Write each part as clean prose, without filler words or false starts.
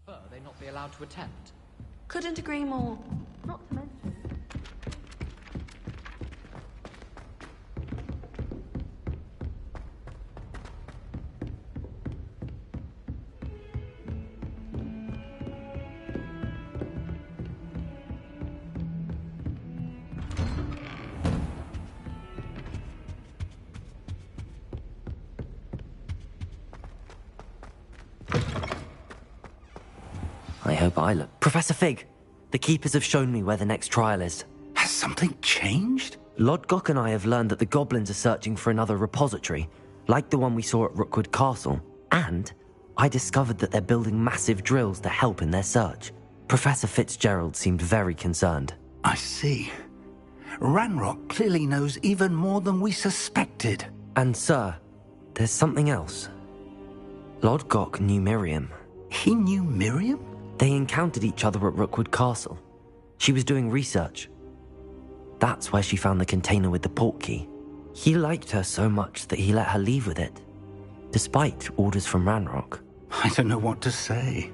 They not be allowed to attend. Couldn't agree more. Not to mention. I hope I look... Professor Fig! The Keepers have shown me where the next trial is. Has something changed? Lodgok and I have learned that the goblins are searching for another repository, like the one we saw at Rookwood Castle. And I discovered that they're building massive drills to help in their search. Professor Fitzgerald seemed very concerned. I see. Ranrock clearly knows even more than we suspected. And sir, there's something else. Lodgok knew Miriam. He knew Miriam? They encountered each other at Rookwood Castle. She was doing research. That's where she found the container with the portkey. He liked her so much that he let her leave with it, despite orders from Ranrock. I don't know what to say.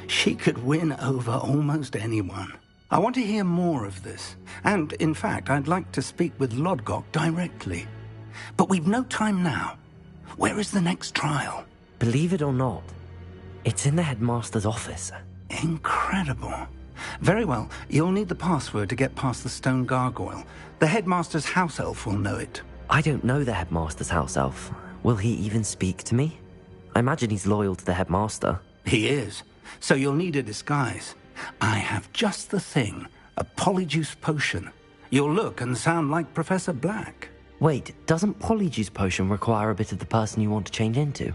She could win over almost anyone. I want to hear more of this. And, in fact, I'd like to speak with Lodgok directly. But we've no time now. Where is the next trial? Believe it or not, it's in the headmaster's office. Incredible. Very well. You'll need the password to get past the stone gargoyle. The headmaster's house elf will know it. I don't know the headmaster's house elf. Will he even speak to me? I imagine he's loyal to the headmaster. He is. So you'll need a disguise. I have just the thing. A polyjuice potion. You'll look and sound like Professor Black. Wait, doesn't polyjuice potion require a bit of the person you want to change into?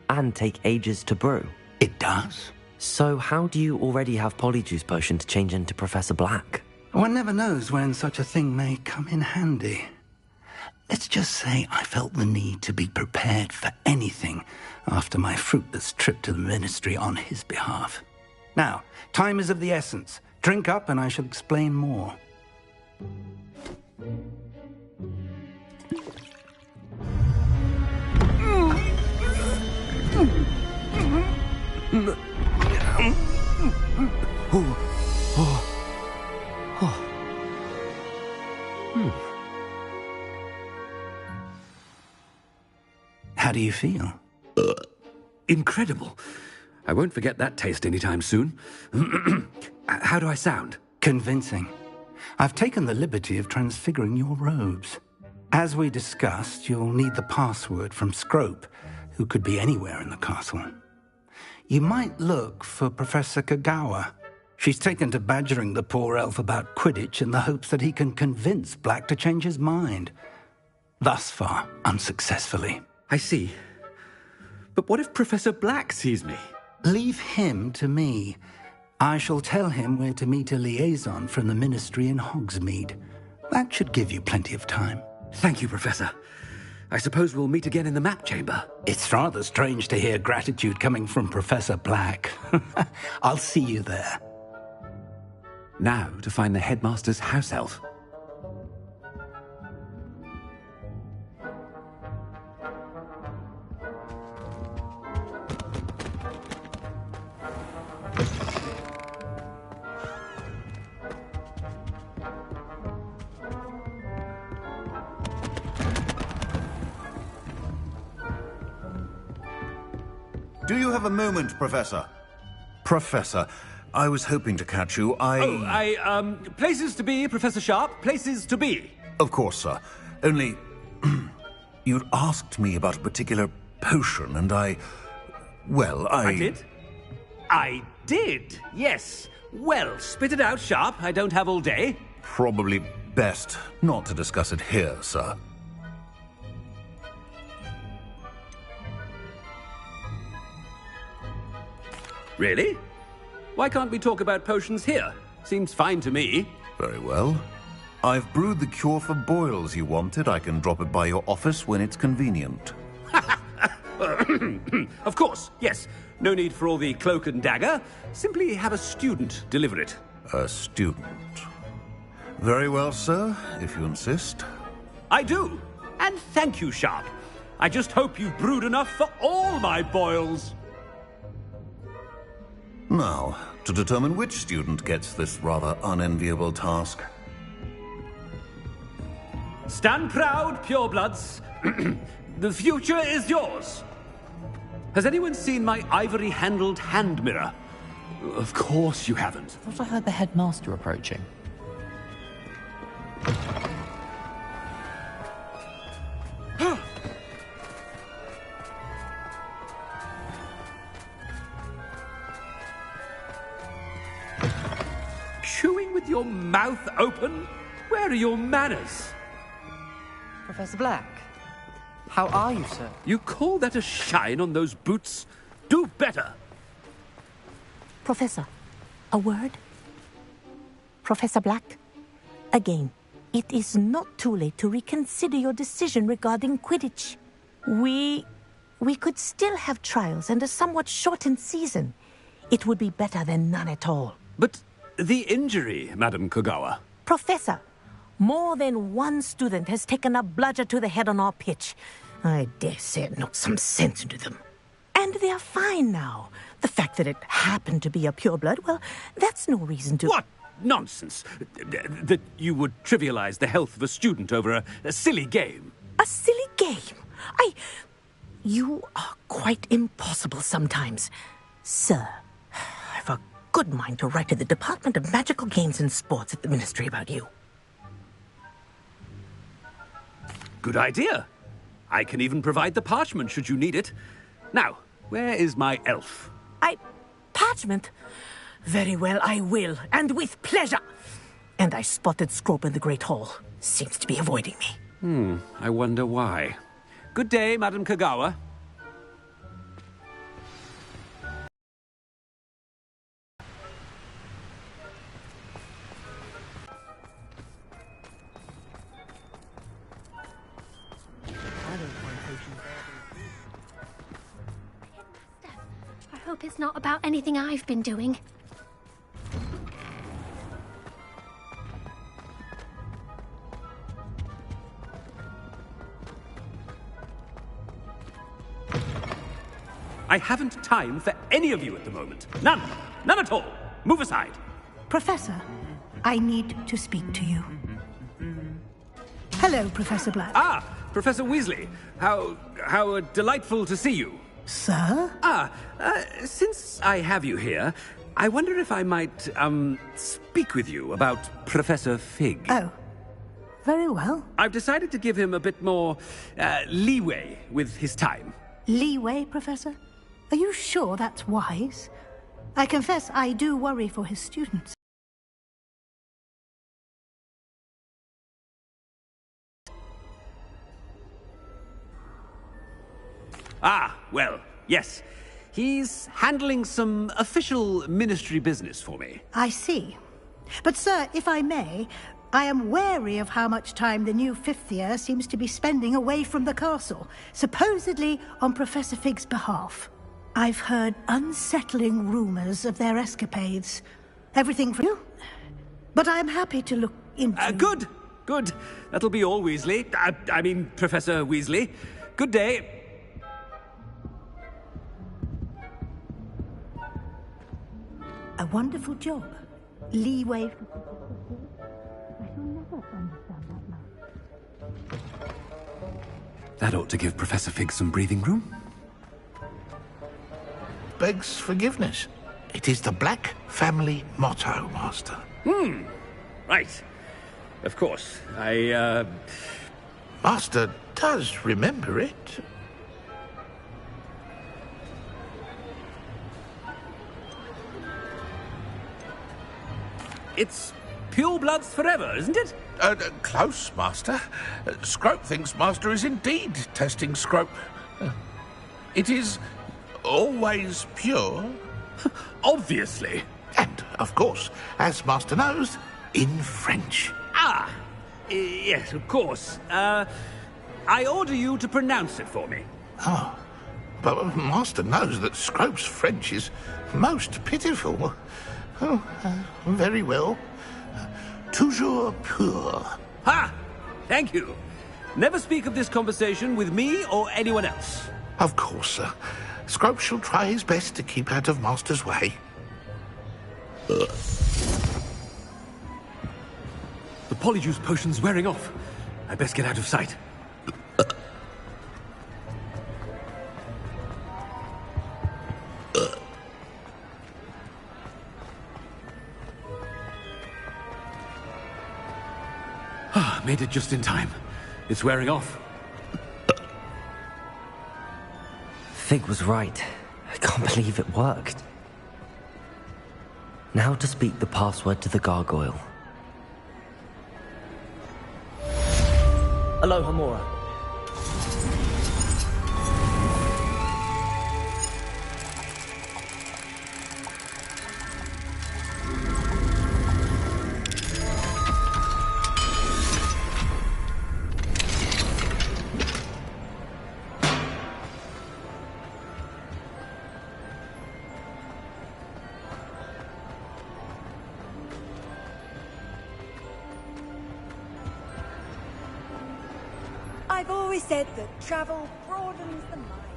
And take ages to brew? It does. So how do you already have polyjuice potion to change into Professor Black? One never knows when such a thing may come in handy. Let's just say I felt the need to be prepared for anything after my fruitless trip to the ministry on his behalf. Now, time is of the essence. Drink up and I shall explain more. How do you feel? Incredible. I won't forget that taste anytime soon. How do I sound? Convincing. I've taken the liberty of transfiguring your robes. As we discussed, you'll need the password from Scrope, who could be anywhere in the castle. You might look for Professor Kagawa. She's taken to badgering the poor elf about Quidditch in the hopes that he can convince Black to change his mind. Thus far, unsuccessfully. I see. But what if Professor Black sees me? Leave him to me. I shall tell him where to meet a liaison from the ministry in Hogsmeade. That should give you plenty of time. Thank you, Professor. I suppose we'll meet again in the map chamber. It's rather strange to hear gratitude coming from Professor Black. I'll see you there. Now to find the headmaster's house elf. Do you have a moment, Professor? Professor, I was hoping to catch you. Places to be, Professor Sharp. Places to be. Of course, sir. Only... you'd asked me about a particular potion, and I did? I did, yes. Well, spit it out, Sharp. I don't have all day. Probably best not to discuss it here, sir. Really? Why can't we talk about potions here? Seems fine to me. Very well. I've brewed the cure for boils you wanted. I can drop it by your office when it's convenient. Of course, yes. No need for all the cloak and dagger. Simply have a student deliver it. A student. Very well, sir, if you insist. I do. And thank you, Sharp. I just hope you've brewed enough for all my boils. Now, to determine which student gets this rather unenviable task. Stand proud, purebloods. The future is yours. Has anyone seen my ivory-handled hand mirror? Of course you haven't. I thought I heard the headmaster approaching. Chewing with your mouth open? Where are your manners? Professor Black, how are you, sir? You call that a shine on those boots? Do better! Professor, a word? Professor Black, again, it is not too late to reconsider your decision regarding Quidditch. We could still have trials and a somewhat shortened season. It would be better than none at all. But the injury, Madam Kogawa. Professor, more than one student has taken a bludger to the head on our pitch. I dare say it knocked some sense into them. And they are fine now. The fact that it happened to be a pureblood, well, that's no reason to... What nonsense! That you would trivialize the health of a student over a silly game. A silly game? You are quite impossible sometimes. Sir, I've a good mind to write to the Department of Magical Games and Sports at the Ministry about you. Good idea. I can even provide the parchment should you need it. Now, where is my elf? Parchment? Very well, I will, and with pleasure. And I spotted Scrope in the Great Hall. Seems to be avoiding me. I wonder why. Good day, Madam Kogawa. I hope it's not about anything I've been doing. I haven't time for any of you at the moment. None. None at all. Move aside. Professor, I need to speak to you. Hello, Professor Black. Ah, Professor Weasley. How delightful to see you. Sir? Since I have you here, I wonder if I might, speak with you about Professor Fig. Oh, very well. I've decided to give him a bit more, leeway with his time. Leeway, Professor? Are you sure that's wise? I confess I do worry for his students. Ah, well, yes. He's handling some official ministry business for me. I see. But, sir, if I may, I am wary of how much time the new fifth year seems to be spending away from the castle, supposedly on Professor Fig's behalf. I've heard unsettling rumors of their escapades. Everything from you. But I'm happy to look into... Good. That'll be all, Weasley. I mean, Professor Weasley. Good day. A wonderful job. Leeway. I shall never understand that man. That ought to give Professor Fig some breathing room. Begs forgiveness. It is the Black family motto, Master. Right. Of course. Master does remember it. It's purebloods forever, isn't it? Close, Master. Scrope thinks Master is indeed testing Scrope. It is always pure. Obviously. And, of course, as Master knows, in French. Yes, of course. I order you to pronounce it for me. Oh, but Master knows that Scrope's French is most pitiful. Oh, very well. Toujours pur. Ha! Thank you. Never speak of this conversation with me or anyone else. Of course, sir. Scrope shall try his best to keep out of Master's way. The polyjuice potion's wearing off. I best get out of sight. Made it just in time. It's wearing off. Fig was right. I can't believe it worked. Now to speak the password to the gargoyle. Aloha Mora. I've always said that travel broadens the mind.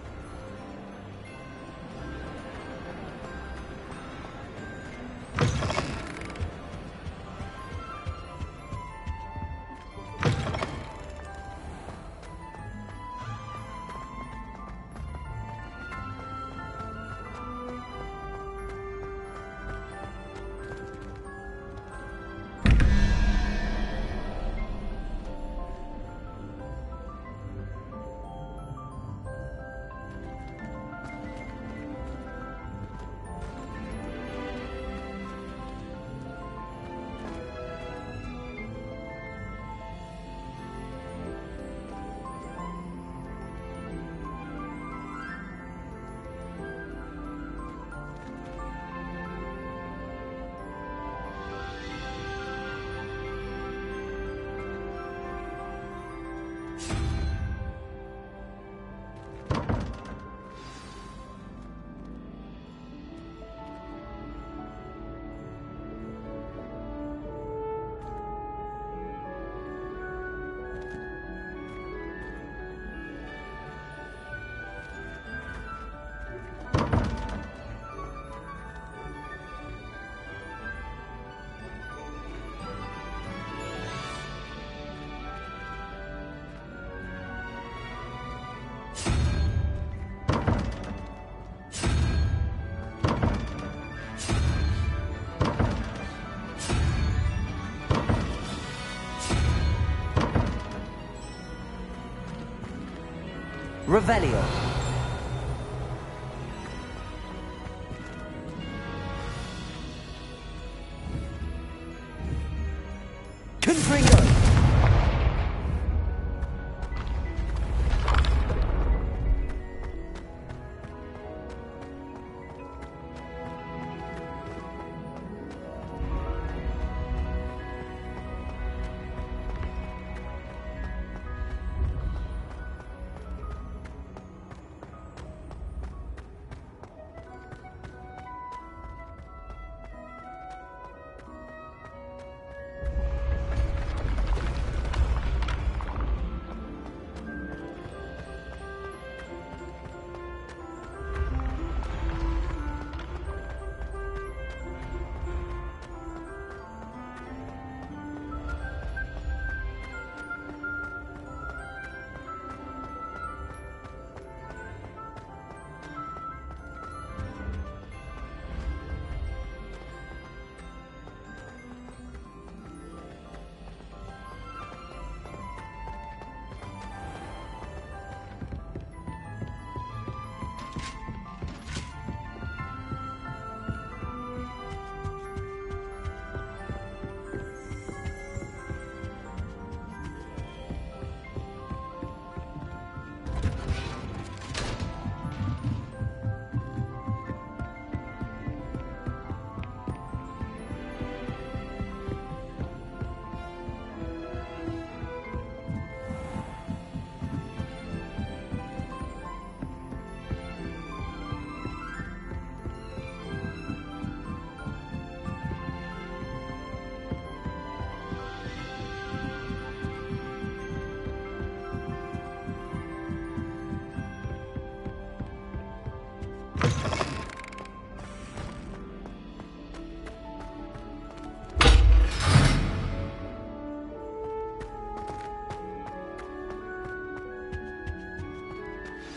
Revelio. Confringo.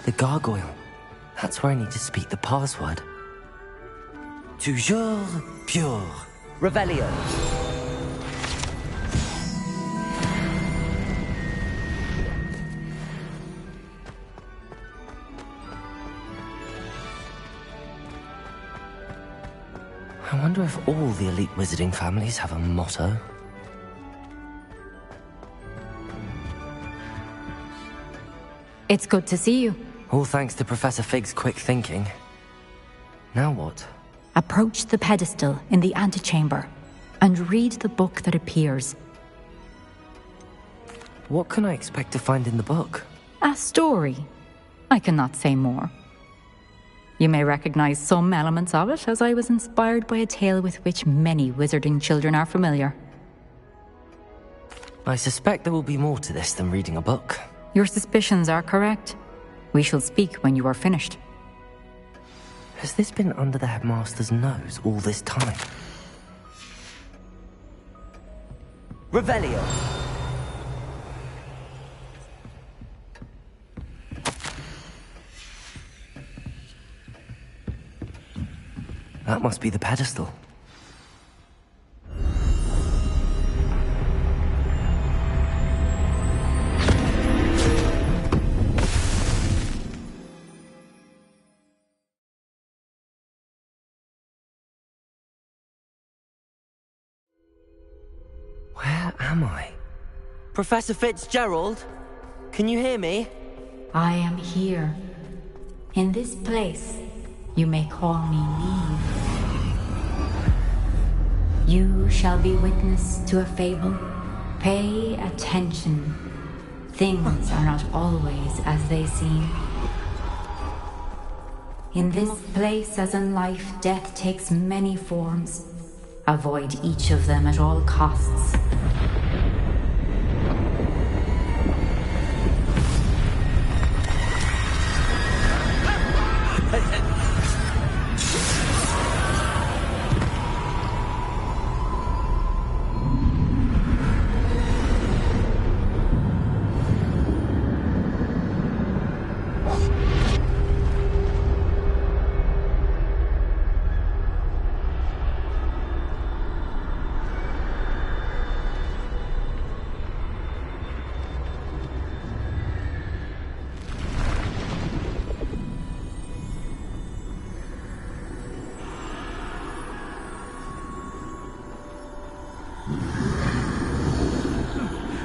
The gargoyle. That's where I need to speak the password. Toujours pure. Revelio. I wonder if all the elite wizarding families have a motto. It's good to see you. All thanks to Professor Fig's quick thinking. Now what? Approach the pedestal in the antechamber and read the book that appears. What can I expect to find in the book? A story. I cannot say more. You may recognize some elements of it, as I was inspired by a tale with which many wizarding children are familiar. I suspect there will be more to this than reading a book. Your suspicions are correct. We shall speak when you are finished. Has this been under the headmaster's nose all this time? Revelio! That must be the pedestal. Where am I? Professor Fitzgerald? Can you hear me? I am here. In this place, you may call me Neve. You shall be witness to a fable. Pay attention. Things are not always as they seem. In this place, as in life, death takes many forms. Avoid each of them at all costs.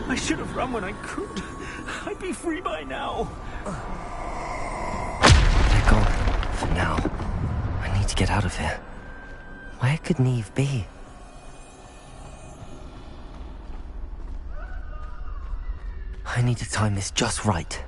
I should have run when I could. I'd be free by now. They're gone. For now. I need to get out of here. Where could Neve be? I need to time this just right.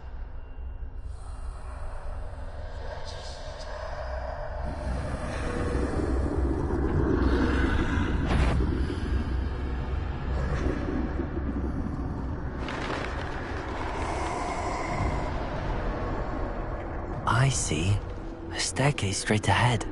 I see. A staircase straight ahead.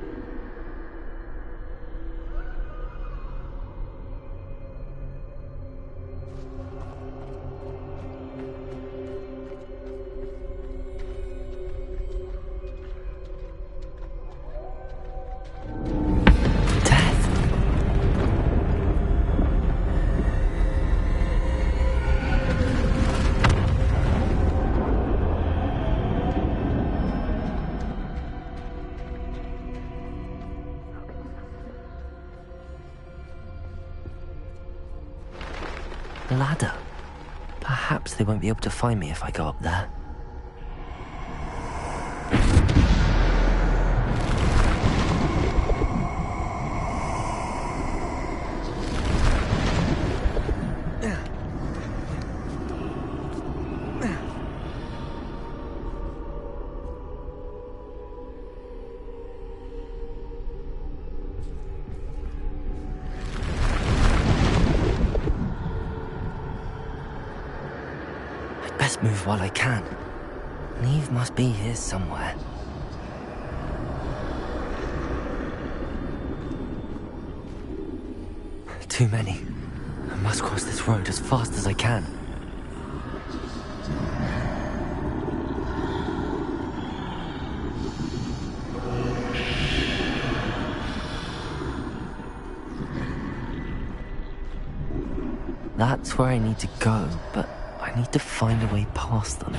Ladder. Perhaps they won't be able to find me if I go up there. Best move while I can. Neve must be here somewhere. Too many. I must cross this road as fast as I can. That's where I need to go, but I need to find a way past them.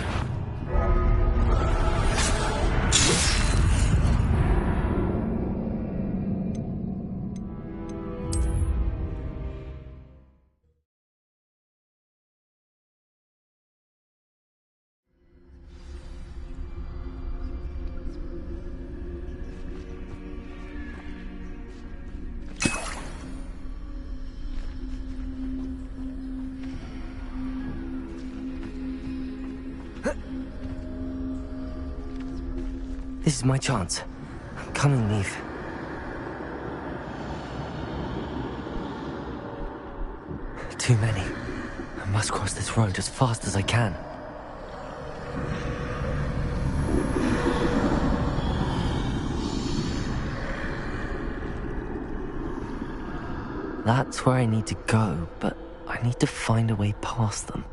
This is my chance. Come and leave. Too many. I must cross this road as fast as I can. That's where I need to go, but I need to find a way past them.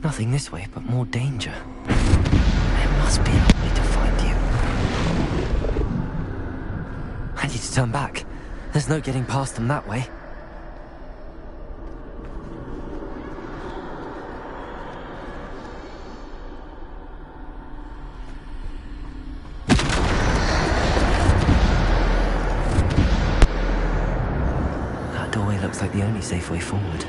Nothing this way, but more danger. There must be a way to find you. I need to turn back. There's no getting past them that way. That doorway looks like the only safe way forward.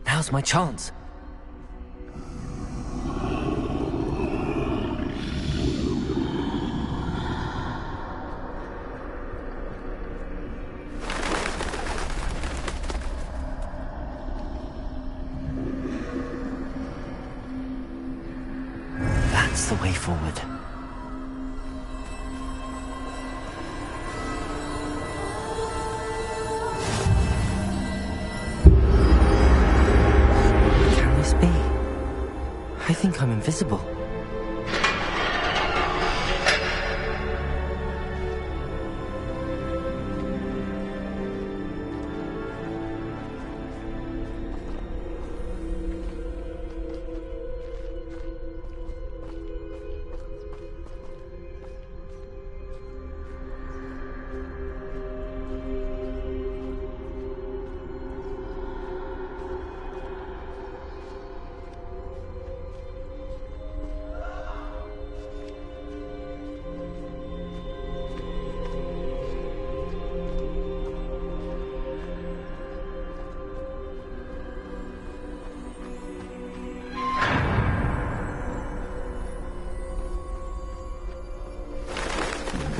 Now's my chance. That's the way forward. I think I'm invisible.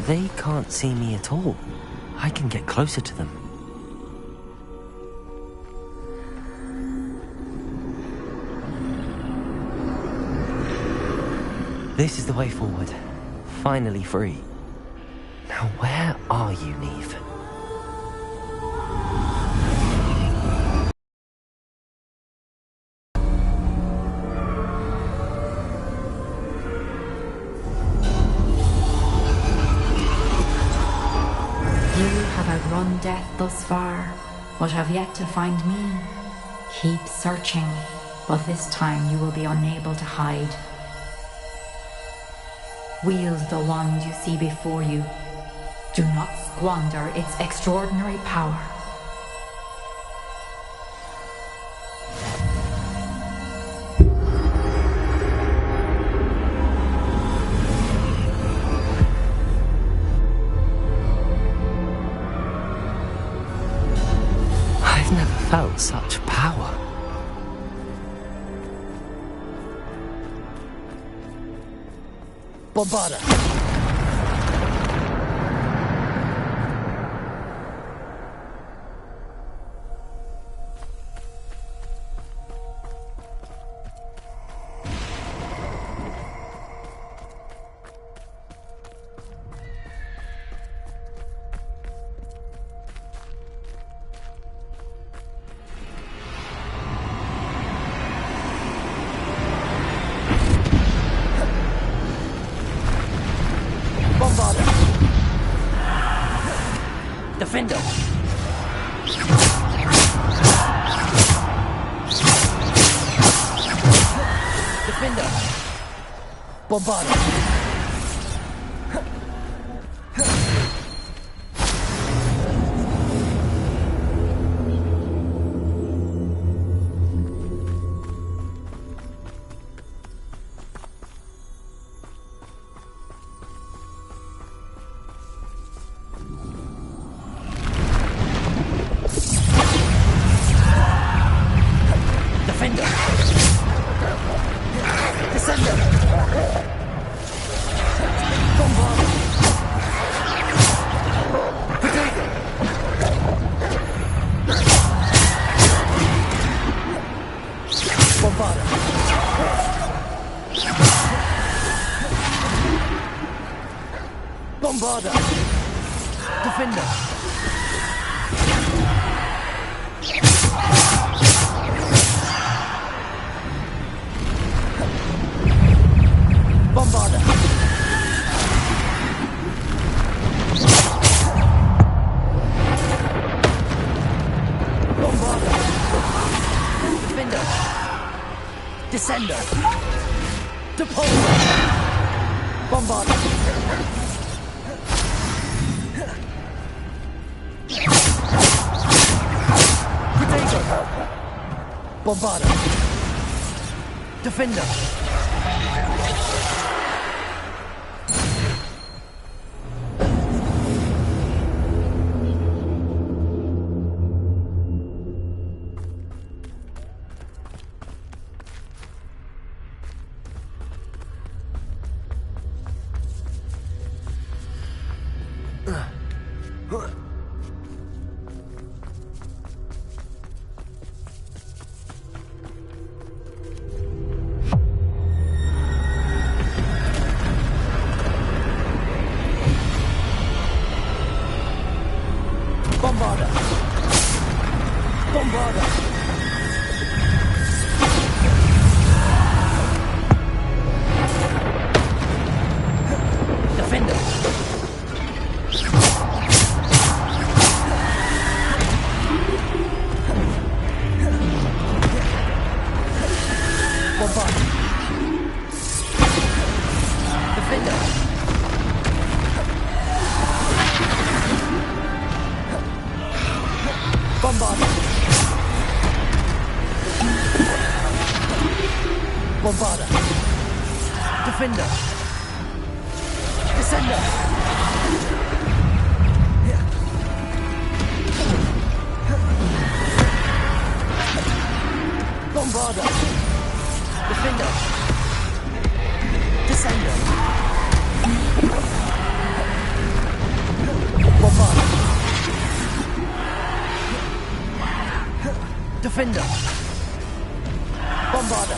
They can't see me at all. I can get closer to them. This is the way forward. Finally free. Now where are you, Neve? Outrun death thus far, but have yet to find me. Keep searching, but this time you will be unable to hide. Wield the wand you see before you. Do not squander its extraordinary power. felt such power. Bombarda! Defender! Defender! Bombarda! Bombarda! Defender! Bombarda! Bombarda! Defender! Descender! Depulsor! Bombarda! Bombarda! Defender! Bombarda! Bombarda! Defender! Bombarda! Defender! Bombarda! Bombarda! Defender! Descender! Bombarda! Defender! Descender! Bombarda! Defender! Bombarda!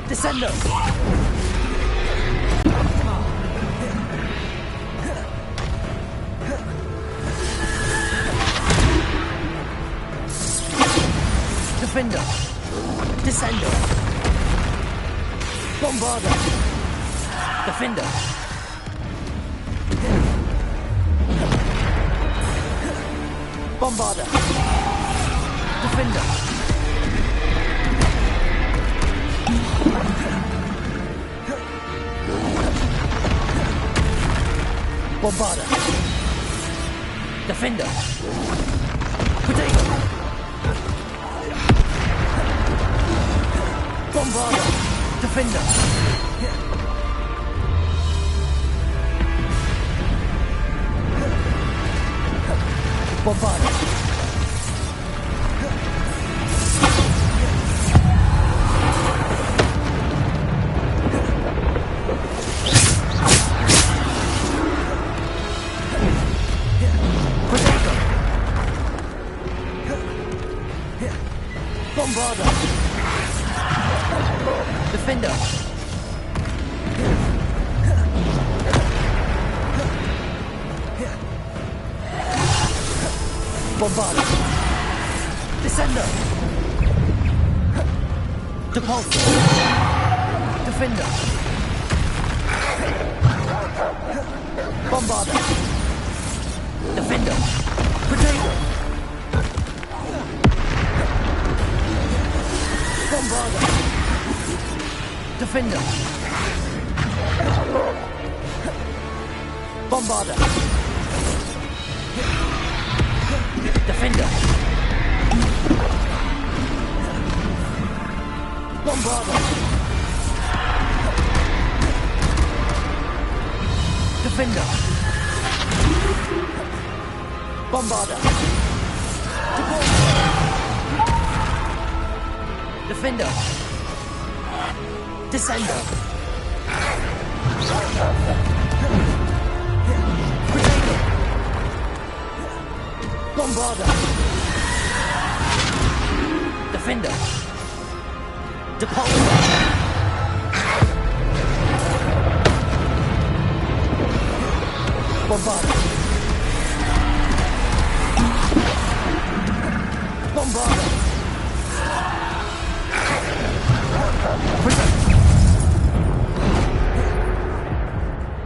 Descender! Defender! Descender! Bombarda! Defender! Bombarda! Defender! Bombarda. Defender. Potato. Bombarda. Defender. Bombarda. Bombarda. Defender. Bombarda. Descender. Depulsor. Defender. Bombarda. Defender. Potato. Bombarda. Defender. Bombarda. Defender. Bombarda. Defender. Bombarda. Defender. Descender. Potato. Bombarda. Defender. Depulsor. Bombarda. Bombarda.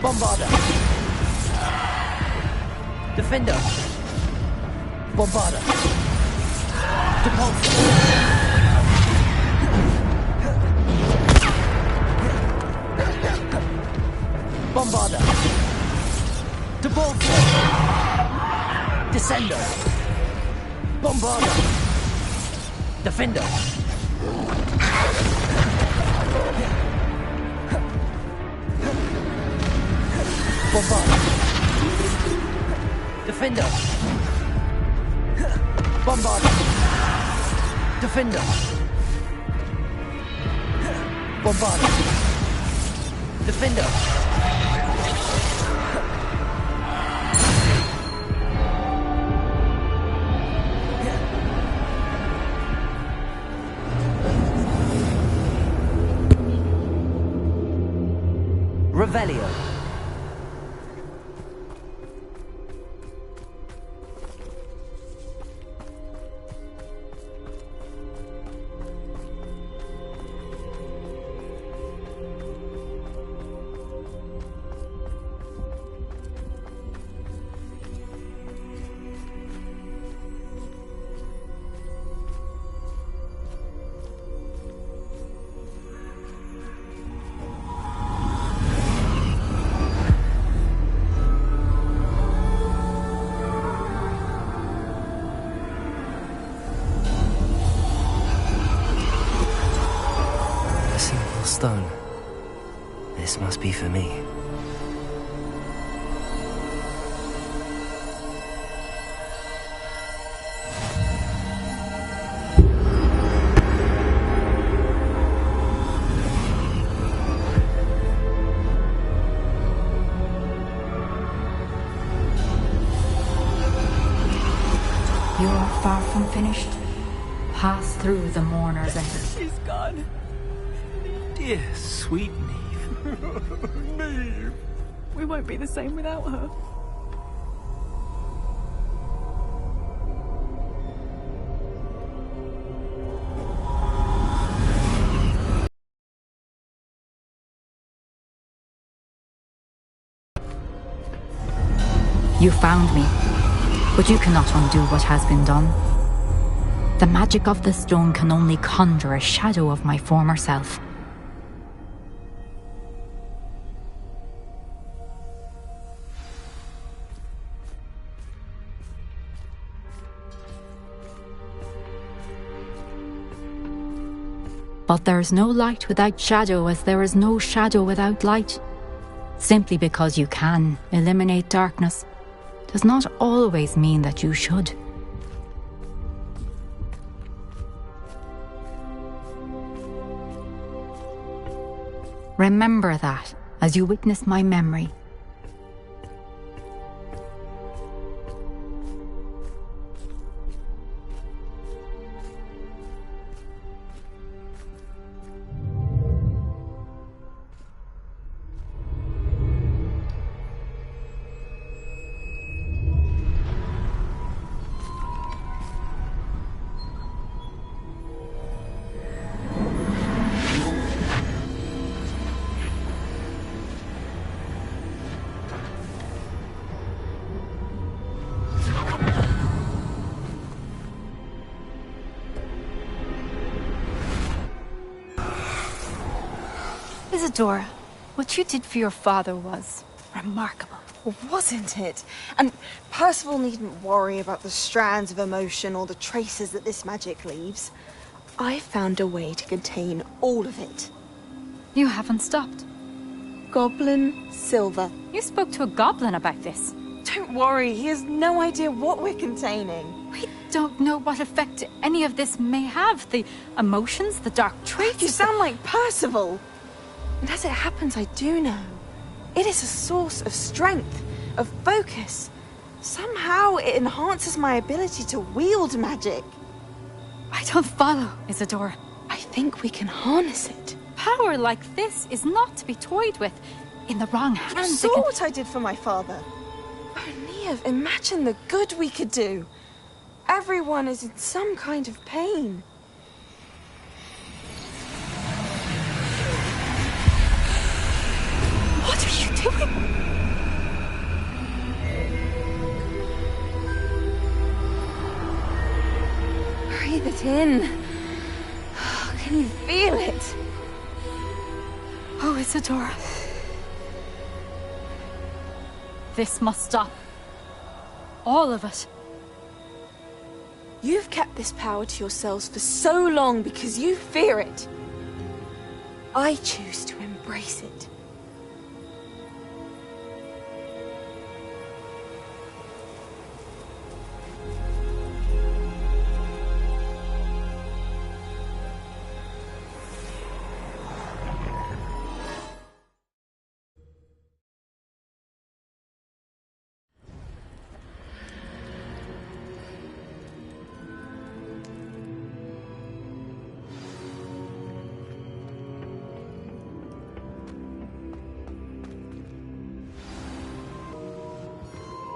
Bombarda. Defender. Bombarda. Depulsor. Bombarda. Depulsor. Descender. Bombarda. Defender. Bombarda. Defender. Bombarda. Defender. Bombarda. Defender. Revelio. Stone. This must be for me. You are far from finished. Pass through the mourner's exit. She's gone. Dear, sweet Neve. Neve. We won't be the same without her. You found me, but you cannot undo what has been done. The magic of the stone can only conjure a shadow of my former self. But there is no light without shadow, as there is no shadow without light. Simply because you can eliminate darkness does not always mean that you should. Remember that as you witness my memory. Isadora, what you did for your father was remarkable. Wasn't it? And Percival needn't worry about the strands of emotion or the traces that this magic leaves. I found a way to contain all of it. You haven't stopped. Goblin Silver. You spoke to a goblin about this. Don't worry, he has no idea what we're containing. We don't know what effect any of this may have. The emotions, the dark traits. You sound like Percival. And as it happens, I do know. It is a source of strength, of focus. Somehow it enhances my ability to wield magic. I don't follow, Isadora. I think we can harness it. Power like this is not to be toyed with. In the wrong You hands, saw what I did for my father. Oh, Neve, imagine the good we could do. Everyone is in some kind of pain. What are you doing? Breathe it in. Can you feel it? Oh, Isadora. This must stop. All of it. You've kept this power to yourselves for so long because you fear it. I choose to embrace it.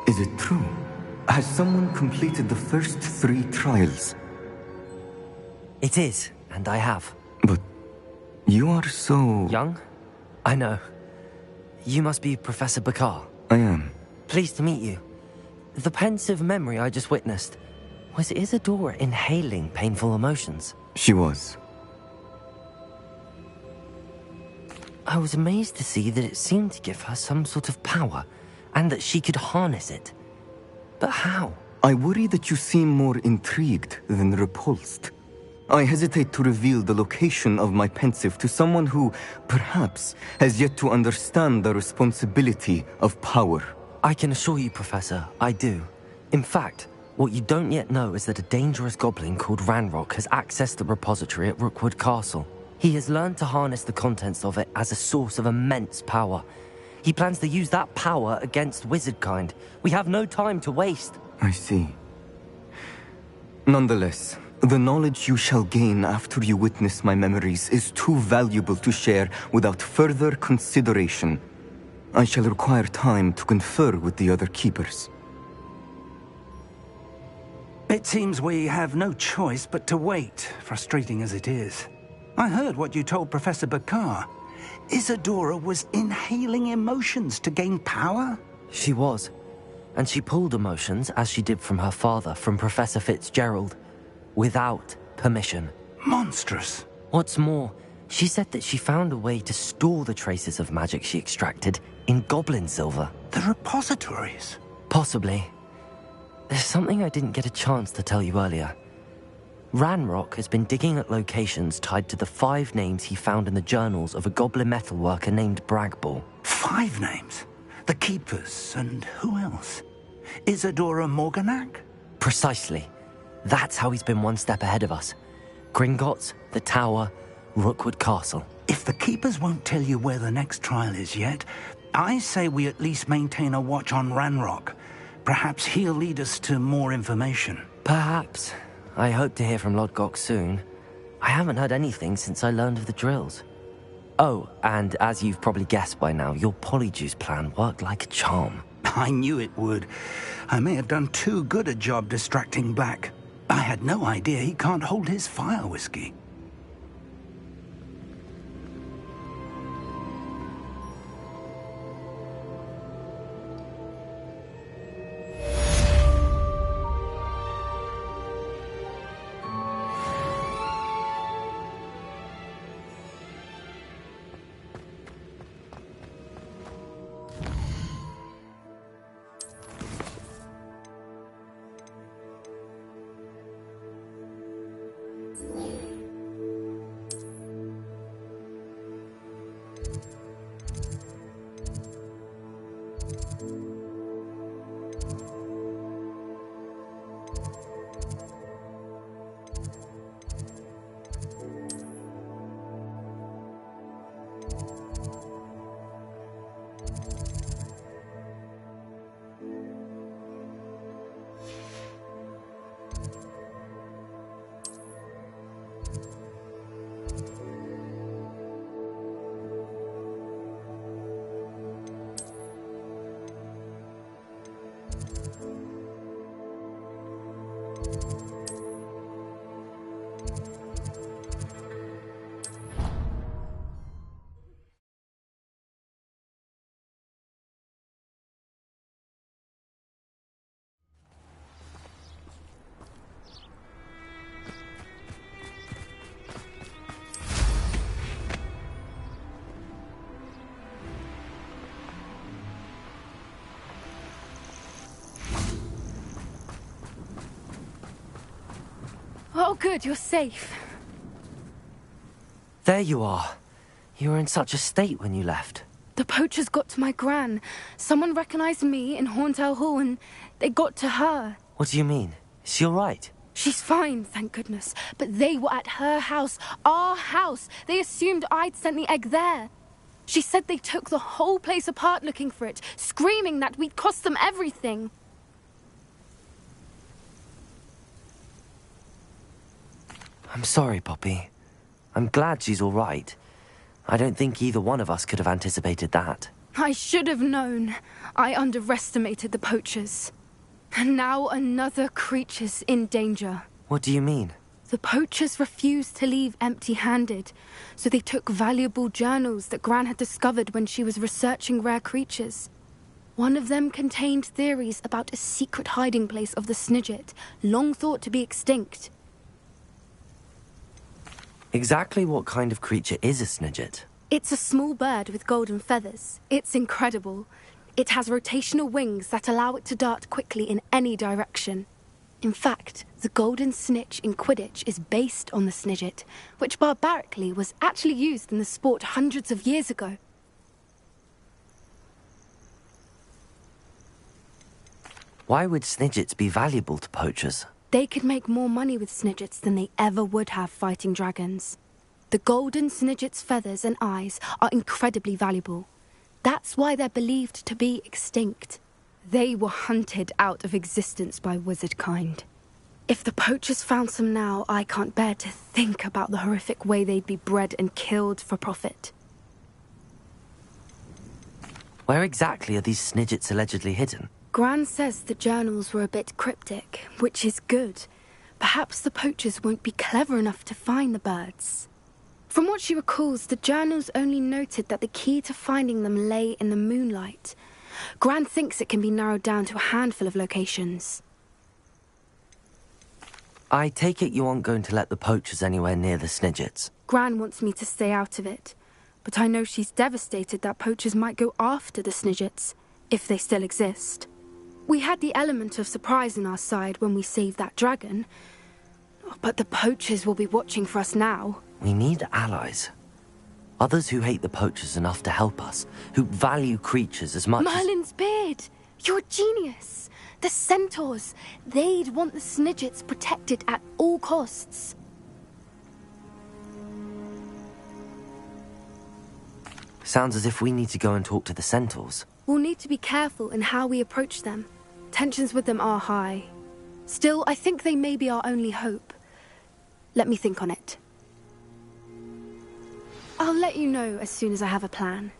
Is it true? Has someone completed the first 3 trials? It is, and I have. But you are so... Young? I know. You must be Professor Bakar. I am. Pleased to meet you. The pensive memory I just witnessed, was Isadora inhaling painful emotions? She was. I was amazed to see that it seemed to give her some sort of power, and that she could harness it. But how? I worry that you seem more intrigued than repulsed. I hesitate to reveal the location of my pensive to someone who, perhaps, has yet to understand the responsibility of power. I can assure you, Professor, I do. In fact, what you don't yet know is that a dangerous goblin called Ranrock has accessed the repository at Rookwood Castle. He has learned to harness the contents of it as a source of immense power. He plans to use that power against wizardkind. We have no time to waste. I see. Nonetheless, the knowledge you shall gain after you witness my memories is too valuable to share without further consideration. I shall require time to confer with the other keepers. It seems we have no choice but to wait, frustrating as it is. I heard what you told Professor Bakar. Isadora was inhaling emotions to gain power? She was. And she pulled emotions, as she did from her father, from Professor Fitzgerald, without permission. Monstrous. What's more, she said that she found a way to store the traces of magic she extracted in goblin silver. The repositories? Possibly. There's something I didn't get a chance to tell you earlier. Ranrock has been digging at locations tied to the 5 names he found in the journals of a goblin metalworker named Bragball. 5 names? The Keepers, and who else? Isadora Morganac? Precisely. That's how he's been one step ahead of us. Gringotts, the Tower, Rookwood Castle. If the Keepers won't tell you where the next trial is yet, I say we at least maintain a watch on Ranrock. Perhaps he'll lead us to more information. Perhaps. I hope to hear from Lodgok soon. I haven't heard anything since I learned of the drills. Oh, and as you've probably guessed by now, your Polyjuice plan worked like a charm. I knew it would. I may have done too good a job distracting Black. I had no idea he can't hold his fire whiskey. Oh, good, you're safe. There you are. You were in such a state when you left. The poachers got to my gran. Someone recognized me in Horntail Hall and they got to her. What do you mean? Is she all right? She's fine, thank goodness. But they were at her house, our house. They assumed I'd sent the egg there. She said they took the whole place apart looking for it, screaming that we'd cost them everything. I'm sorry, Poppy. I'm glad she's all right. I don't think either one of us could have anticipated that. I should have known. I underestimated the poachers. And now another creature's in danger. What do you mean? The poachers refused to leave empty-handed, so they took valuable journals that Gran had discovered when she was researching rare creatures. One of them contained theories about a secret hiding place of the Snidget, long thought to be extinct. Exactly what kind of creature is a Snidget? It's a small bird with golden feathers. It's incredible. It has rotational wings that allow it to dart quickly in any direction. In fact, the golden snitch in Quidditch is based on the Snidget, which barbarically was actually used in the sport hundreds of years ago. Why would Snidgets be valuable to poachers? They could make more money with Snidgets than they ever would have fighting dragons. The golden Snidget's feathers and eyes are incredibly valuable. That's why they're believed to be extinct. They were hunted out of existence by wizard kind. If the poachers found some now, I can't bear to think about the horrific way they'd be bred and killed for profit. Where exactly are these Snidgets allegedly hidden? Gran says the journals were a bit cryptic, which is good. Perhaps the poachers won't be clever enough to find the birds. From what she recalls, the journals only noted that the key to finding them lay in the moonlight. Gran thinks it can be narrowed down to a handful of locations. I take it you aren't going to let the poachers anywhere near the Snidgets? Gran wants me to stay out of it, but I know she's devastated that poachers might go after the Snidgets, if they still exist. We had the element of surprise on our side when we saved that dragon. But the poachers will be watching for us now. We need allies. Others who hate the poachers enough to help us, who value creatures as much Merlin's beard! You're a genius! The centaurs! They'd want the Snidgets protected at all costs. Sounds as if we need to go and talk to the centaurs. We'll need to be careful in how we approach them. Tensions with them are high. Still, I think they may be our only hope. Let me think on it. I'll let you know as soon as I have a plan.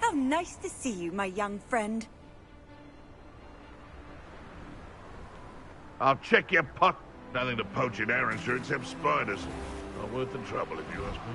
How nice to see you, my young friend. I'll check your pot. Nothing to poach in Arrynshire except spiders. Not worth the trouble, if you ask me.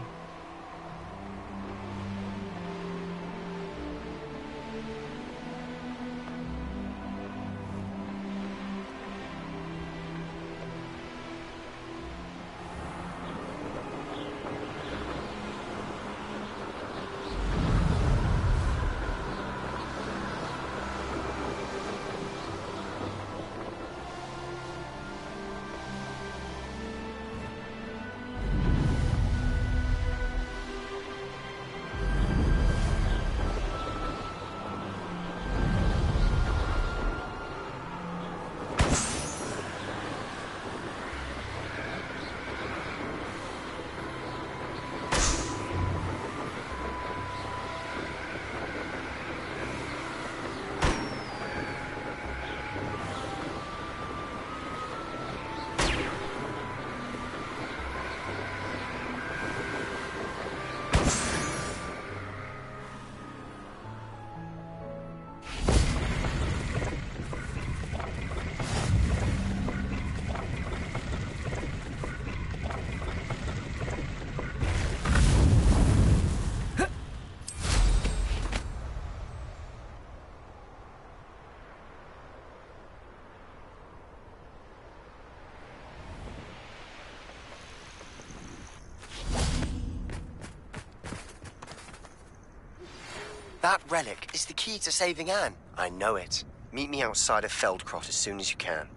That relic is the key to saving Anne. I know it. Meet me outside of Feldcroft as soon as you can.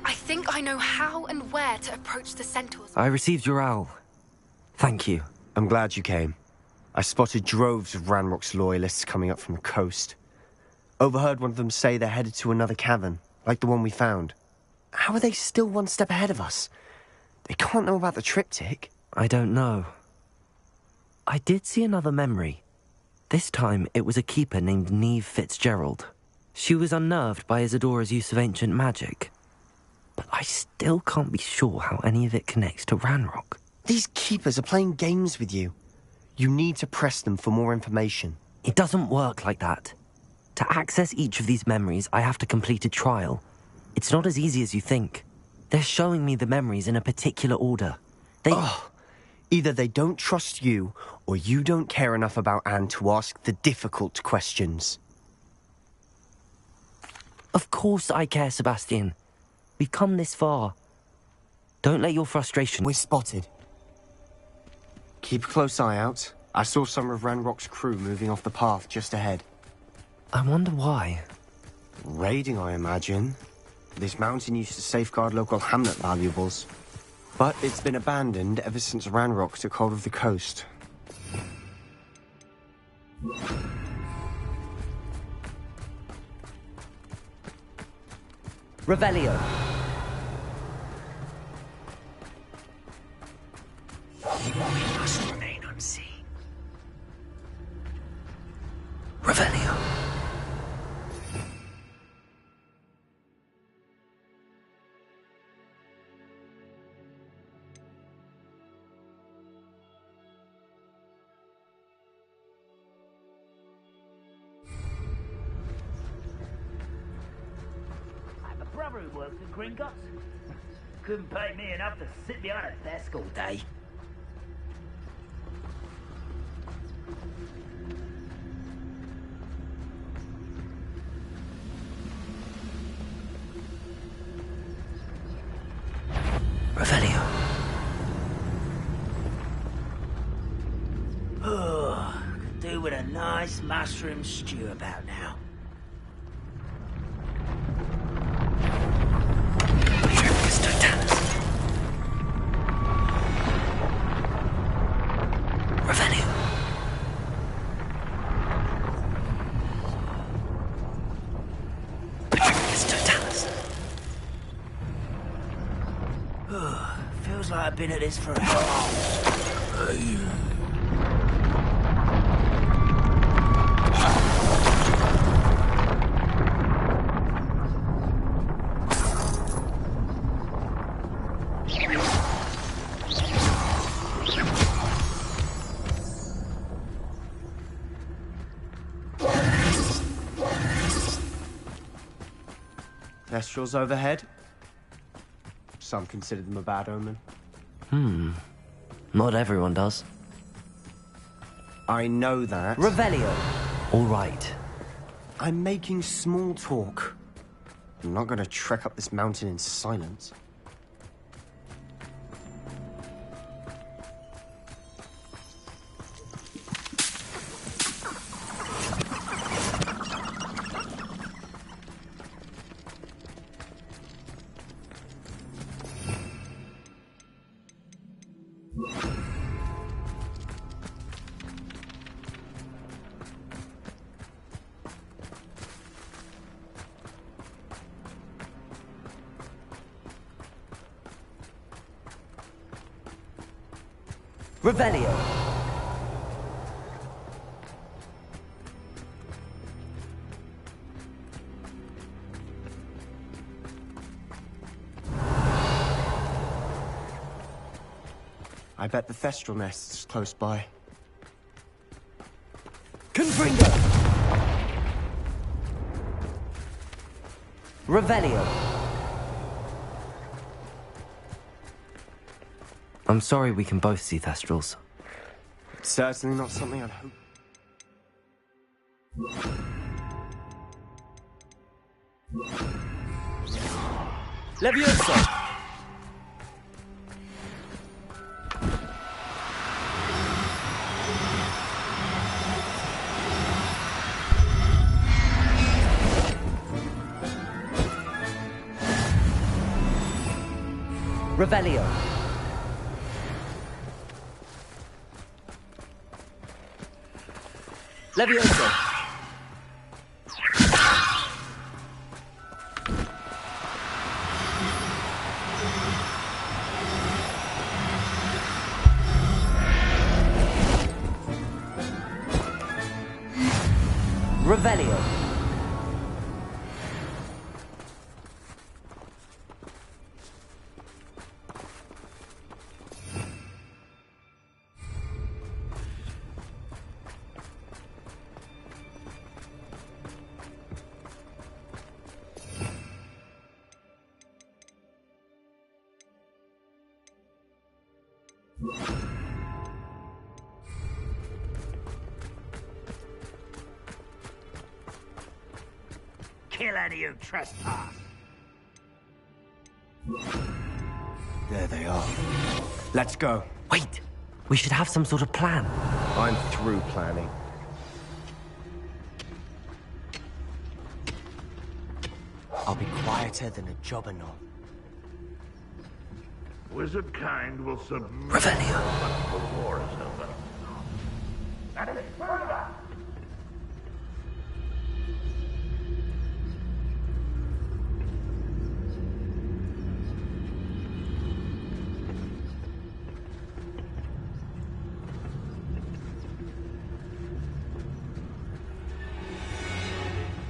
I think I know how and where to approach the centaurs. I received your owl. Thank you. I'm glad you came. I spotted droves of Ranrock's loyalists coming up from the coast. Overheard one of them say they're headed to another cavern, like the one we found. How are they still one step ahead of us? They can't know about the triptych. I don't know. I did see another memory. This time, it was a keeper named Neve Fitzgerald. She was unnerved by Isadora's use of ancient magic. But I still can't be sure how any of it connects to Ranrock. These keepers are playing games with you. You need to press them for more information. It doesn't work like that. To access each of these memories, I have to complete a trial. It's not as easy as you think. They're showing me the memories in a particular order. Either they don't trust you, or you don't care enough about Anne to ask the difficult questions. Of course I care, Sebastian. We've come this far. Don't let your frustration... We're spotted. Keep a close eye out. I saw some of Ranrock's crew moving off the path just ahead. I wonder why. Raiding, I imagine. This mountain used to safeguard local hamlet valuables. But it's been abandoned ever since Ranrock took hold of the coast. Revelio. We must remain unseen. Revelio. Brother who works at Gringotts. Couldn't pay me enough to sit behind a desk all day. Revelio. Oh, could do with a nice mushroom stew about now. Feels like I've been at this for a while. Thestrals overhead. Some consider them a bad omen. Not everyone does. I know that. Revelio. All right. I'm making small talk. I'm not going to trek up this mountain in silence. Revelio. I bet the Thestral nest is close by. Confringo. Revelio. I'm sorry we can both see Thestrals. It's certainly not something I'd hope. Levioso! Revelio. Levioso. Revelio. kill any who trespass. There they are. Let's go. Wait, we should have some sort of plan. I'm through planning. I'll be quieter than a jobberknoll. Wizard kind will submit. Revelio. Once the war is over. And it's further.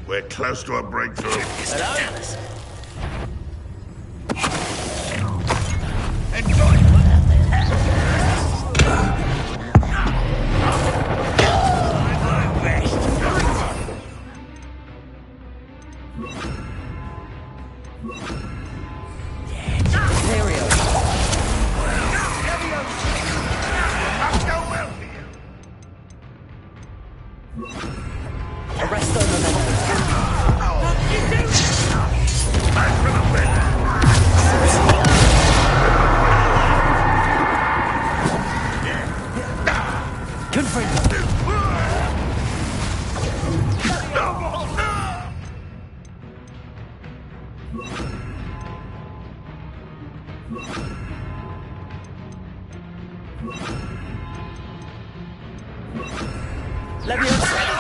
We're close to a breakthrough. Enjoy.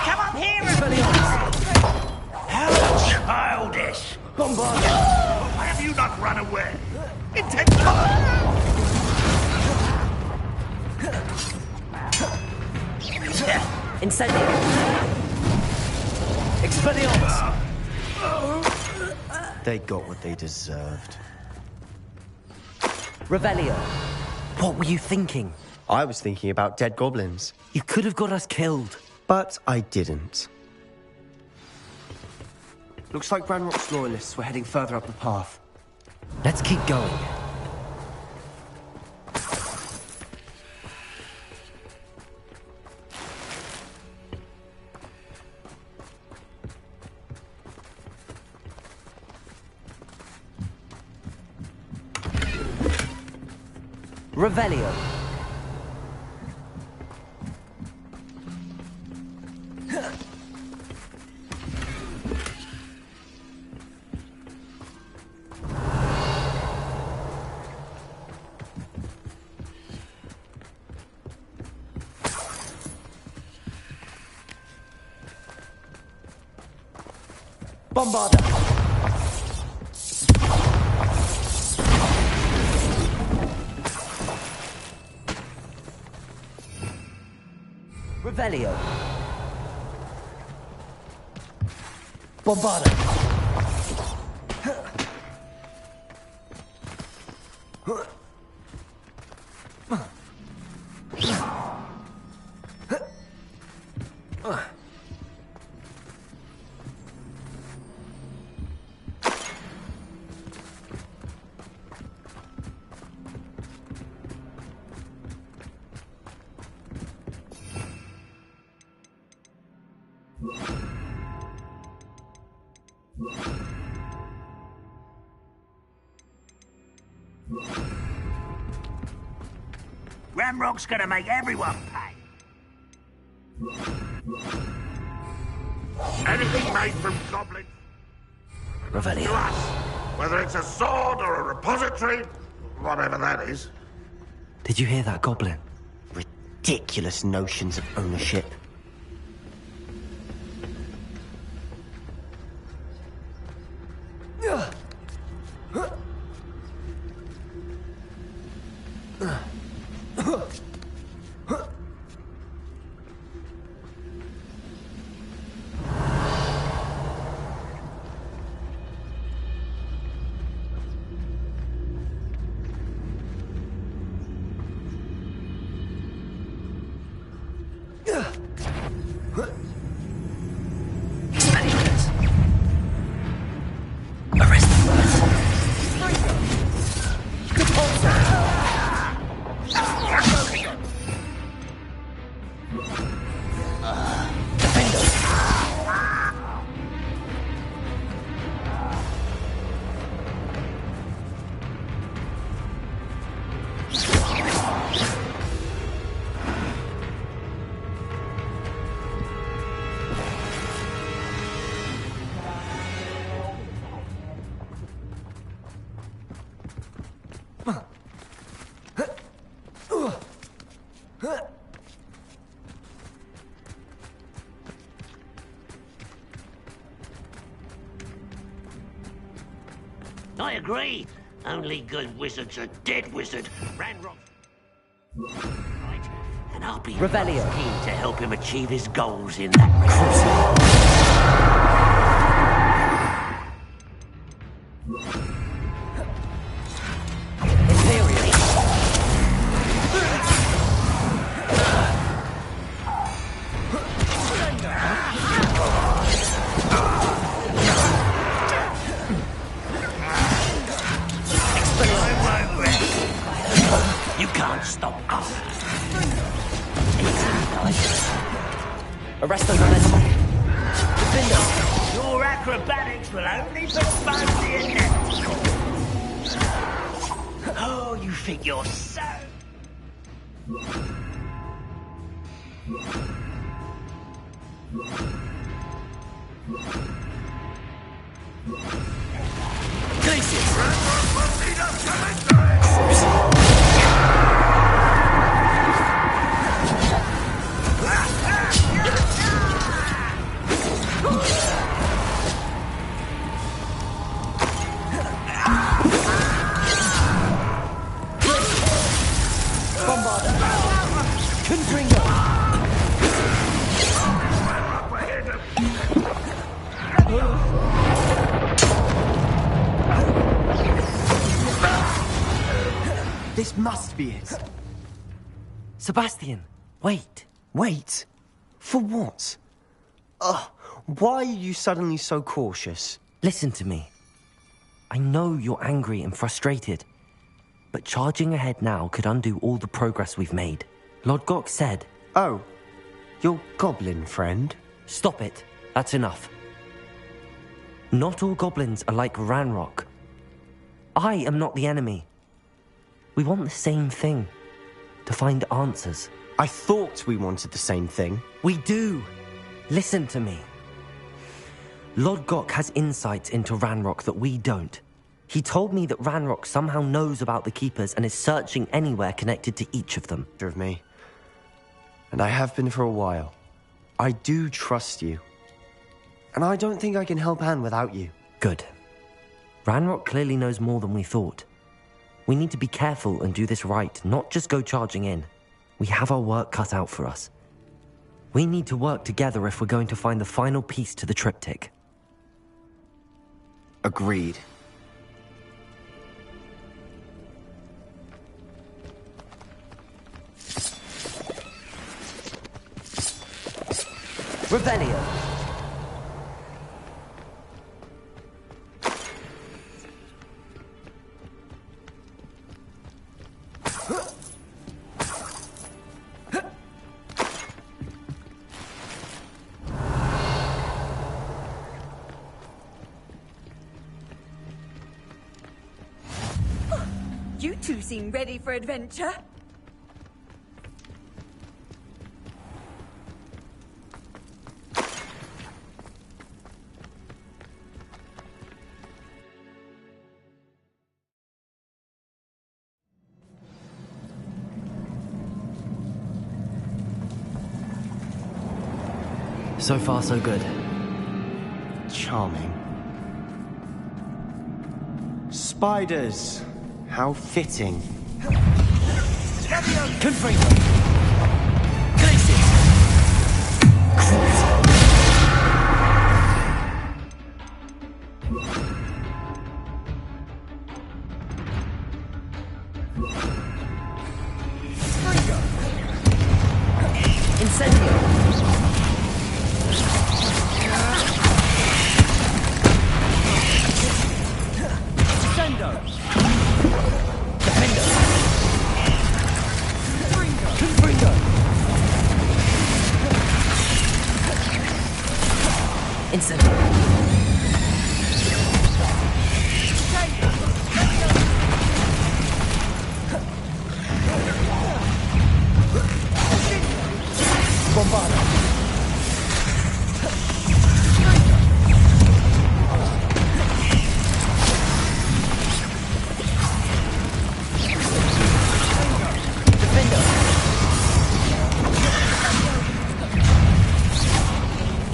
Come up here, how childish! Why have you not run away? Take cover! Incendio! Expelliarmus! They got what they deserved. Revelio! What were you thinking? I was thinking about dead goblins. You could have got us killed. But I didn't. Looks like Ranrock's loyalists were heading further up the path. Let's keep going. Revelio. Bombarda! Revelio! Bombarda! Ramrock's gonna make everyone pay. Anything made from goblins Revelio. to us, whether it's a sword or a repository, whatever that is. Did you hear that, Goblin? Ridiculous notions of ownership. I agree. Only good wizards are dead wizard. Ranrock. Right. And I'll be Revelio. keen to help him achieve his goals in that You can't stop us. Arresto momentum. Your acrobatics will only postpone the inevitable. Oh, you think you're so... This must be it. Sebastian, wait. Wait? For what? Why are you suddenly so cautious? Listen to me. I know you're angry and frustrated, but charging ahead now could undo all the progress we've made. Lord Gok said... Oh, your goblin friend? Stop it. That's enough. Not all goblins are like Ranrock. I am not the enemy. We want the same thing. To find answers. I thought we wanted the same thing. We do. Listen to me. Lord Gok has insights into Ranrock that we don't. He told me that Ranrock somehow knows about the Keepers and is searching anywhere connected to each of them. Of me. And I have been for a while. I do trust you. And I don't think I can help Anne without you. Good. Ranrock clearly knows more than we thought. We need to be careful and do this right, not just go charging in. We have our work cut out for us. We need to work together if we're going to find the final piece to the triptych. Agreed. Revelio. You two seem ready for adventure. So far, so good. Charming. Spiders. How fitting. Confringo.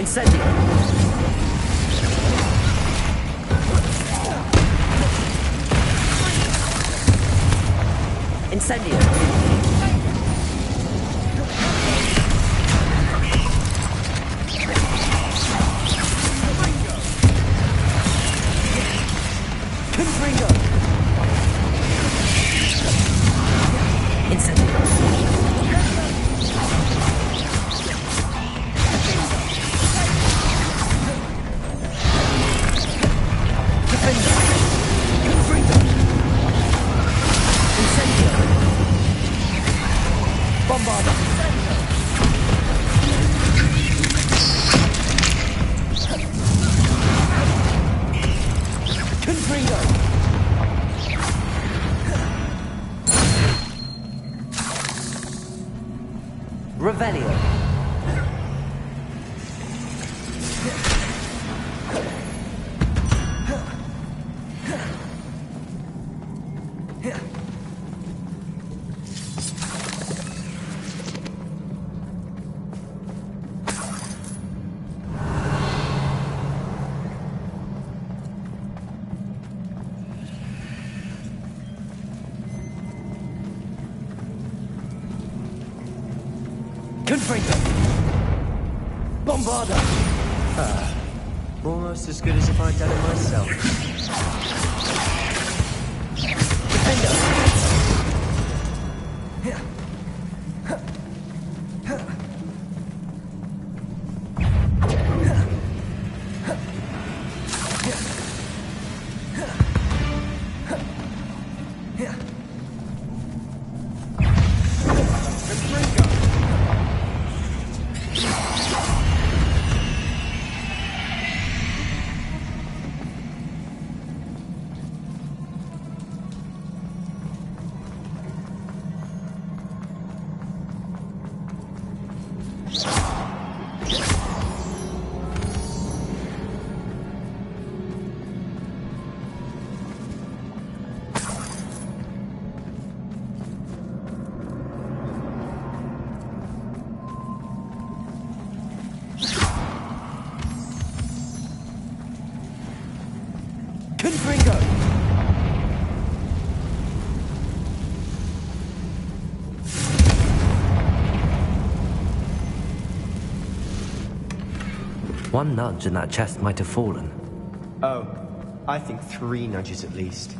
Incendio. Incendio. Confringo. Incendio. Revelio. Confringo. Bombarda. Almost as good as if I'd done it myself. One nudge and that chest might have fallen. Oh, I think 3 nudges at least.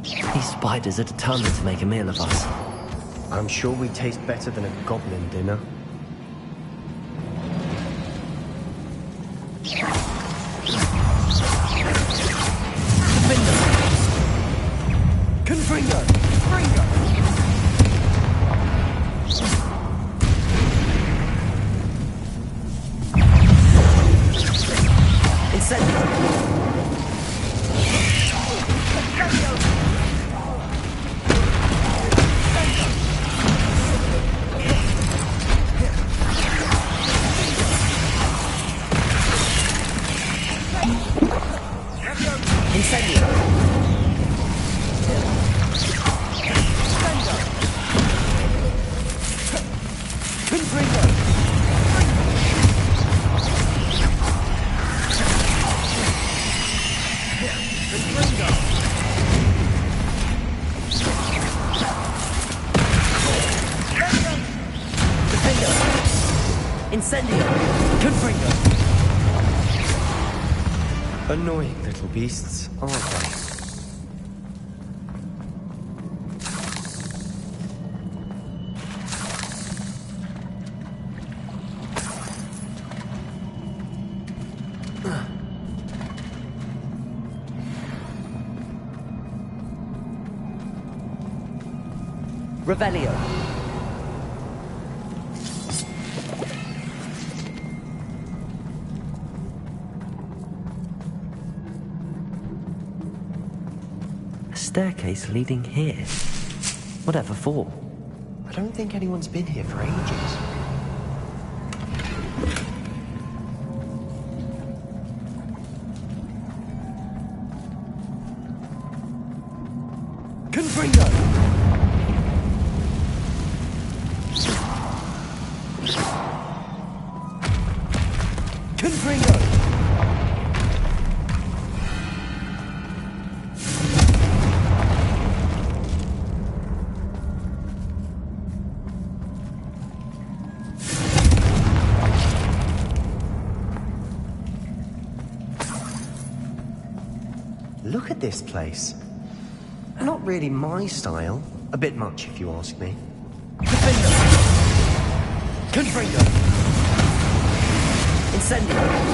These spiders are determined to make a meal of us. I'm sure we taste better than a goblin dinner. Confringo. Confringo. Incendio. Incendio! Confringo! Annoying little beasts, aren't they? Revelio. Staircase leading here. Whatever for? I don't think anyone's been here for ages. Confringo! this place. Not really my style. A bit much, if you ask me. Confringo! Incendio!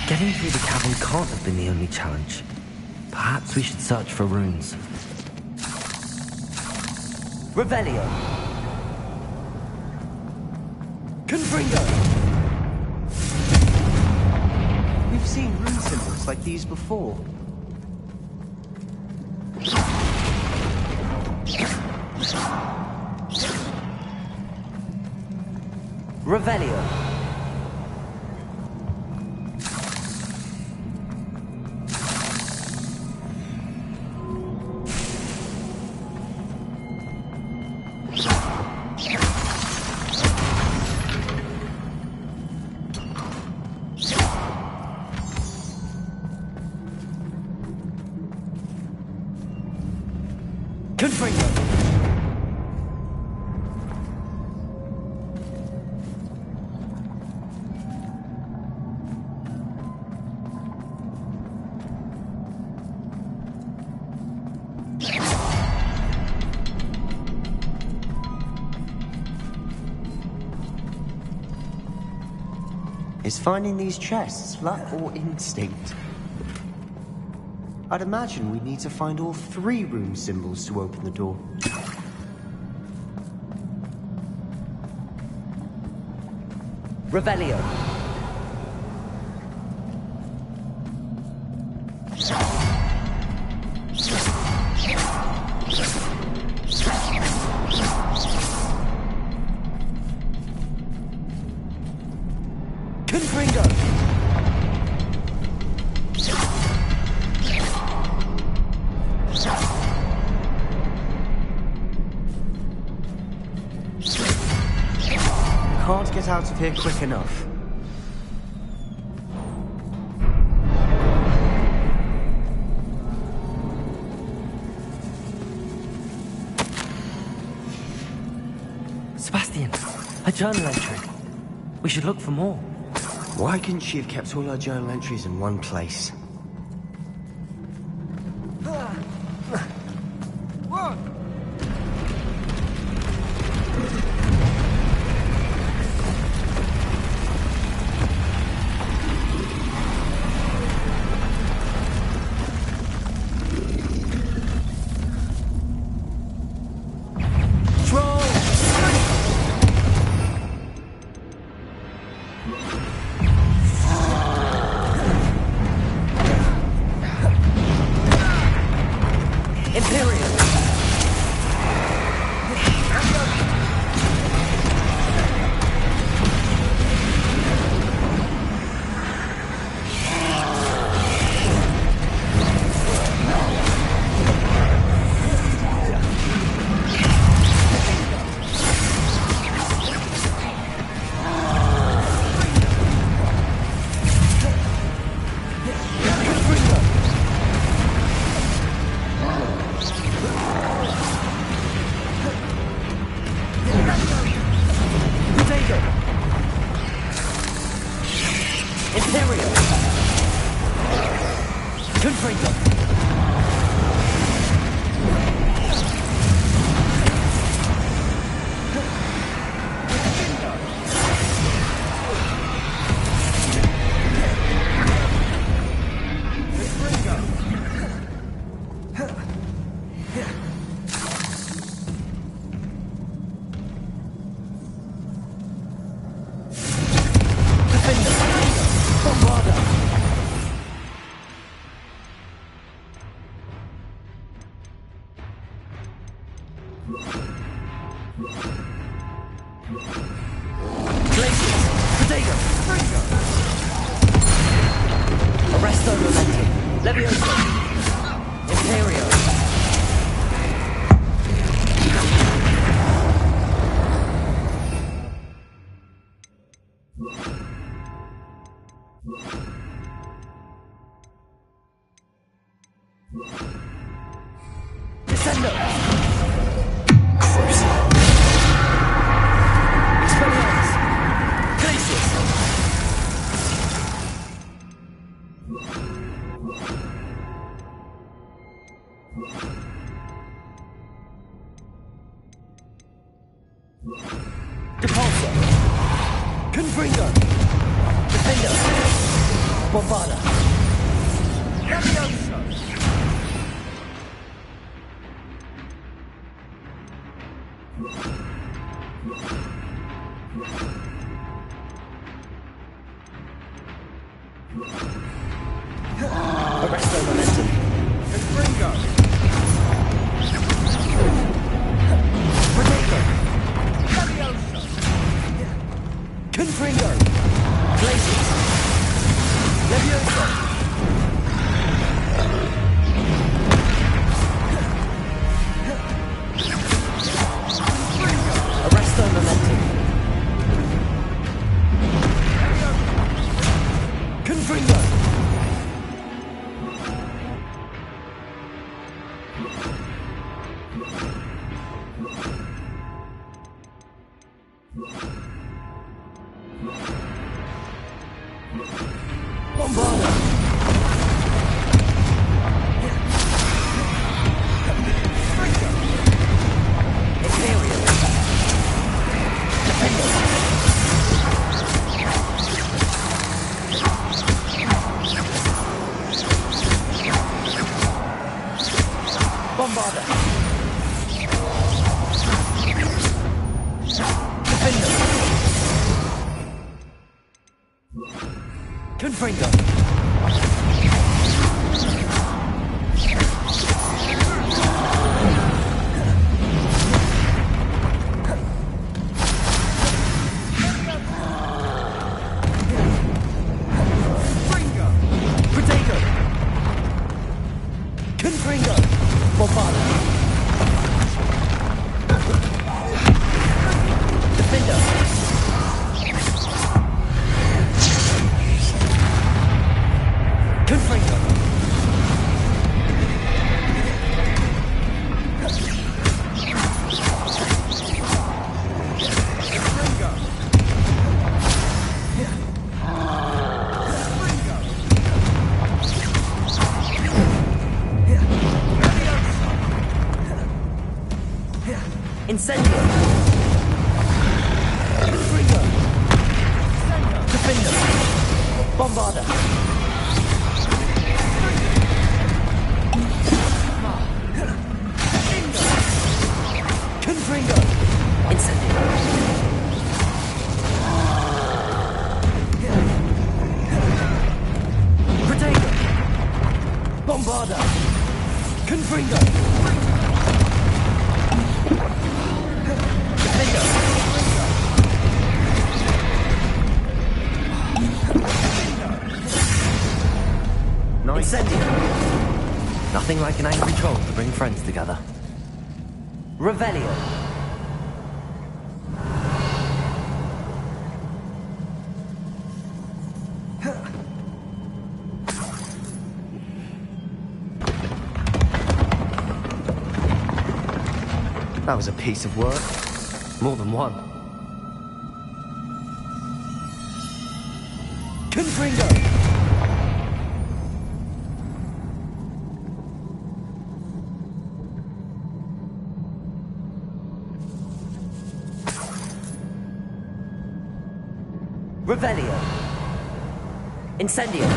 Getting through the cavern can't have been the only challenge. Perhaps we should search for runes. Revelio! Confringo! We've seen rune symbols like these before. Revelio! Is finding these chests luck or instinct? I'd imagine we'd need to find all 3 rune symbols to open the door. Revelio! Can't get out of here quick enough. A journal entry. We should look for more. Why couldn't she have kept all her journal entries in one place? Incendio! Confringo! Defender! Bombarda! Confringo! Incendio! Protego! Bombarda! Confringo! Defender! Nice. Incendio! Nothing like an angry troll to bring friends together. Revelio! That was a piece of work. More than one. Confringo! Revelio! Incendio!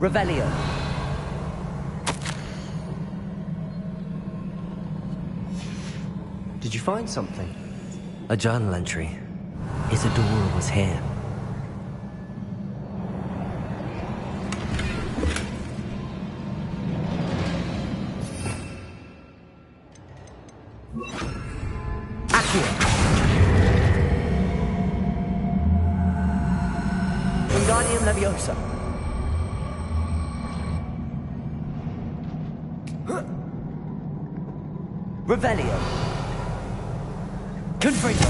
Revelio! Did you find something? A journal entry. Isadora was here. Accio! Wingardium Leviosa! Revelio! Confringo!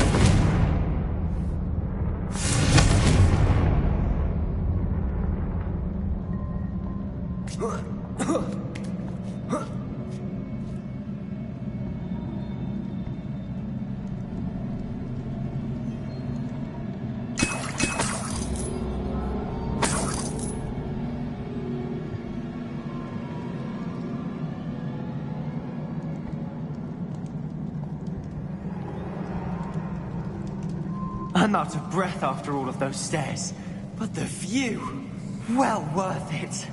I'm out of breath after all of those stairs, but the view, well worth it.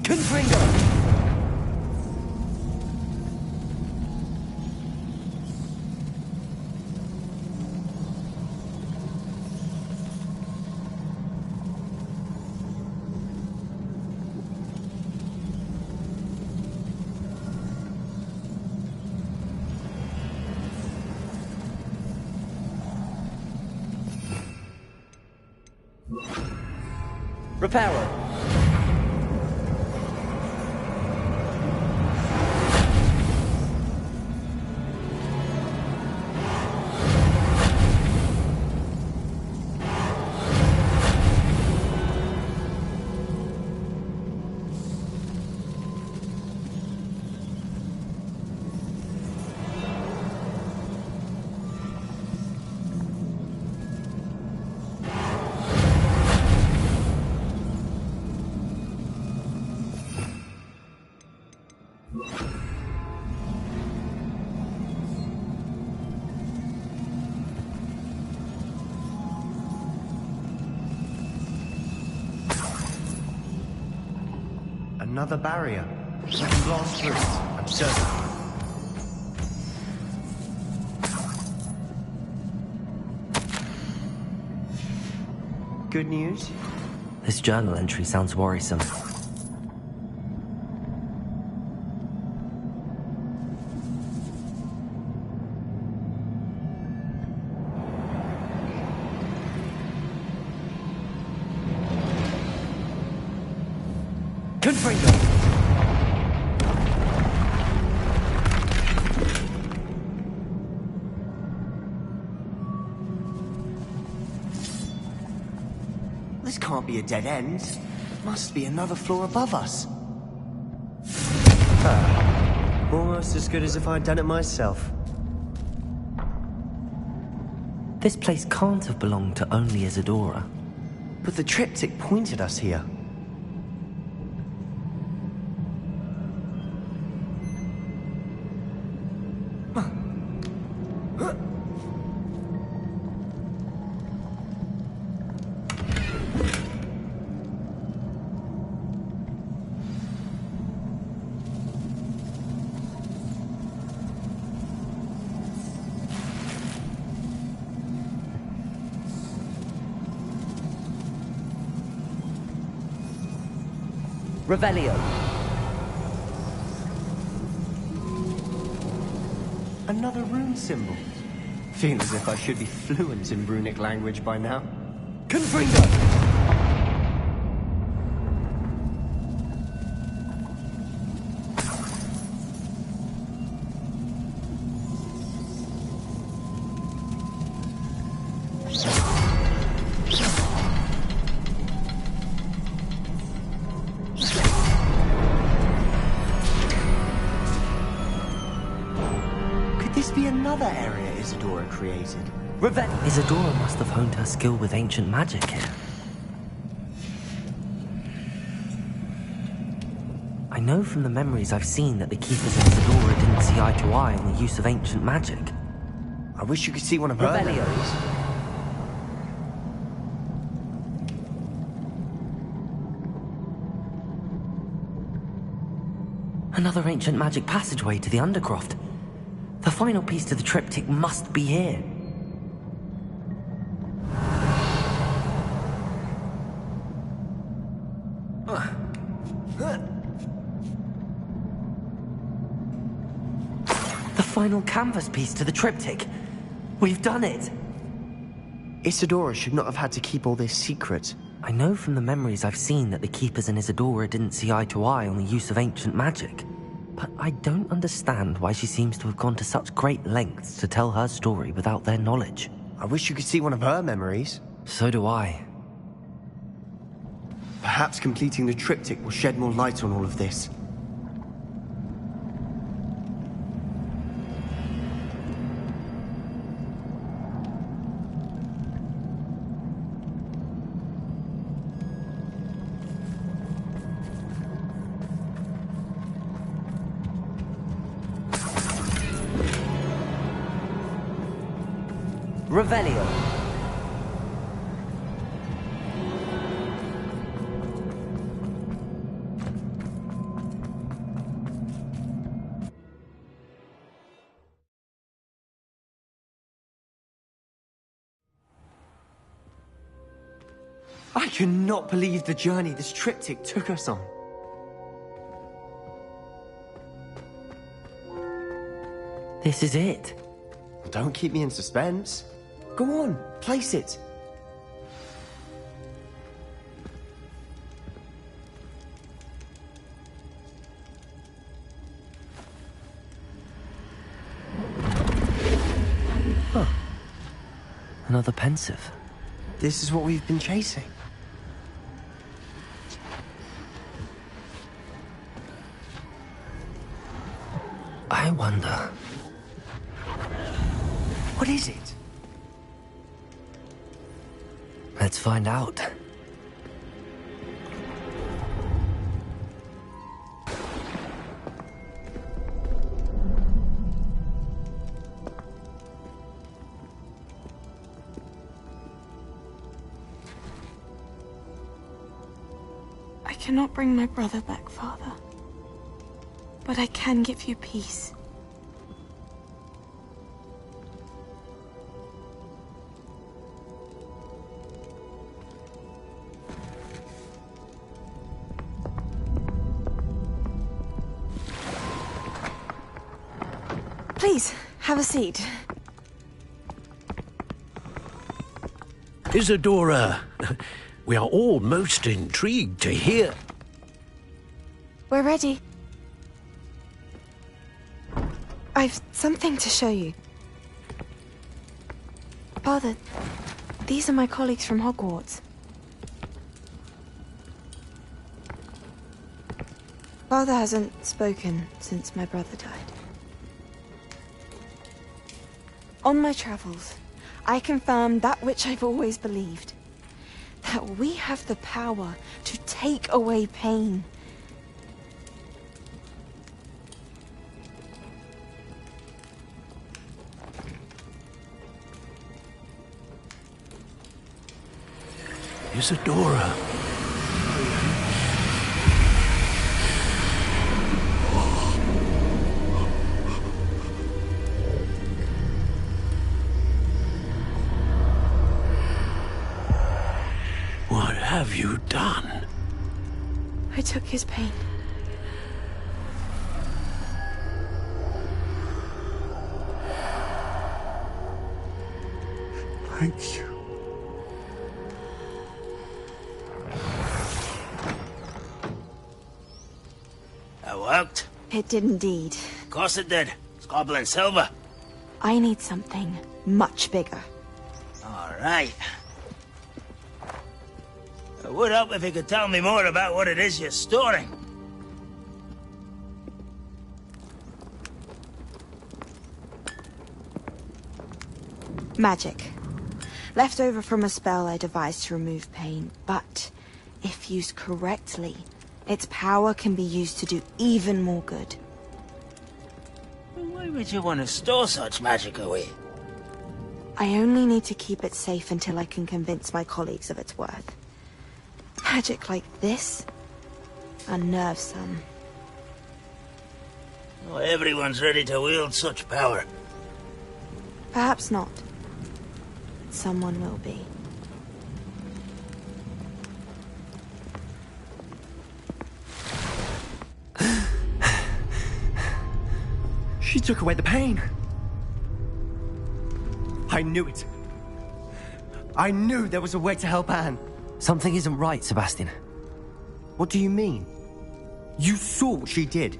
Confringo! Reparo! Another barrier. We can blast through it, I'm certain. Good news? This journal entry sounds worrisome. Confringo! This can't be a dead end. Must be another floor above us. Almost as good as if I'd done it myself. This place can't have belonged to only Isadora. But the triptych pointed us here. Revelio. Another rune symbol. Feels as if I should be fluent in runic language by now. Confringo! Another area Isadora created. Isadora must have honed her skill with ancient magic here. I know from the memories I've seen that the Keepers of Isadora didn't see eye to eye on the use of ancient magic. I wish you could see one of her memories. Another ancient magic passageway to the Undercroft. The final piece to the triptych must be here. The final canvas piece to the triptych. We've done it. Isadora should not have had to keep all this secret. I know from the memories I've seen that the Keepers and Isadora didn't see eye to eye on the use of ancient magic. But I don't understand why she seems to have gone to such great lengths to tell her story without their knowledge. I wish you could see one of her memories. So do I. Perhaps completing the triptych will shed more light on all of this. Revelio. I cannot believe the journey this triptych took us on. This is it. Don't keep me in suspense. Go on, place it. Huh. Another pensive. This is what we've been chasing. I wonder... What is it? Let's find out. I cannot bring my brother back, Father. But I can give you peace. Please, have a seat. Isadora, we are all most intrigued to hear. We're ready. I've something to show you. Father, these are my colleagues from Hogwarts. Father hasn't spoken since my brother died. On my travels, I confirmed that which I've always believed. That we have the power to take away pain. Isadora. What have you done? I took his pain. Thank you. That worked? It did indeed. Of course it did. It's goblin silver. I need something much bigger. All right. It would help if you could tell me more about what it is you're storing. Magic. Left over from a spell I devised to remove pain, but if used correctly, its power can be used to do even more good. Why would you want to store such magic away? I only need to keep it safe until I can convince my colleagues of its worth. Magic like this unnerves some. Not everyone's ready to wield such power. Perhaps not. Someone will be. She took away the pain. I knew it. I knew there was a way to help Anne. Something isn't right, Sebastian. What do you mean? You saw what she did.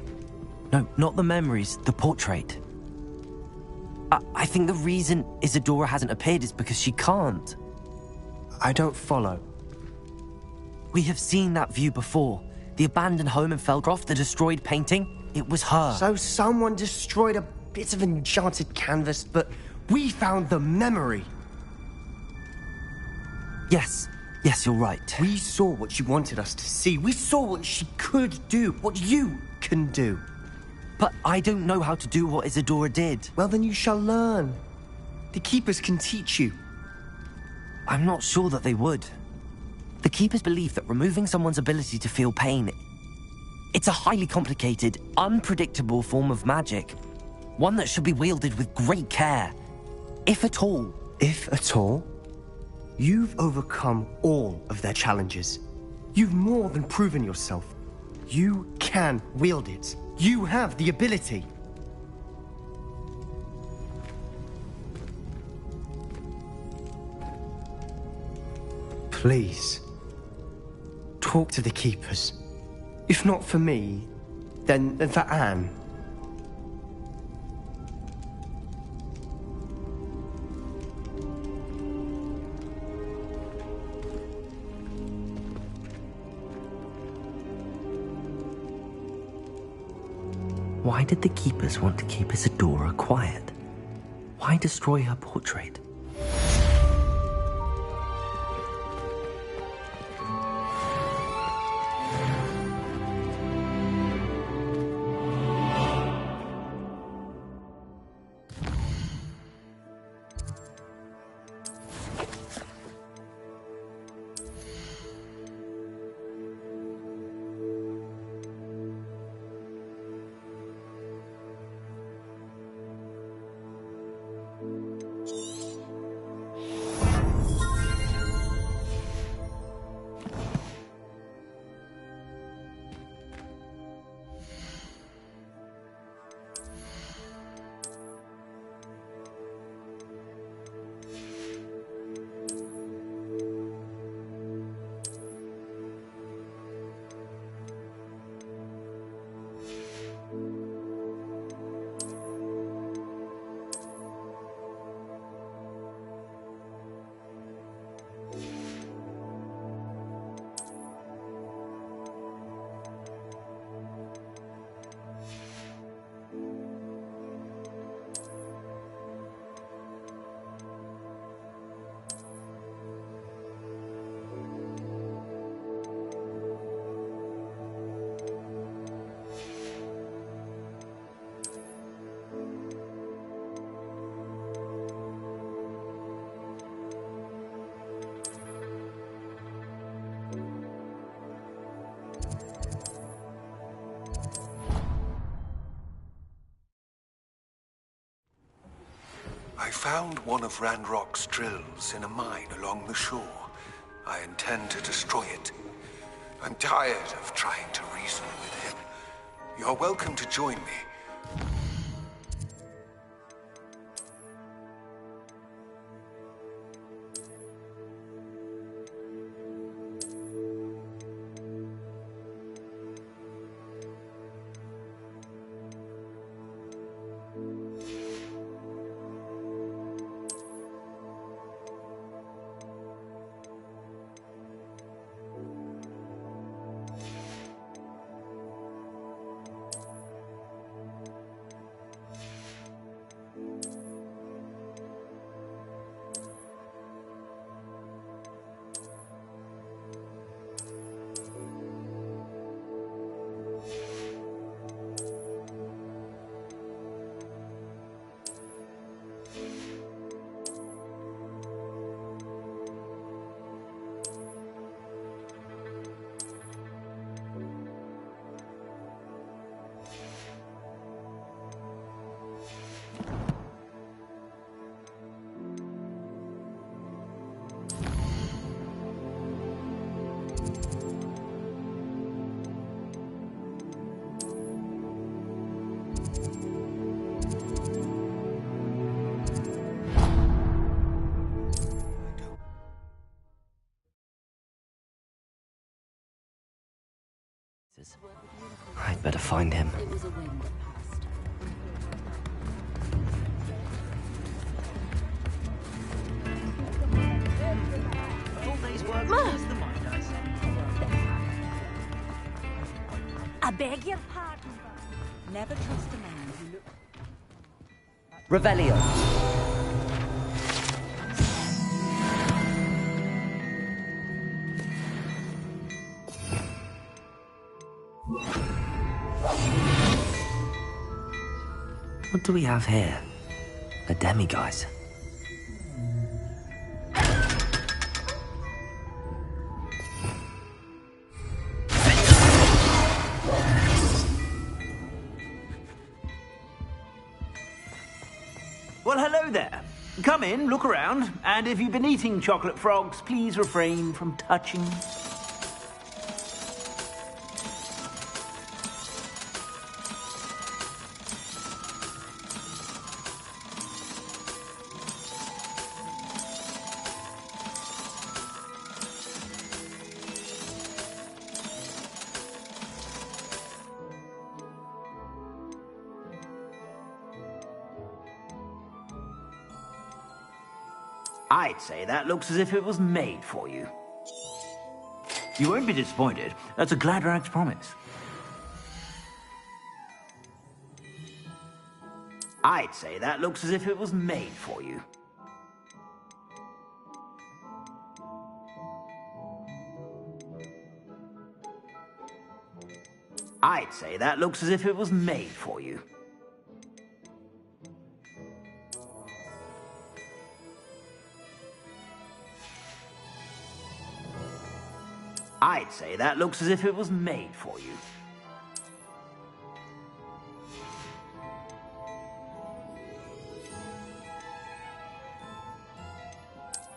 No, not the memories, the portrait. I think the reason Isadora hasn't appeared is because she can't. I don't follow. We have seen that view before. The abandoned home in Feldcroft, the destroyed painting. It was her. So someone destroyed a bit of enchanted canvas, but we found the memory. Yes, you're right. We saw what she wanted us to see. We saw what she could do, what you can do. But I don't know how to do what Isadora did. Well, then you shall learn. The Keepers can teach you. I'm not sure that they would. The Keepers believe that removing someone's ability to feel pain, it's a highly complicated, unpredictable form of magic. One that should be wielded with great care. If at all. If at all? You've overcome all of their challenges. You've more than proven yourself. You can wield it. You have the ability. Please, talk to the Keepers. If not for me, then for Anne. Why did the Keepers want to keep Isadora quiet? Why destroy her portrait? I found one of Ranrock's drills in a mine along the shore. I intend to destroy it. I'm tired of trying to reason with him. You're welcome to join me. I'd better find him. I beg your pardon. Never trust a man who looks... Revelio. What do we have here? A demiguise. Well, hello there. Come in, look around, and if you've been eating chocolate frogs, please refrain from touching. I'd say that looks as if it was made for you. You won't be disappointed. That's a Gladrag's promise. I'd say that looks as if it was made for you. I'd say that looks as if it was made for you. I'd say that looks as if it was made for you.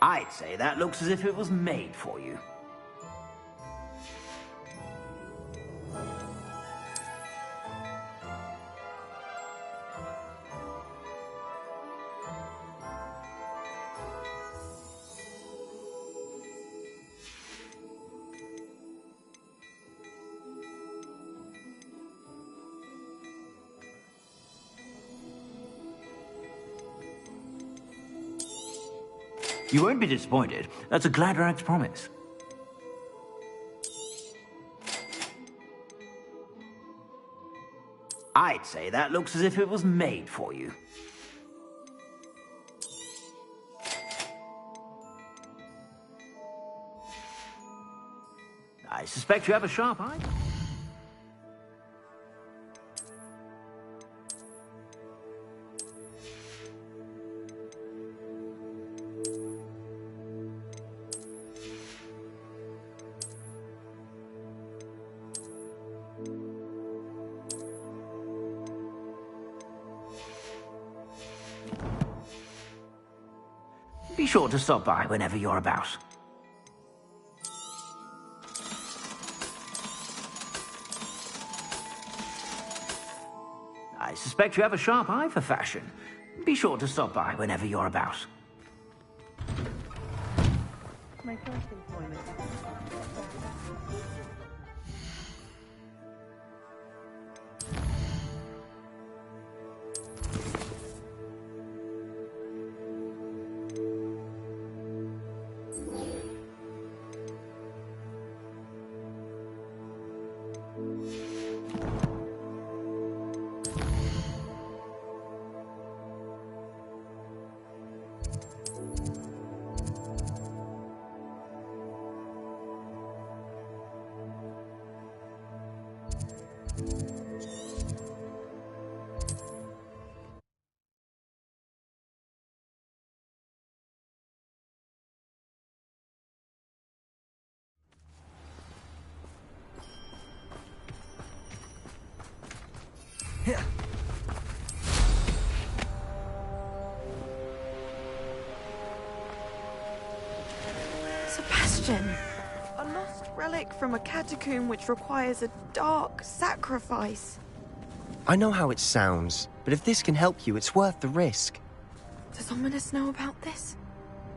I'd say that looks as if it was made for you. You won't be disappointed. That's a Gladrag's promise. I'd say that looks as if it was made for you. I suspect you have a sharp eye. Be sure to stop by whenever you're about. I suspect you have a sharp eye for fashion. Be sure to stop by whenever you're about. My first employment. Sebastian! A lost relic from a catacomb which requires a dark sacrifice. I know how it sounds, but if this can help you, it's worth the risk. Does Ominous know about this?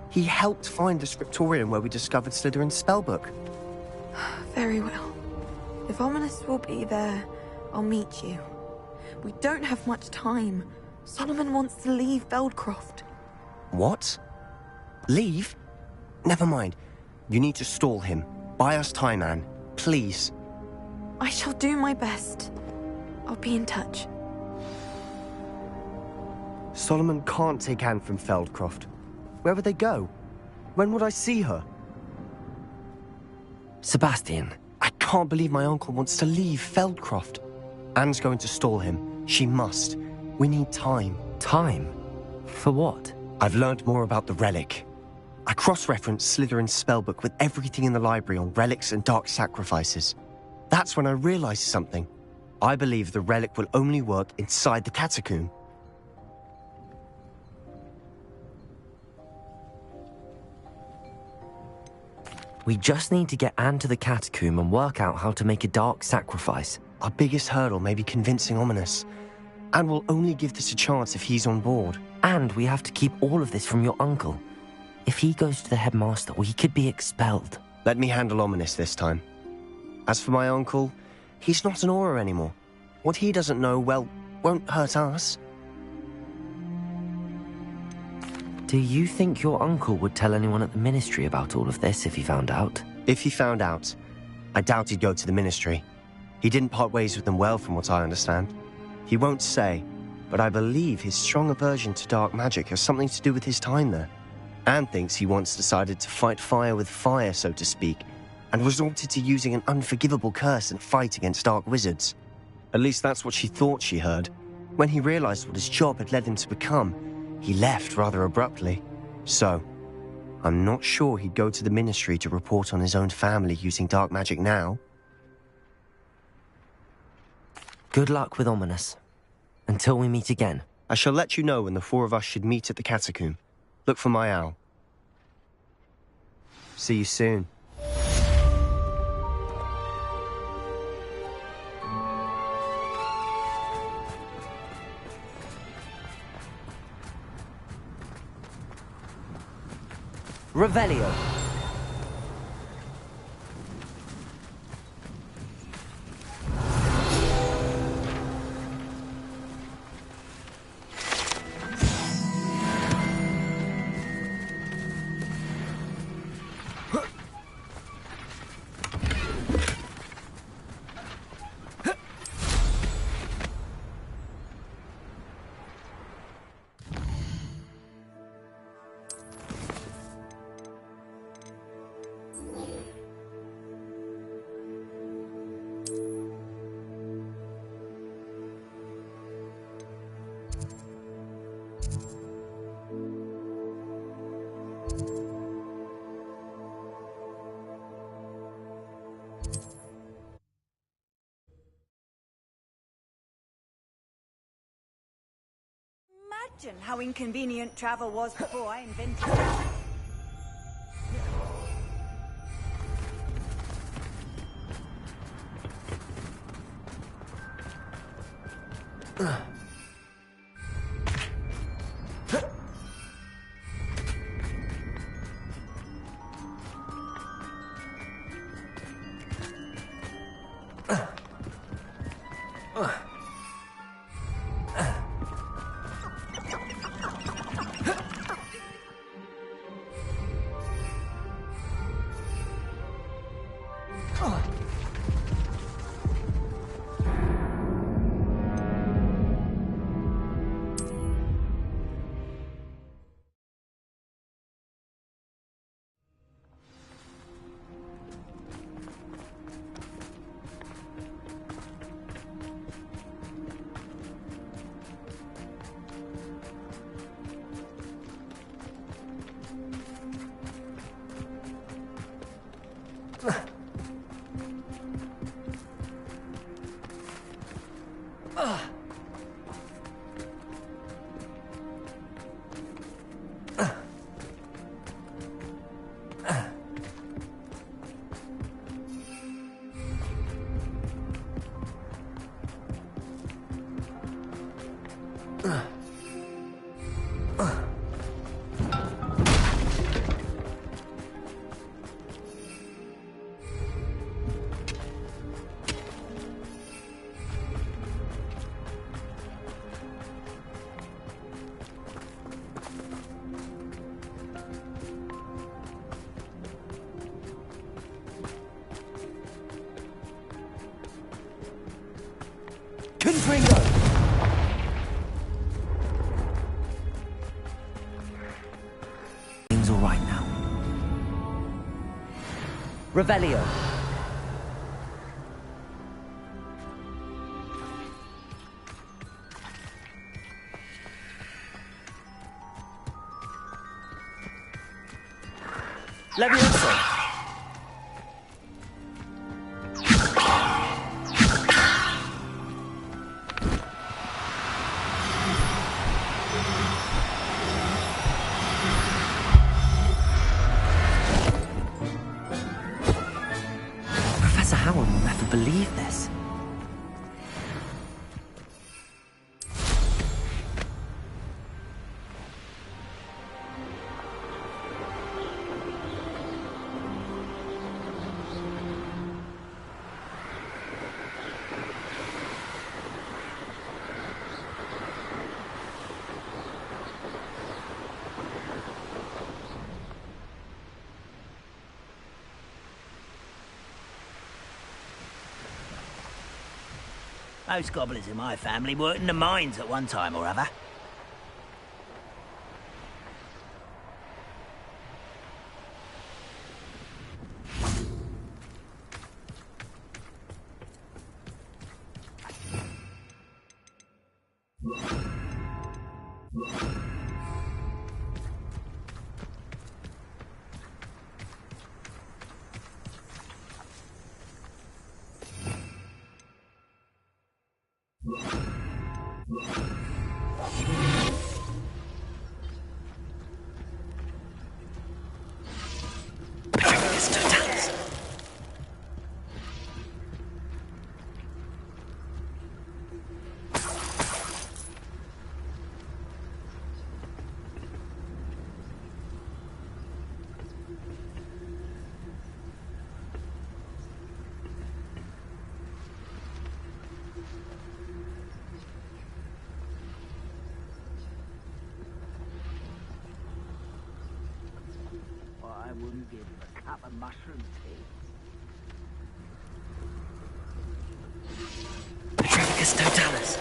He helped find the scriptorium where we discovered Slytherin's spellbook. Very well. If Ominous will be there, I'll meet you. We don't have much time. Solomon wants to leave Feldcroft. What? Leave? Never mind. You need to stall him. Buy us time, Anne. Please. I shall do my best. I'll be in touch. Solomon can't take Anne from Feldcroft. Where would they go? When would I see her? Sebastian. I can't believe my uncle wants to leave Feldcroft. Anne's going to stall him. She must. We need time. Time? For what? I've learned more about the relic. I cross-referenced Slytherin's spellbook with everything in the library on relics and dark sacrifices. That's when I realized something. I believe the relic will only work inside the catacomb. We just need to get Anne to the catacomb and work out how to make a dark sacrifice. Our biggest hurdle may be convincing Ominous. Anne will only give this a chance if he's on board. And we have to keep all of this from your uncle. If he goes to the headmaster, we could be expelled. Let me handle Ominous this time. As for my uncle, he's not an Auror anymore. What he doesn't know, well, won't hurt us. Do you think your uncle would tell anyone at the Ministry about all of this if he found out? If he found out, I doubt he'd go to the Ministry. He didn't part ways with them well, from what I understand. He won't say, but I believe his strong aversion to dark magic has something to do with his time there. Anne thinks he once decided to fight fire with fire, so to speak, and resorted to using an unforgivable curse in a fight against dark wizards. At least that's what she thought she heard. When he realized what his job had led him to become, he left rather abruptly. So, I'm not sure he'd go to the Ministry to report on his own family using dark magic now. Good luck with Ominous. Until we meet again. I shall let you know when the four of us should meet at the catacomb. Look for my owl. See you soon. Revelio. Imagine how inconvenient travel was before I invented it. Things all right now. Revelio. Levioso. Professor Howard will never believe this. Most gobblers in my family worked in the mines at one time or other. I wouldn't give him a cup of mushroom tea. Petrificus totalis.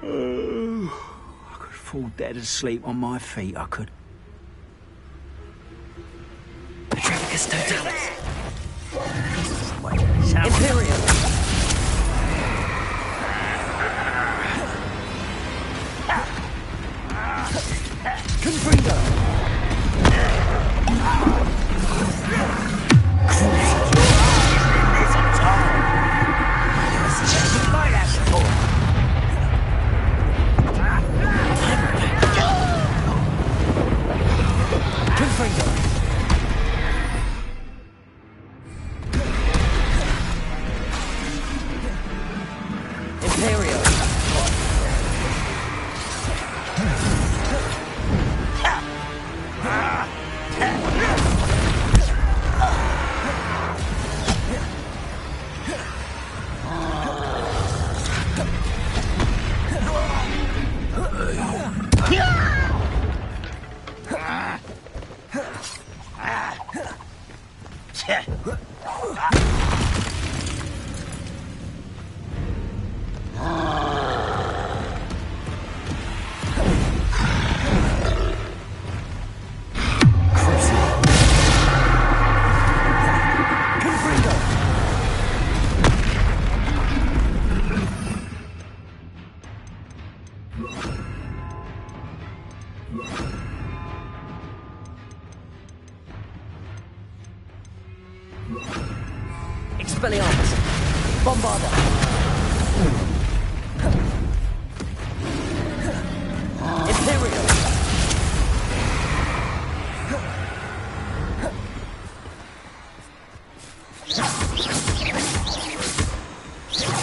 I could fall dead asleep on my feet, I could. Petrificus Totalis. Imperium. Confringo. Expelliarmus. Bombarda. Imperial.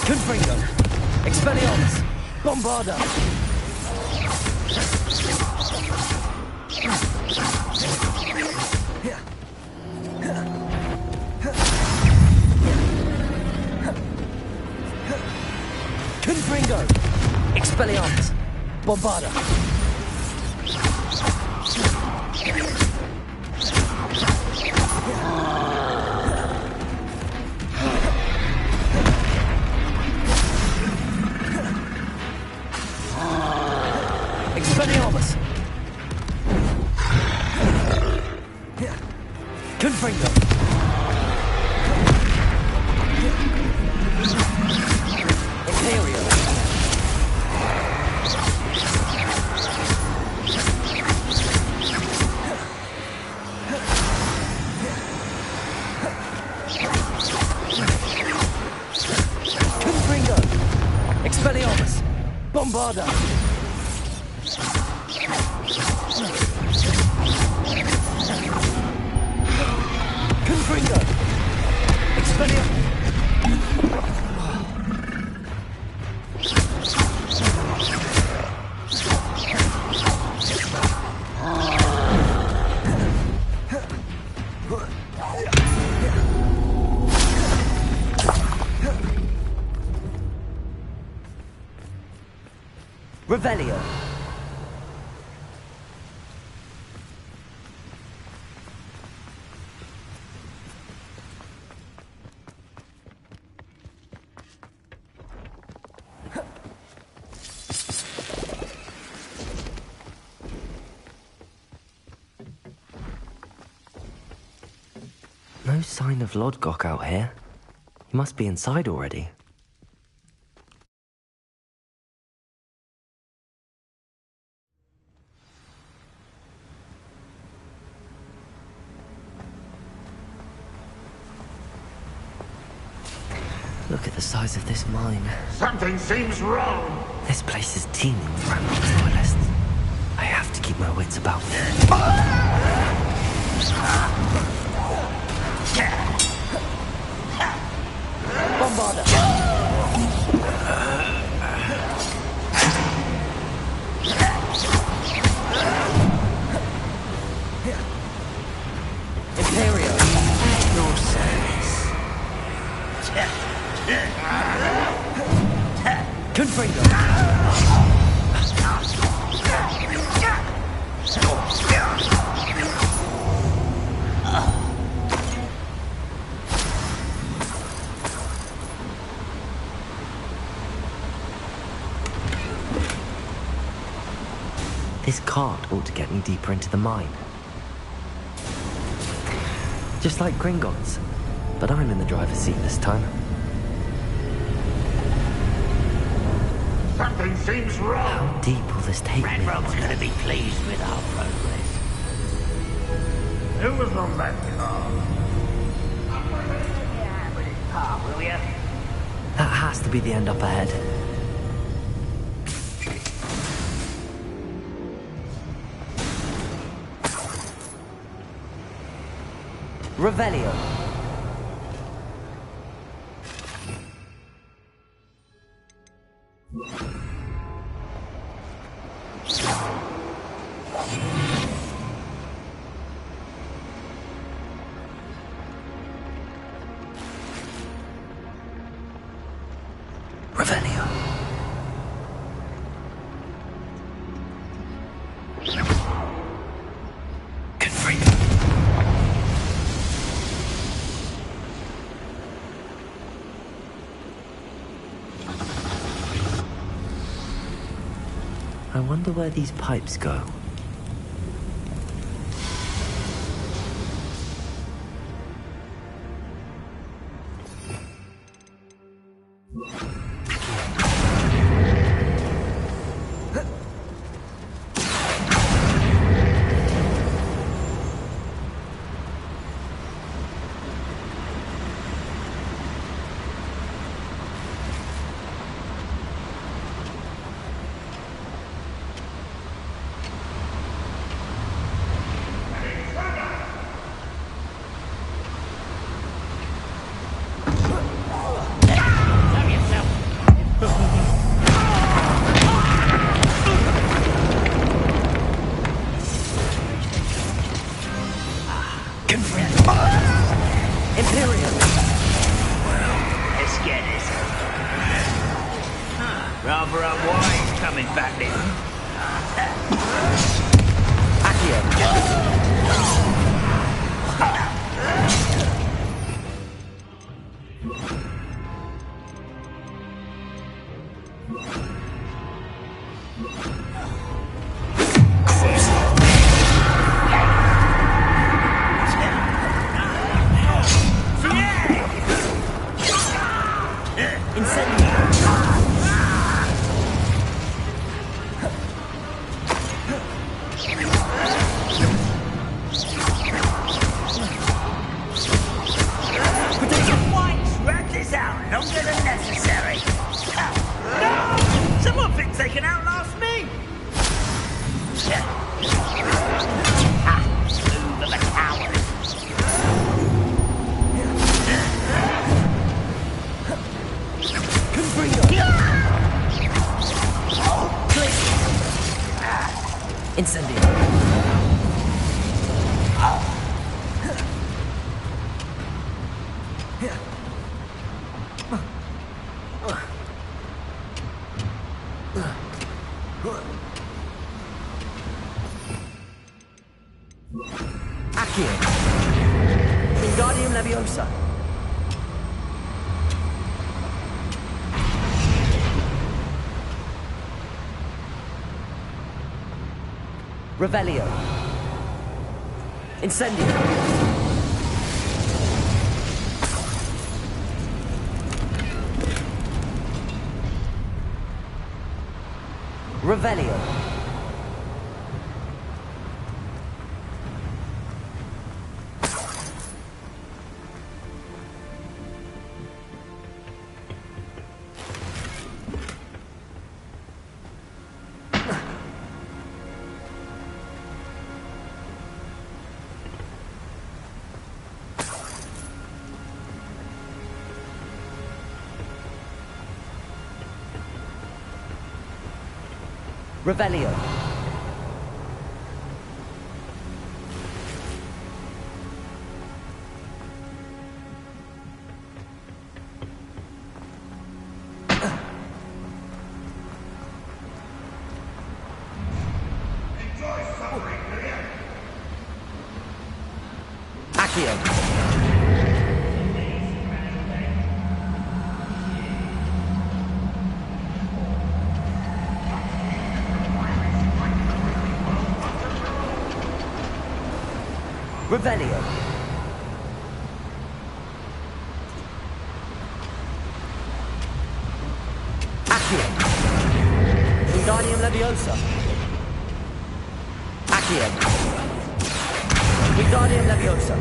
Confringo. Expelliarmus. Bombarda. Confringo. Expelliarmus. Bombarda. Expelliarmus. Confringo. Imperial. Confringo. Expelliarmus. Bombarda. Confringo. Expelliarmus. Revelio. No sign of Lodgok out here. He must be inside already. Look at the size of this mine. Something seems wrong. This place is teeming with Ranrock's loyalists. I have to keep my wits about me. Bombarda. Imperial. No sense. Confringo. This cart ought to get me deeper into the mine. Just like Gringotts, but I'm in the driver's seat this time. Something seems wrong. How deep will this take me? Ranrock's gonna be pleased with our progress. Who was on that car? Yeah, with his car, will ya? That has to be the end up ahead. Revelio. Revelio. I wonder where these pipes go. Rather unwise coming back this. Wingardium Leviosa. Revelio. Incendio. Revelio. Revelio. Accio. Revelio. Accio. Wingardium Leviosa. Accio. Wingardium Leviosa.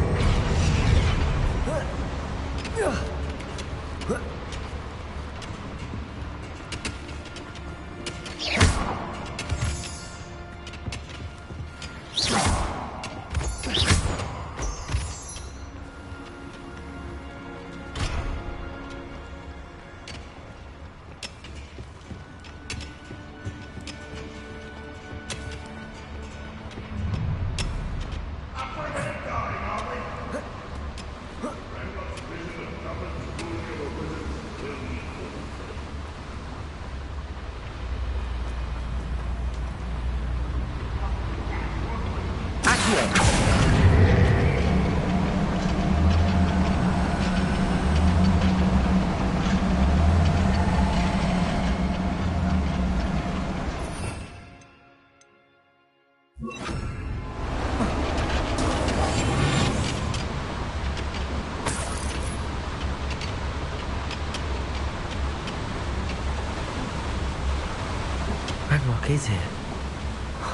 Ranrock is here.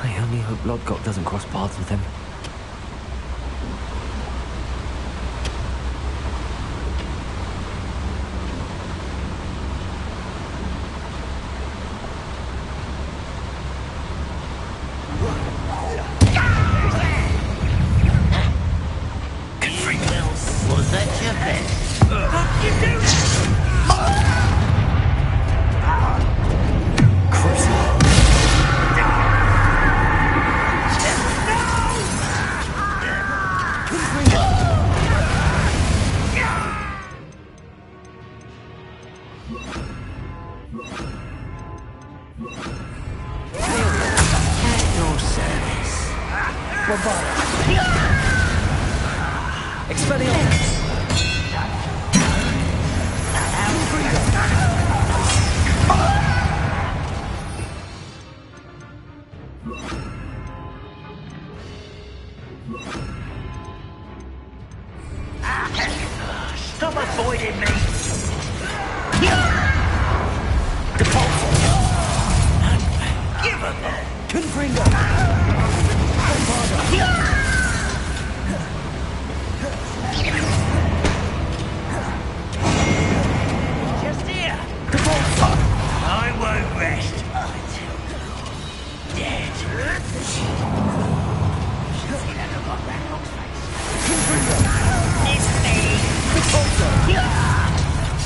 I only hope Lodgok doesn't cross paths with him. Was that your best? What you do? Your service. Expelliarmus. Stop avoiding me! Give him that! Confringo! Just here! I won't rest until you're dead. Should see that look on Ranrock's face. It's me!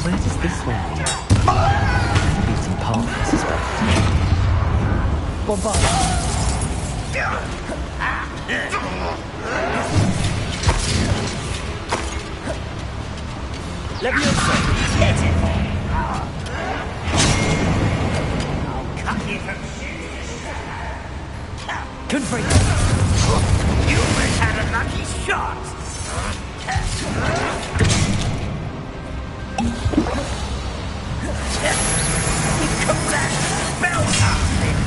Where does this one lead? The beaten path, I suspect. Bombard! Leviosa! Hit it! I'll cut you from shoes. Confringo! You almost had a lucky shot! You call that spell casting?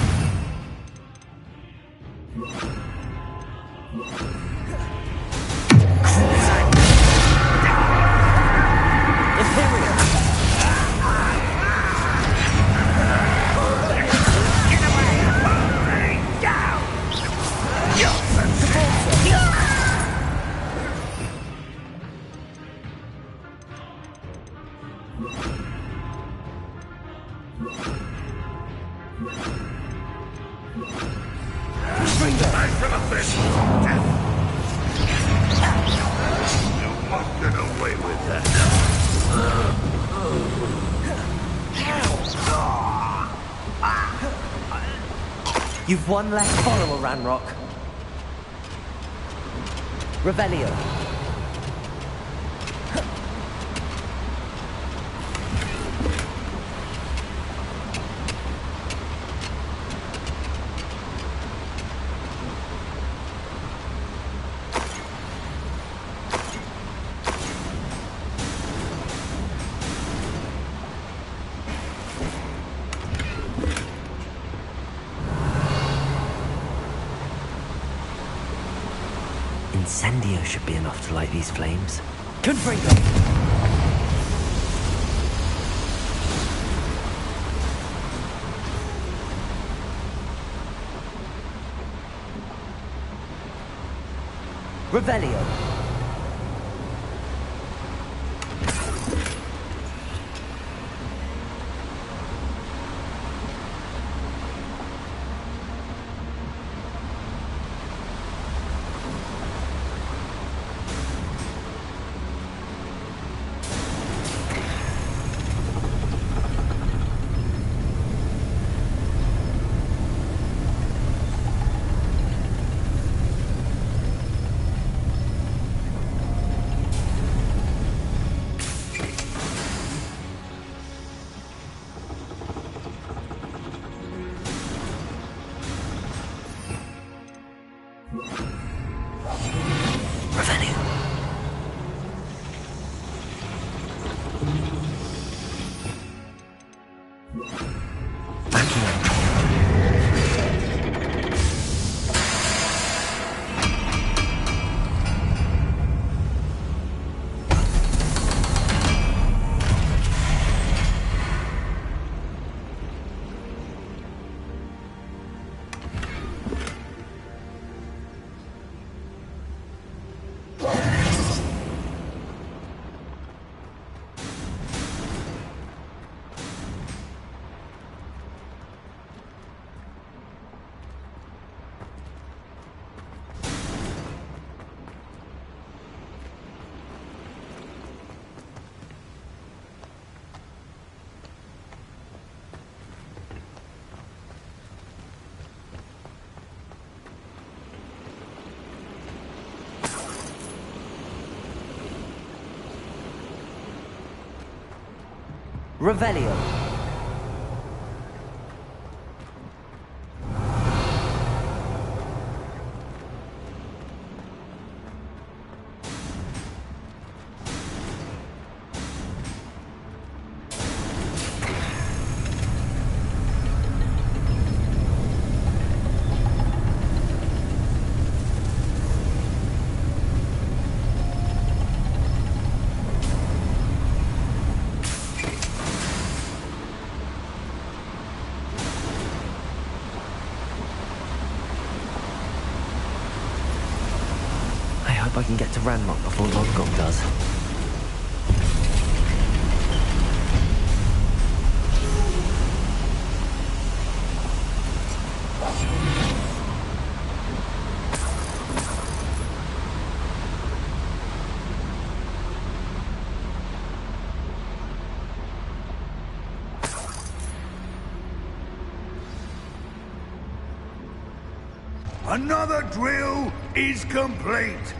You've one less follower, Ranrock. Revelio. incendio should be enough to light these flames. Confringo! Revelio! Revelio. I can get to Ranrock before Lodgok does. Another drill is complete.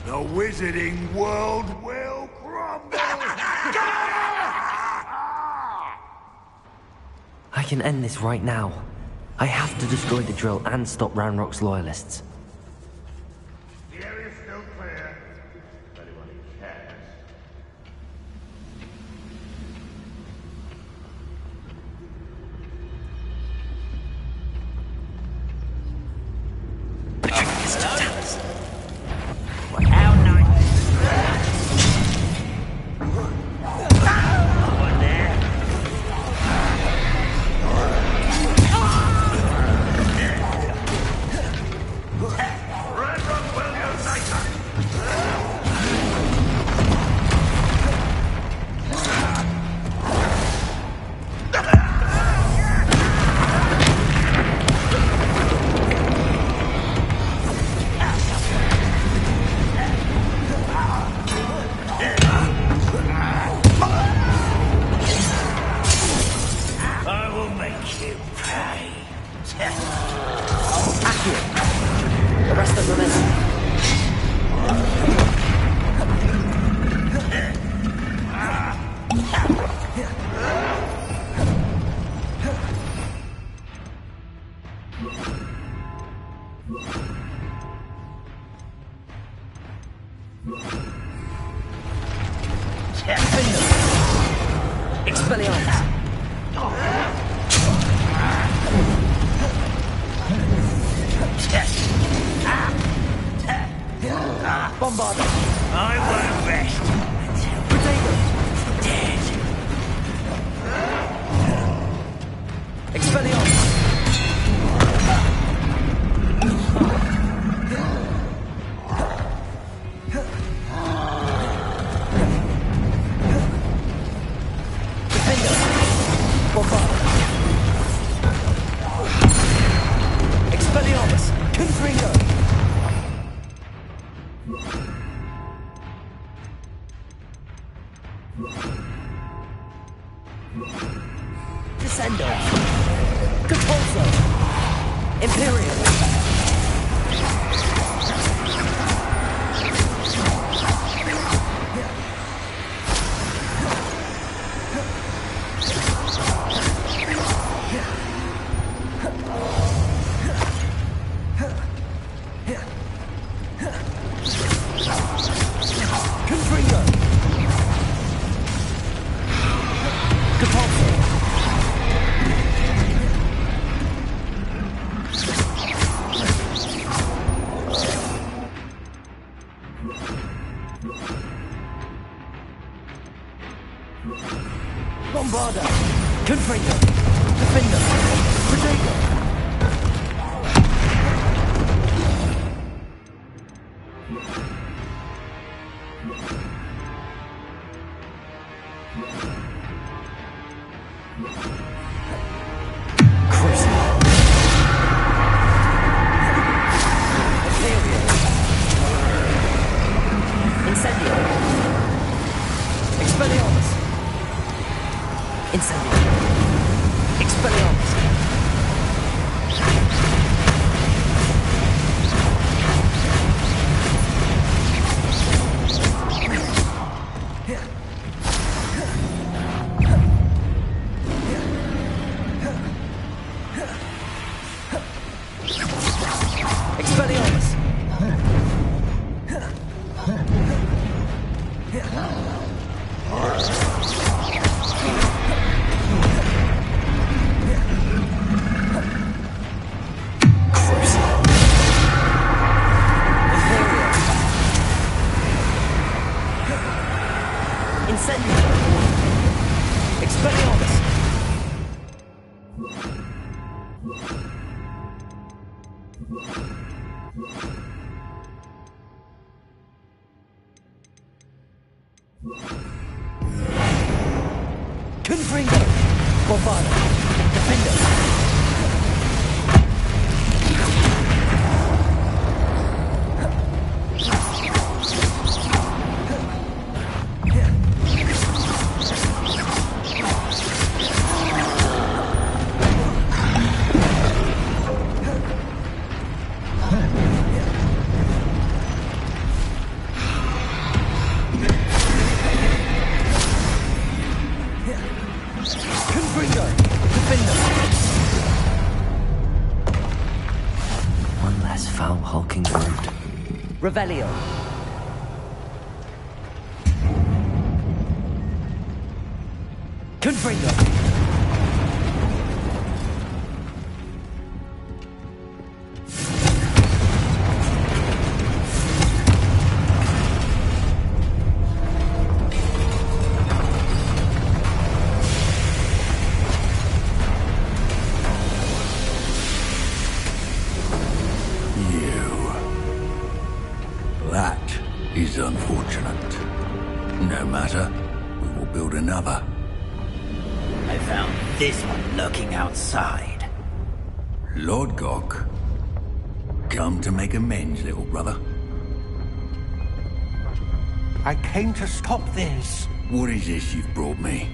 The wizarding world will crumble! I can end this right now. I have to destroy the drill and stop Ranrock's loyalists. The area's still clear. If anyone cares. Defender! Compulso! Imperial! Bombarda! Confringo! Defender! Protego! Confringo! Bombarda! Defender! Revelio. Confringo. Unfortunate. No matter, we will build another. I found this one lurking outside. Lord Gok, come to make amends, little brother. I came to stop this. What is this you've brought me?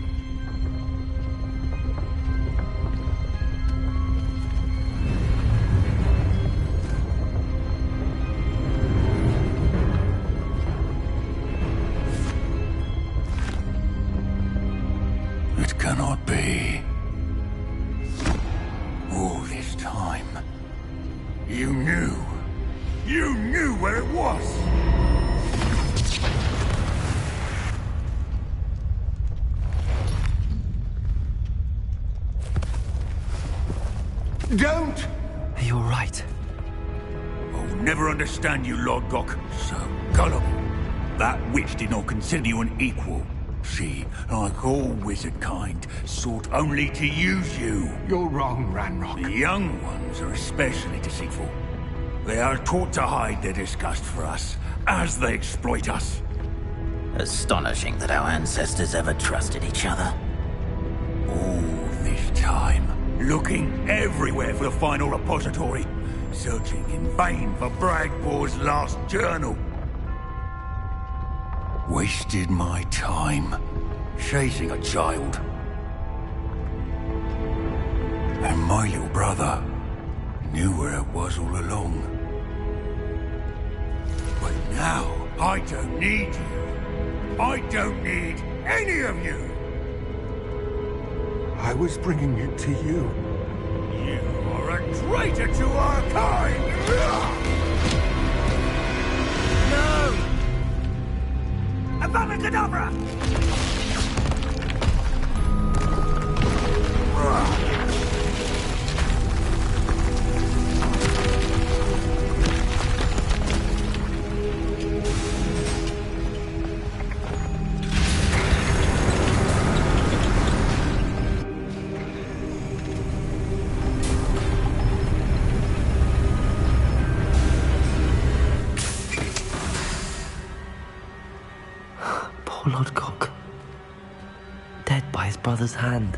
Cannot be. All this time, you knew where it was. Don't! You're right. I'll never understand you, Lord Gok. So gullible. That witch did not consider you an equal. She, like all wizard kind, sought only to use you. You're wrong, Ranrock. The young ones are especially deceitful. They are taught to hide their disgust for us, as they exploit us. Astonishing that our ancestors ever trusted each other. All this time, looking everywhere for the final repository, searching in vain for Bragbor's last journal. Wasted my time chasing a child. And my little brother knew where it was all along. But now, I don't need you. I don't need any of you. I was bringing it to you. You are a traitor to our kind! No! Avada Kedavra! Poor Lodgok. Dead by his brother's hand.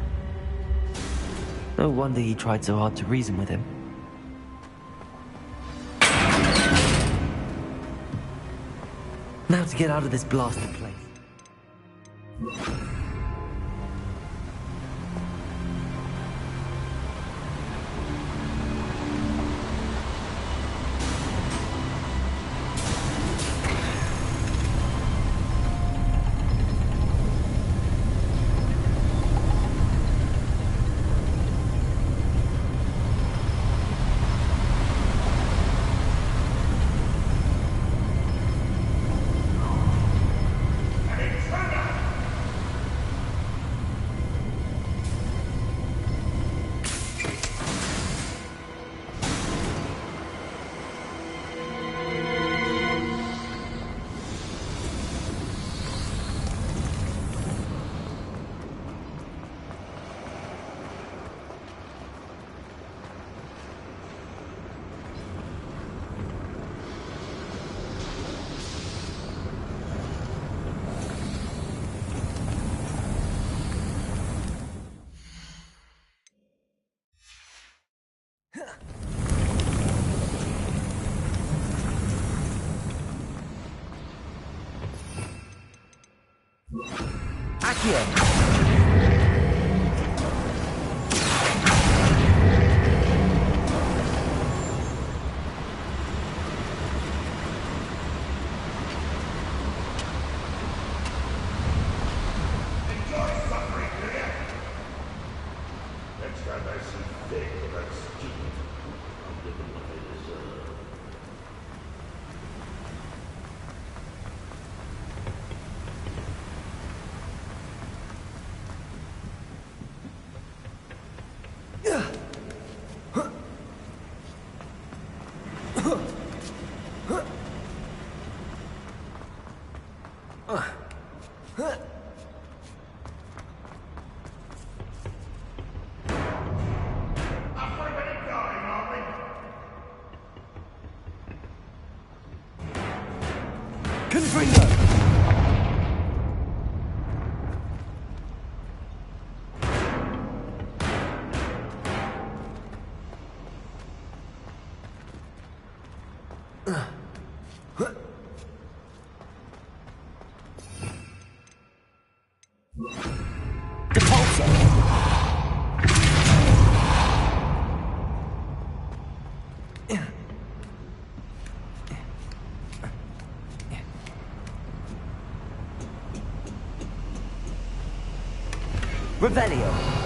No wonder he tried so hard to reason with him. Now to get out of this blasted place. Revelio.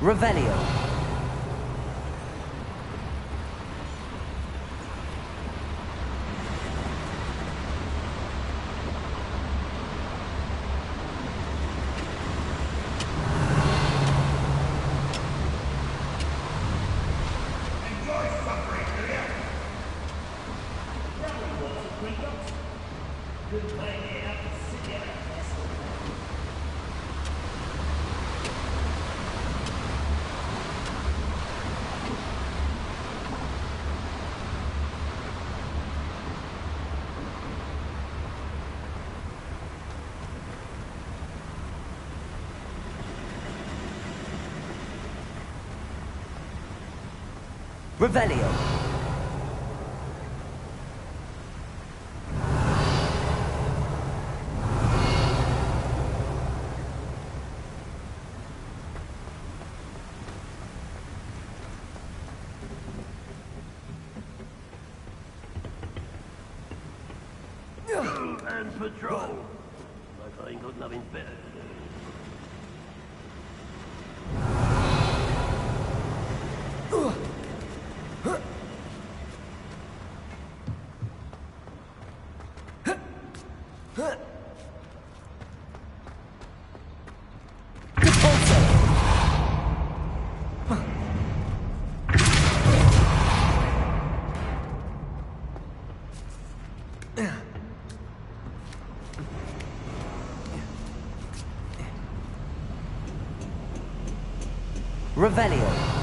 Revelio. Revelio. And patrol. But I ain't got nothing better to do. Revelio.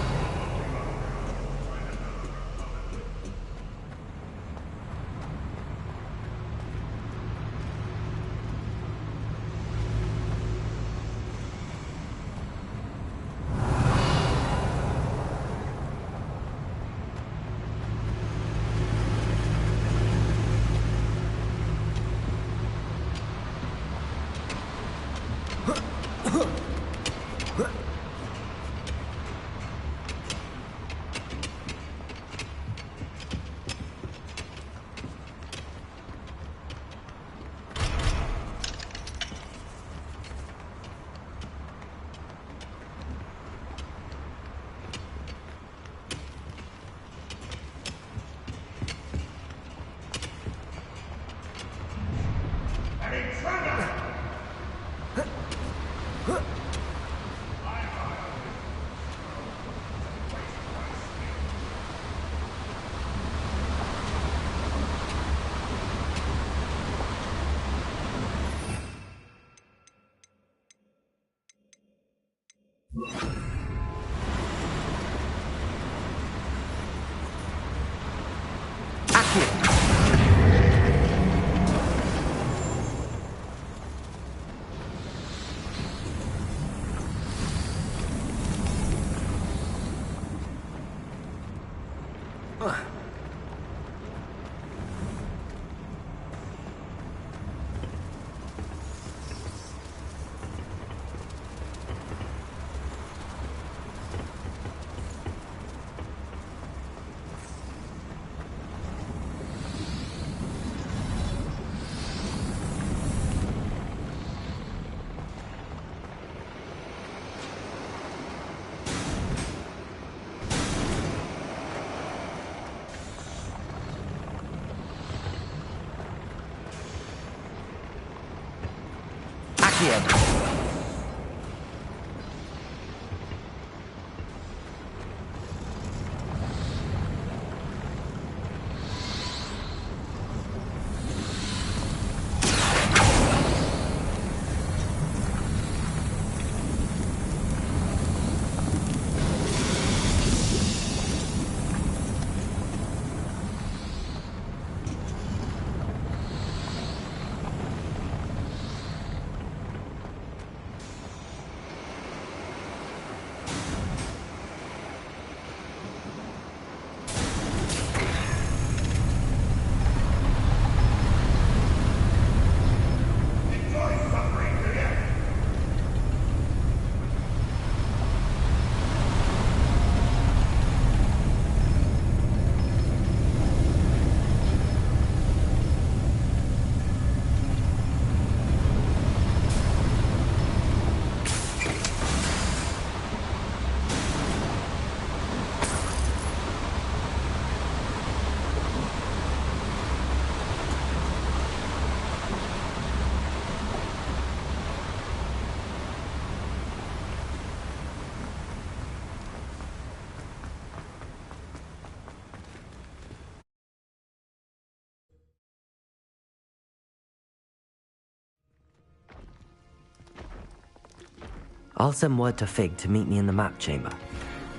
I'll send word to Fig to meet me in the map chamber.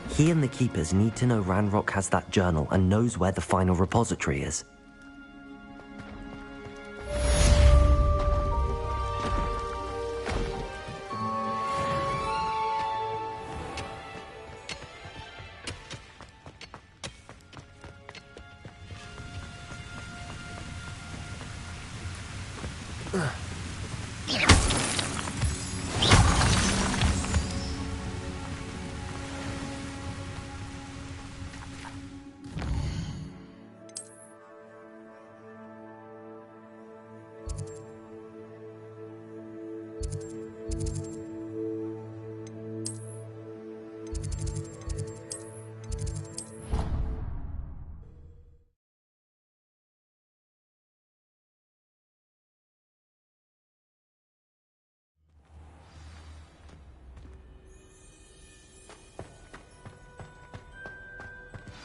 He and the Keepers need to know Ranrock has that journal and knows where the final repository is.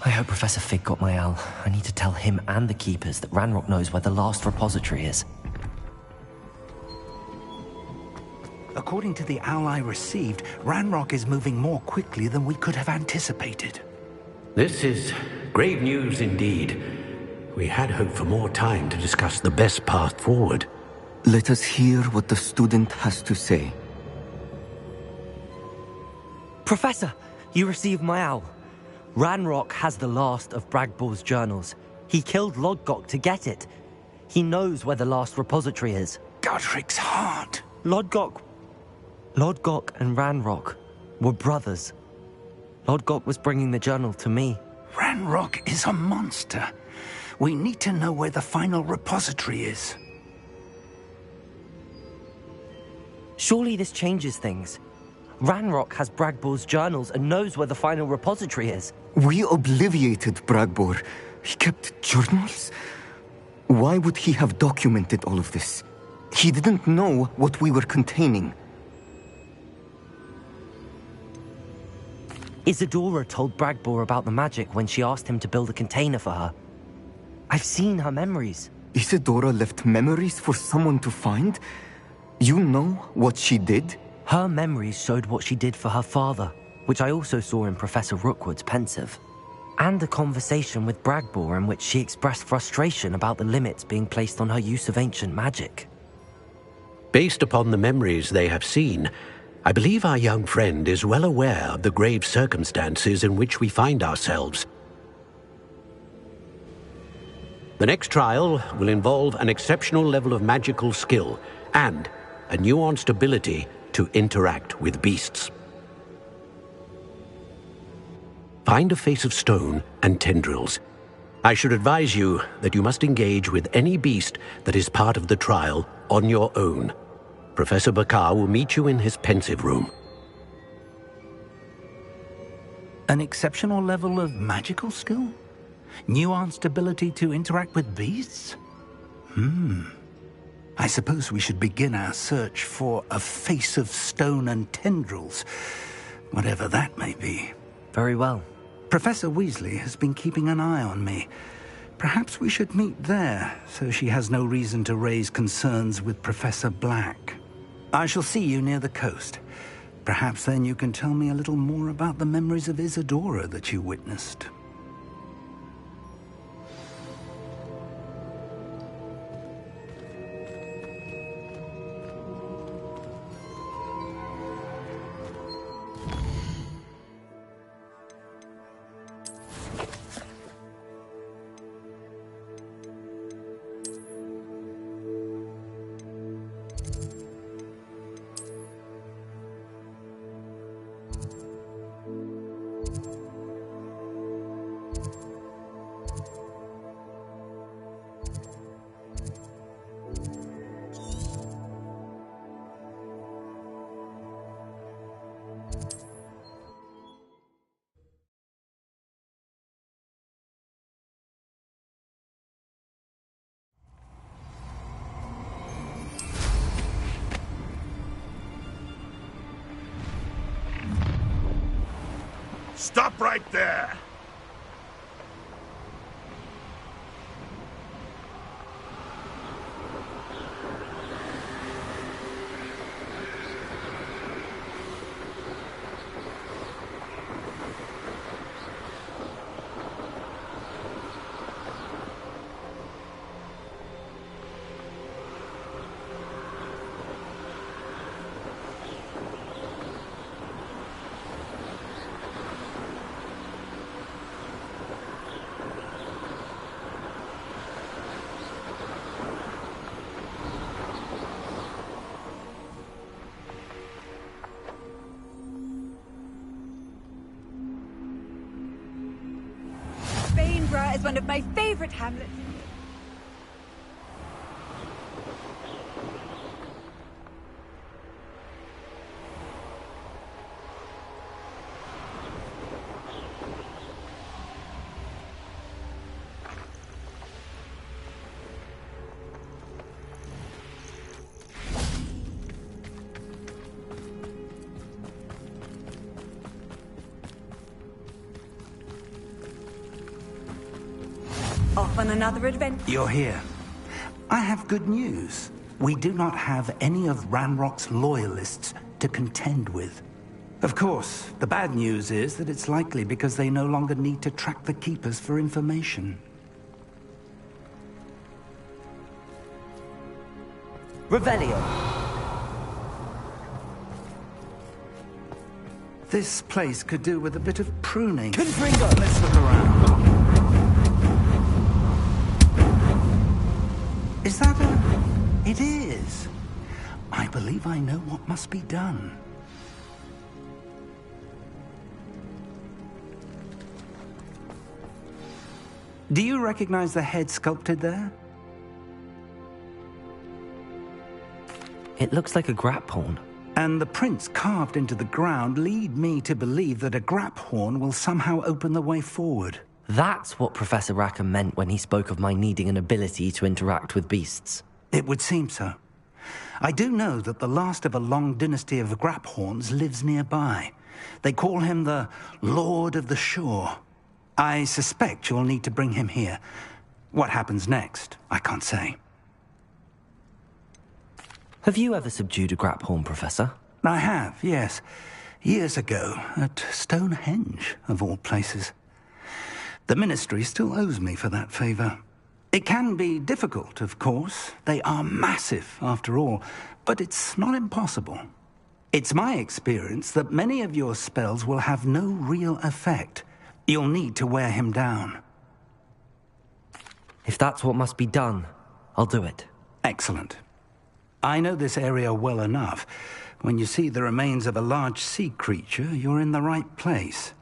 I hope Professor Fig got my owl. I need to tell him and the Keepers that Ranrock knows where the last repository is. According to the owl I received, Ranrock is moving more quickly than we could have anticipated. This is grave news indeed. We had hoped for more time to discuss the best path forward. Let us hear what the student has to say. Professor, you received my owl. Ranrock has the last of Bragbor's journals. He killed Lodgok to get it. He knows where the last repository is. Godric's heart. Lodgok and Ranrock were brothers. Lodgok was bringing the journal to me. Ranrock is a monster. We need to know where the final repository is. Surely this changes things. Ranrock has Bragbor's journals and knows where the final repository is. We obliviated Bragbor. He kept journals? Why would he have documented all of this? He didn't know what we were containing. Isadora told Bragbor about the magic when she asked him to build a container for her. I've seen her memories. Isadora left memories for someone to find? You know what she did? Her memories showed what she did for her father, which I also saw in Professor Rookwood's pensive. And a conversation with Bragbor in which she expressed frustration about the limits being placed on her use of ancient magic. Based upon the memories they have seen, I believe our young friend is well aware of the grave circumstances in which we find ourselves. The next trial will involve an exceptional level of magical skill and a nuanced ability to interact with beasts. Find a face of stone and tendrils. I should advise you that you must engage with any beast that is part of the trial on your own. Professor Bakar will meet you in his pensive room. An exceptional level of magical skill? Nuanced ability to interact with beasts? I suppose we should begin our search for a face of stone and tendrils, whatever that may be. Very well. Professor Weasley has been keeping an eye on me. Perhaps we should meet there, so she has no reason to raise concerns with Professor Black. I shall see you near the coast. Perhaps then you can tell me a little more about the memories of Isadora that you witnessed. Stop right there! Edinburgh is one of my favourite hamlets. Off on another adventure. You're here. I have good news. We do not have any of Ranrock's loyalists to contend with. Of course, the bad news is that it's likely because they no longer need to track the Keepers for information. Revelio. This place could do with a bit of pruning. Confringo. Let's look around. Is that a... It is. I believe I know what must be done. Do you recognize the head sculpted there? It looks like a grap horn. And the prints carved into the ground lead me to believe that a grap horn will somehow open the way forward. That's what Professor Rackham meant when he spoke of my needing an ability to interact with beasts. It would seem so. I do know that the last of a long dynasty of Graphorns lives nearby. They call him the Lord of the Shore. I suspect you'll need to bring him here. What happens next, I can't say. Have you ever subdued a Graphorn, Professor? I have, yes. Years ago, at Stonehenge, of all places. The Ministry still owes me for that favor. It can be difficult, of course. They are massive, after all, but it's not impossible. It's my experience that many of your spells will have no real effect. You'll need to wear him down. If that's what must be done, I'll do it. Excellent. I know this area well enough. When you see the remains of a large sea creature, you're in the right place.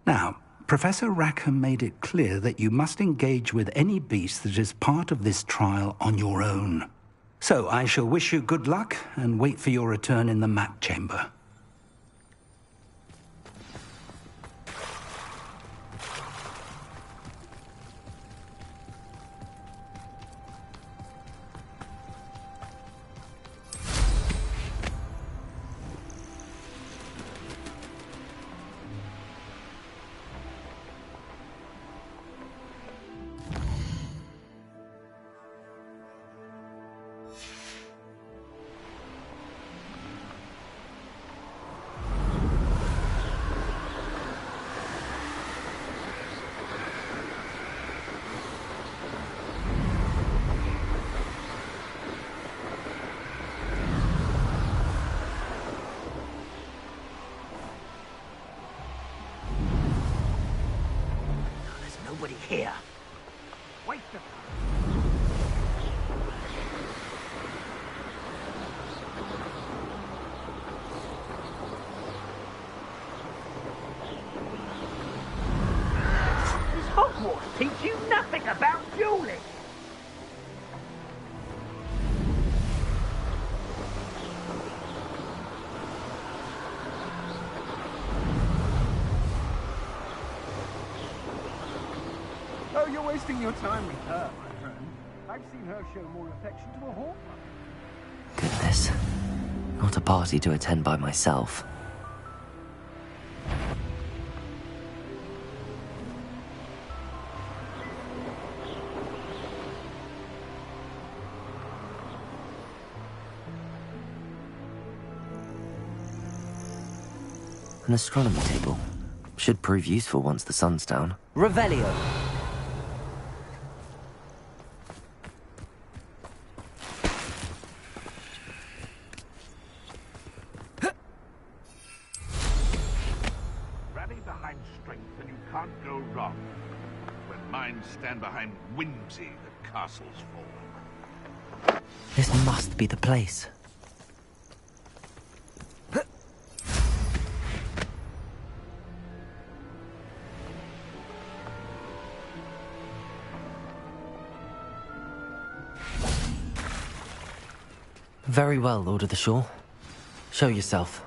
Now, Professor Rackham made it clear that you must engage with any beast that is part of this trial on your own. So I shall wish you good luck and wait for your return in the map chamber. Here. Wait the... Does Hogwarts teach you nothing about dueling? Oh, you're wasting your time with her, my friend. I've seen her show more affection to a hawk. Goodness. Not a party to attend by myself. An astronomy table. Should prove useful once the sun's down. Revelio! Rally behind strength and you can't go wrong. When minds stand behind whimsy, the castles fall. This must be the place. Very well, Lord of the Shore. Show yourself.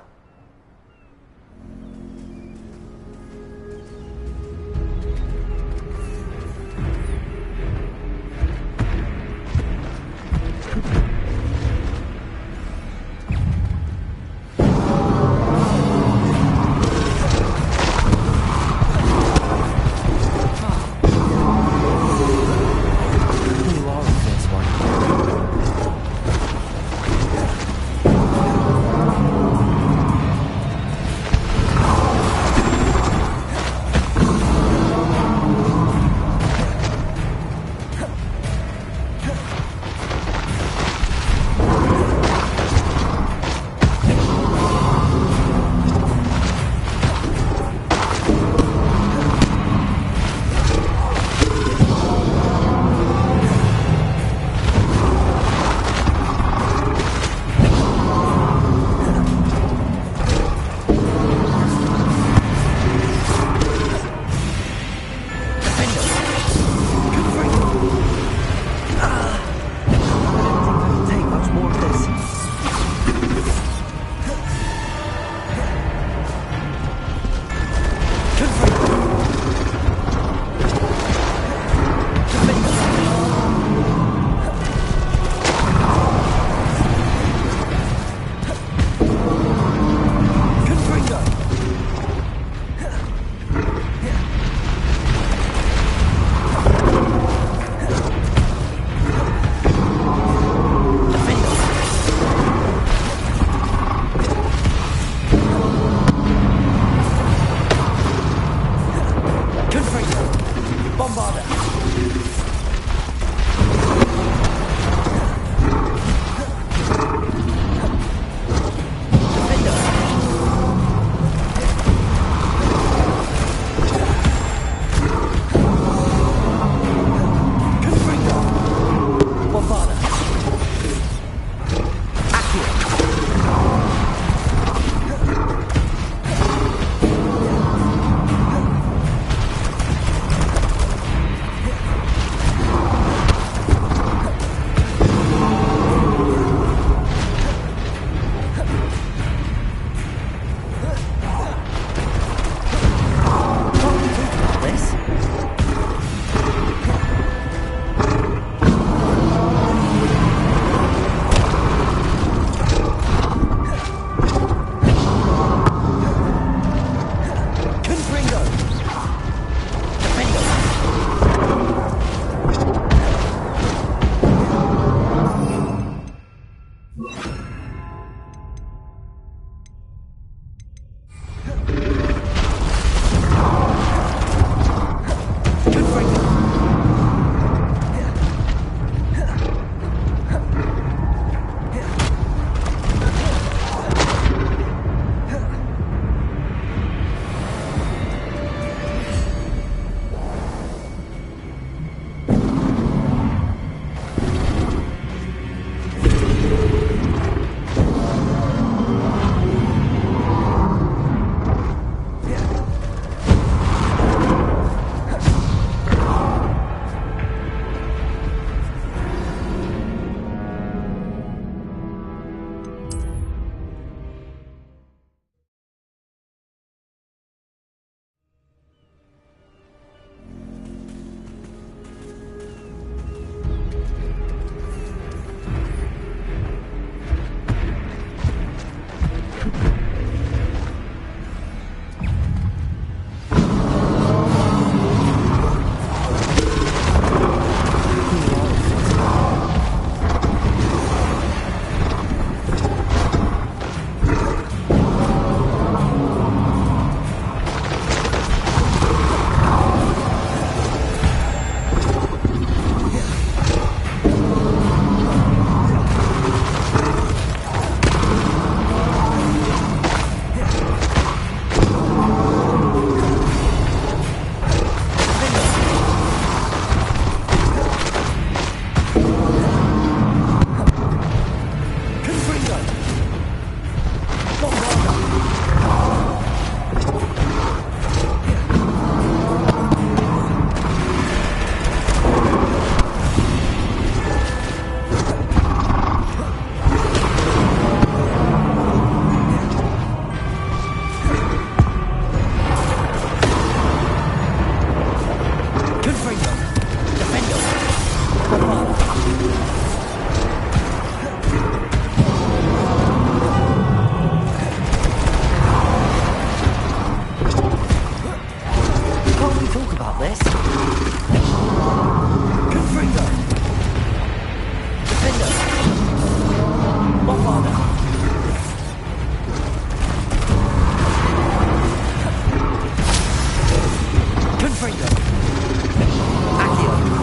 about this. Confringo! Defender! Bombarder! Confringo! Accio!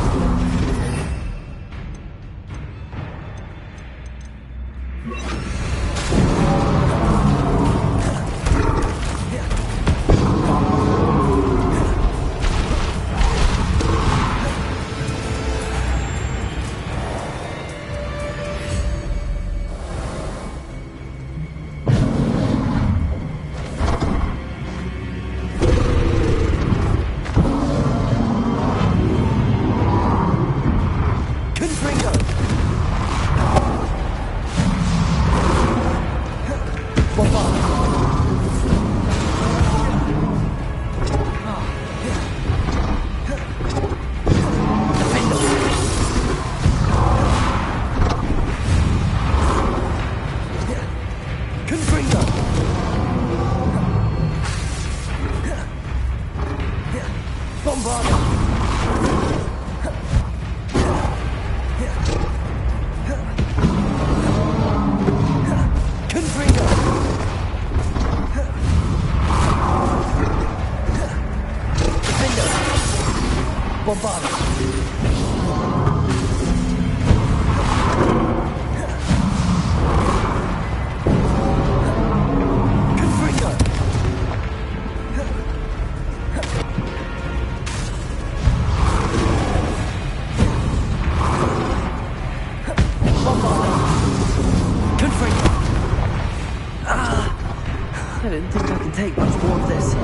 I didn't think I could take much more of this.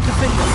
Defender!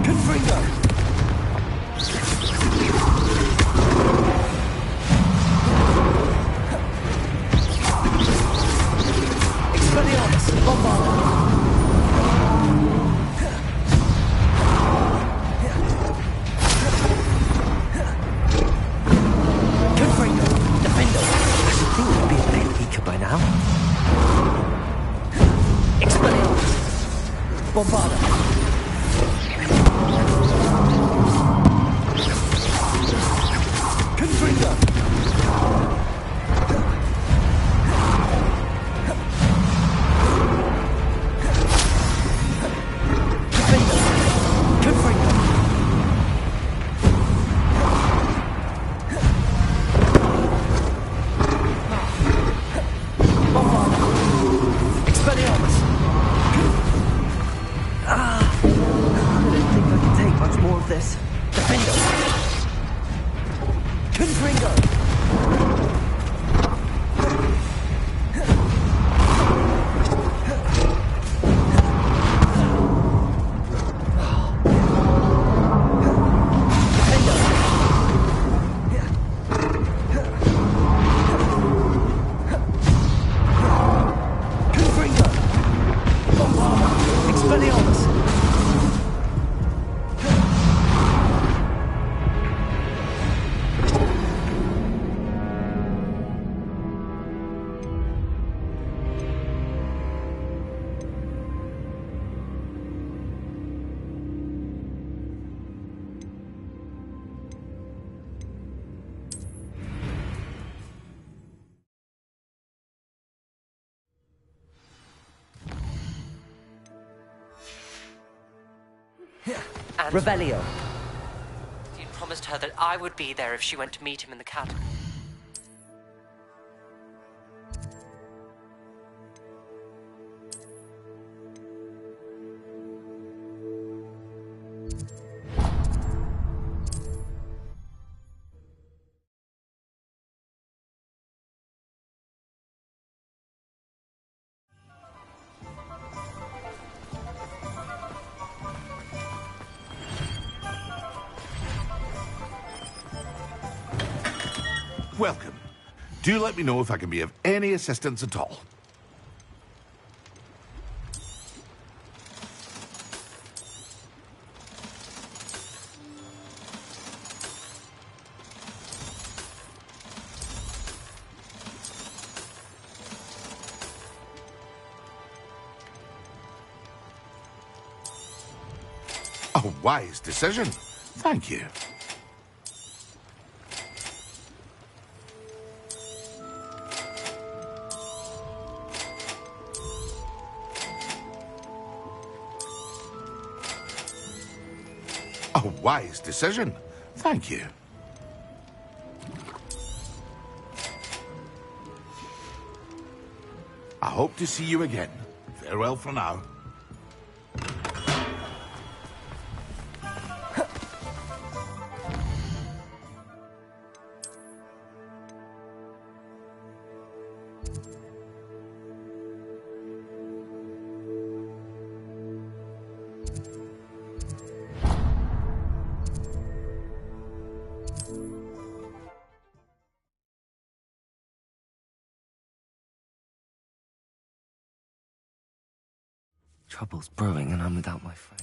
Confringo! Expelliarmus! Bombarda! Confringo! Defendo! I should think you'd be a bit weaker by now. Expelliarmus! Bombarda! Confringo! Defendo! Confringo! Bombarda! Expelliarmus! I don't think I can take much more of this. Defendo! Confringo! Confringo! Bombarda! Expelliarmus! And Revelio. You'd promised her that I would be there if she went to meet him in the catacombs. Welcome. Do let me know if I can be of any assistance at all. A wise decision. Thank you. A wise decision. Thank you. I hope to see you again. Farewell for now. Trouble's brewing and I'm without my friend.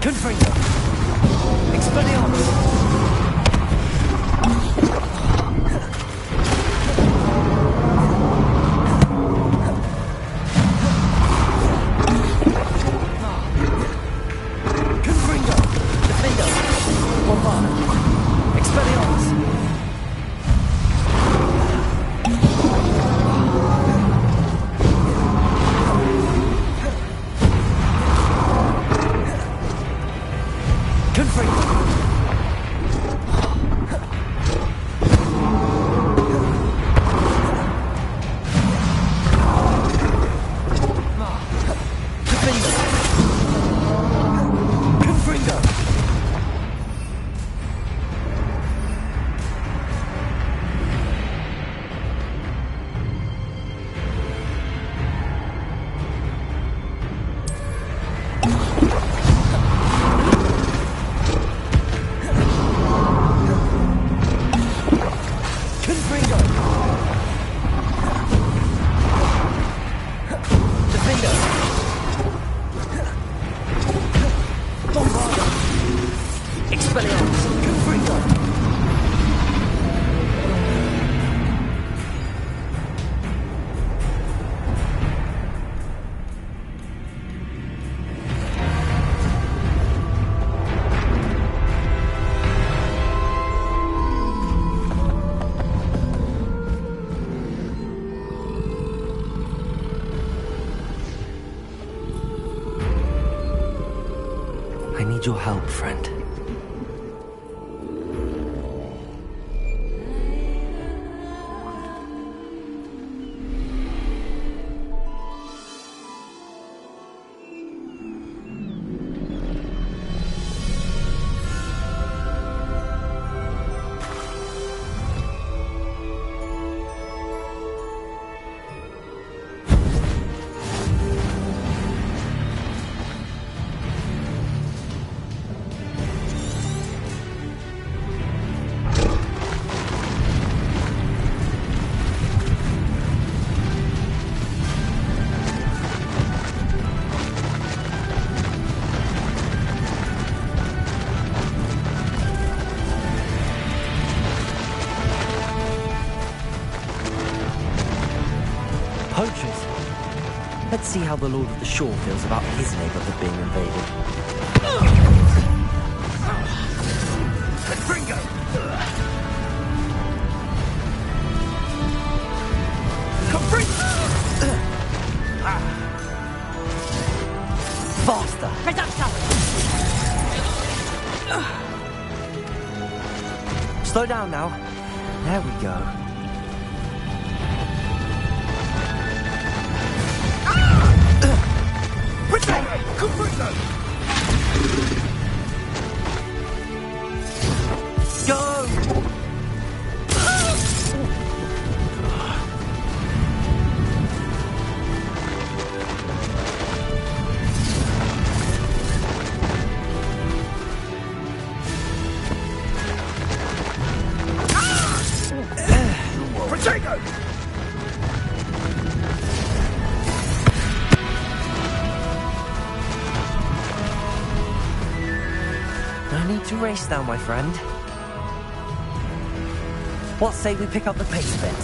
Confringo! Expelliarmus! Your help, friend. Poachers. Let's see how the Lord of the Shore feels about his neighborhood being invaded. Confringo! Faster! Slow down now. There we go. Go! Protego! No need to race now, my friend. What say we pick up the pace a bit?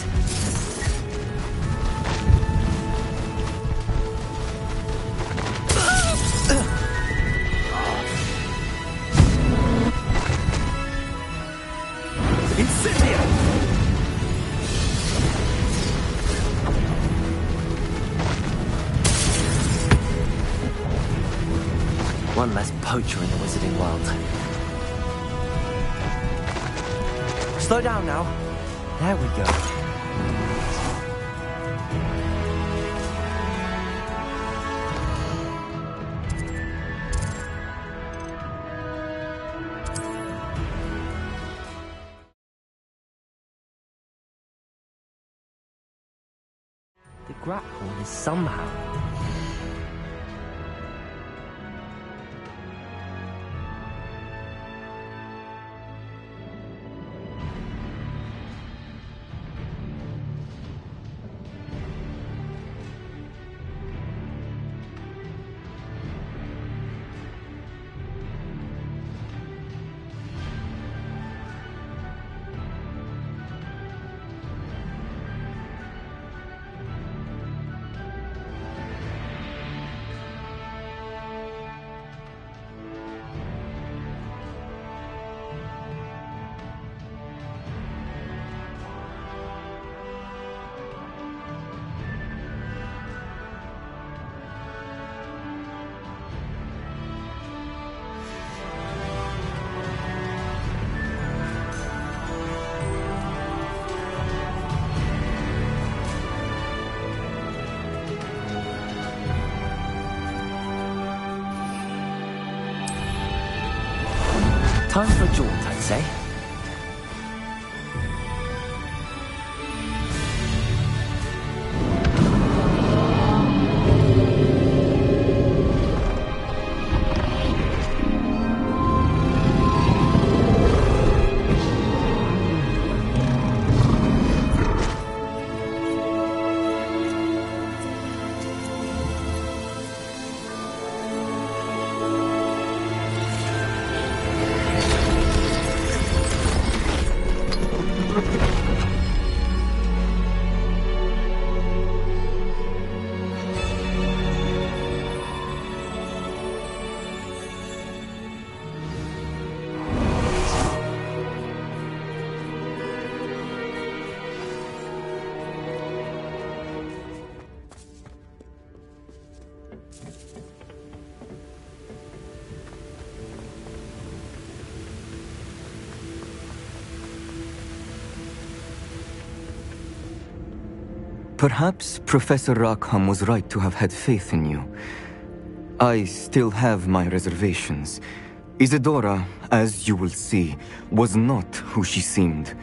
One less poacher in the wizarding world. Slow down now. There we go. The grapple is somehow... Time for a jaunt, I'd say. Perhaps Professor Rackham was right to have had faith in you. I still have my reservations. Isadora, as you will see, was not who she seemed.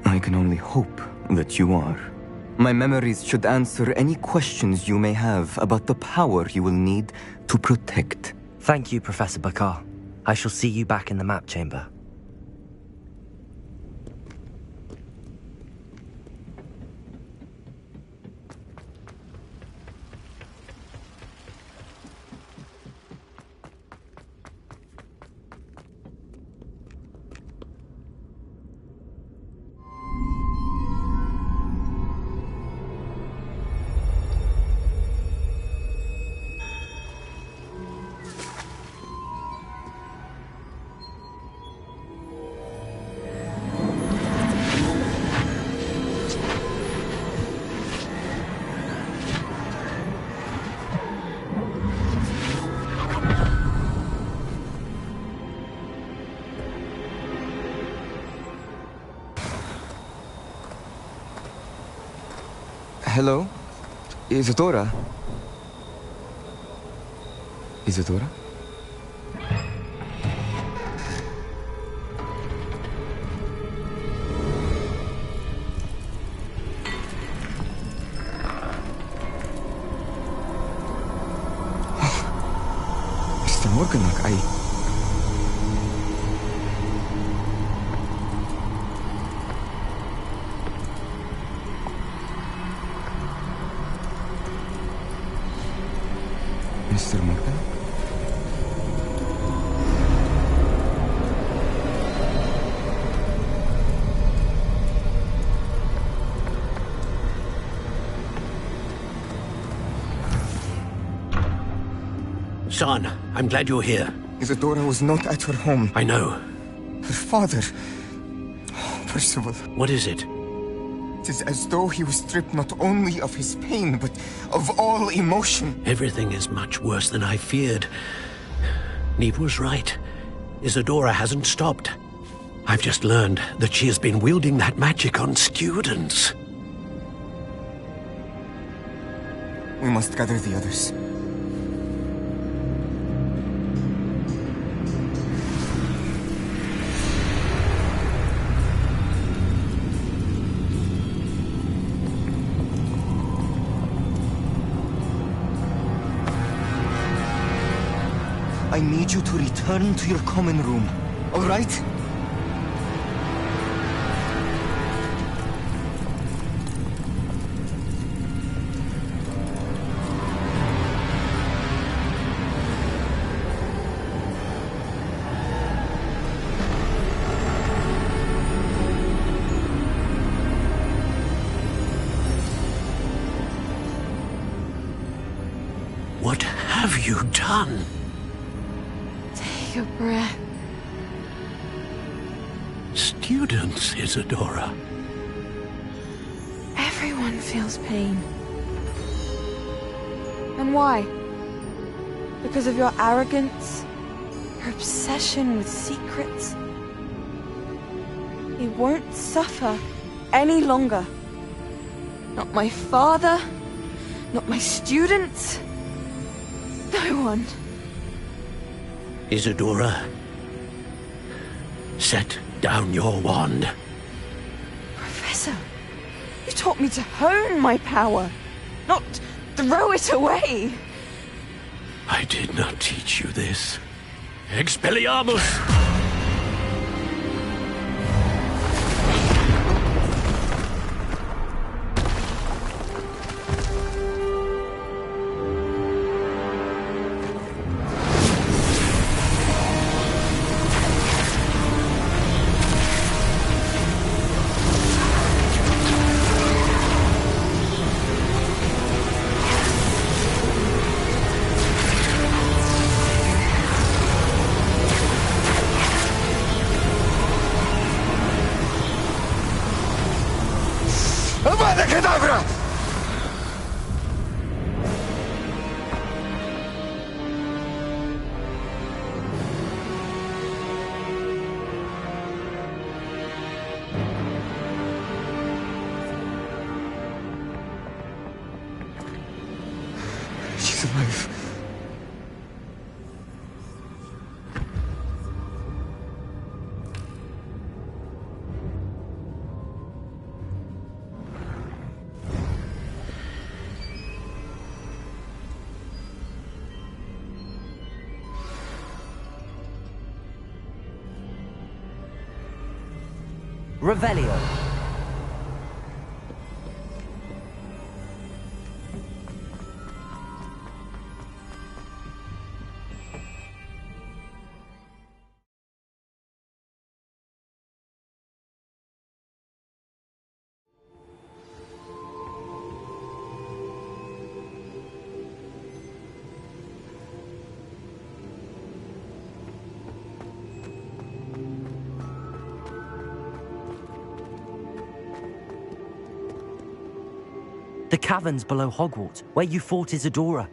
I can only hope that you are. My memories should answer any questions you may have about the power you will need to protect. Thank you, Professor Bakar. I shall see you back in the map chamber. Hello? Isadora? Isadora? Mr. Morganlock, Mr. Morgan? Son, I'm glad you're here. Isadora was not at her home. I know. Her father... Percival. What is it? It is as though he was stripped not only of his pain, but of all emotion. Everything is much worse than I feared. Neve was right. Isadora hasn't stopped. I've just learned that she has been wielding that magic on students. We must gather the others. I need you to return to your common room, all right? What have you done? Take a breath. Students, Isadora. Everyone feels pain. And why? Because of your arrogance? Your obsession with secrets? He won't suffer any longer. Not my father, not my students, no one. Isadora, Set down your wand. Professor, you taught me to hone my power, not throw it away. I did not teach you this. Expelliarmus! Avada Kedavra! She's alive. Revelio. The caverns below Hogwarts, where you fought Isadora.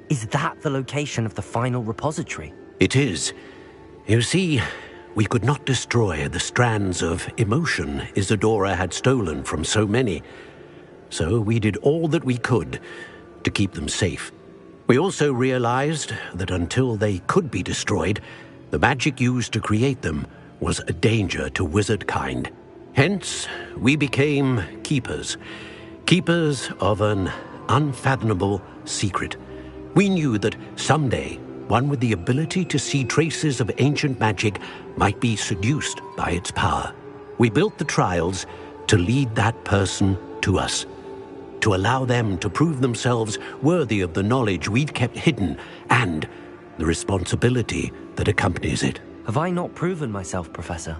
Is that the location of the final repository? It is. You see, we could not destroy the strands of emotion Isadora had stolen from so many. So we did all that we could to keep them safe. We also realized that until they could be destroyed, the magic used to create them was a danger to wizard kind. Hence, we became keepers. Keepers of an unfathomable secret. We knew that someday, one with the ability to see traces of ancient magic might be seduced by its power. We built the trials to lead that person to us, to allow them to prove themselves worthy of the knowledge we'd kept hidden and the responsibility that accompanies it. Have I not proven myself, Professor?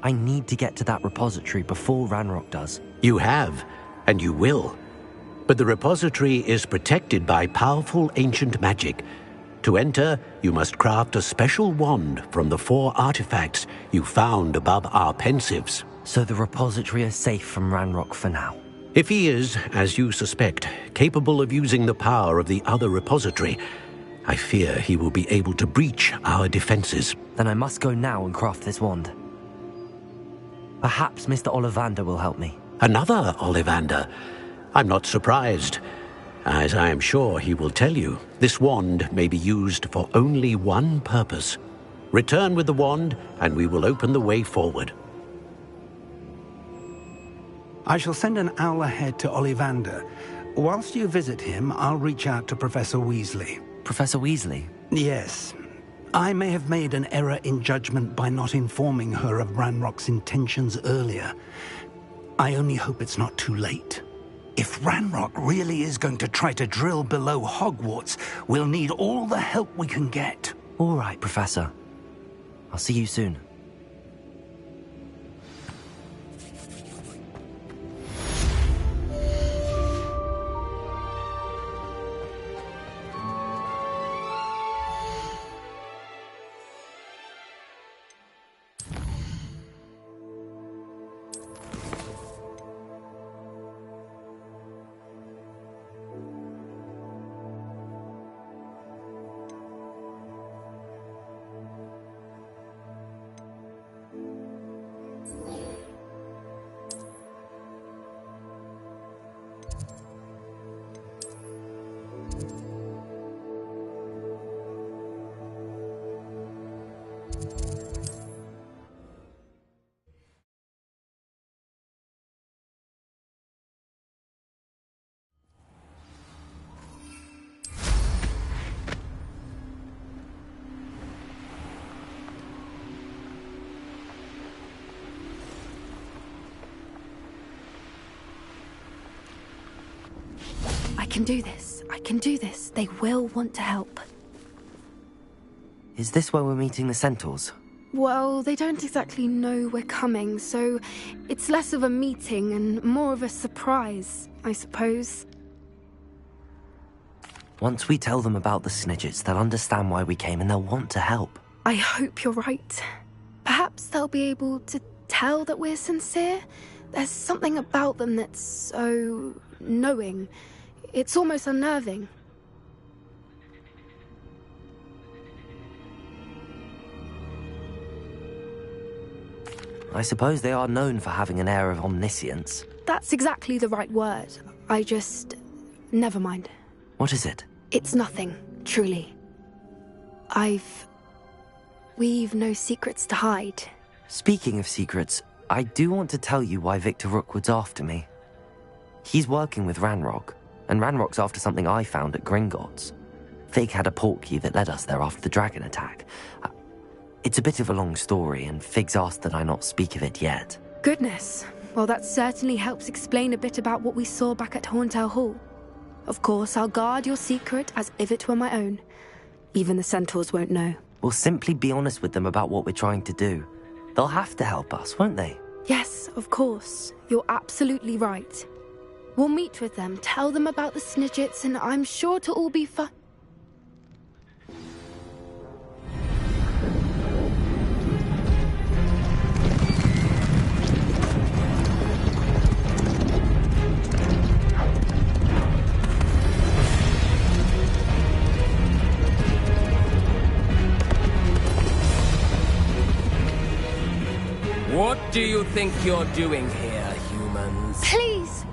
I need to get to that repository before Ranrock does. You have, and you will. But the repository is protected by powerful ancient magic. To enter, you must craft a special wand from the 4 artifacts you found above our pensives. So the repository is safe from Ranrock for now? If he is, as you suspect, capable of using the power of the other repository, I fear he will be able to breach our defenses. Then I must go now and craft this wand. Perhaps Mr. Ollivander will help me. Another Ollivander? I'm not surprised. As I am sure he will tell you, this wand may be used for only one purpose. Return with the wand, and we will open the way forward. I shall send an owl ahead to Ollivander. Whilst you visit him, I'll reach out to Professor Weasley. Professor Weasley? Yes. I may have made an error in judgment by not informing her of Ranrock's intentions earlier. I only hope it's not too late. If Ranrock really is going to try to drill below Hogwarts, we'll need all the help we can get. All right, Professor. I'll see you soon. can do this. I can do this. They will want to help. Is this where we're meeting the centaurs? Well, they don't exactly know we're coming, so it's less of a meeting and more of a surprise, I suppose. Once we tell them about the Snidgets, they'll understand why we came and they'll want to help. I hope you're right. Perhaps they'll be able to tell that we're sincere. There's something about them that's so knowing. It's almost unnerving. I suppose they are known for having an air of omniscience. That's exactly the right word. Never mind. What is it? It's nothing, truly. We've no secrets to hide. Speaking of secrets, I do want to tell you why Victor Rookwood's after me. He's working with Ranrock, and Ranrock's after something I found at Gringotts. Fig had a portkey that led us there after the dragon attack. It's a bit of a long story, and Fig's asked that I not speak of it yet. Goodness. Well, that certainly helps explain a bit about what we saw back at Horntail Hall. Of course, I'll guard your secret as if it were my own. Even the centaurs won't know. We'll simply be honest with them about what we're trying to do. They'll have to help us, won't they? Yes, of course. You're absolutely right. We'll meet with them, tell them about the Snidgets, and I'm sure to all be fun. What do you think you're doing here, humans? Please!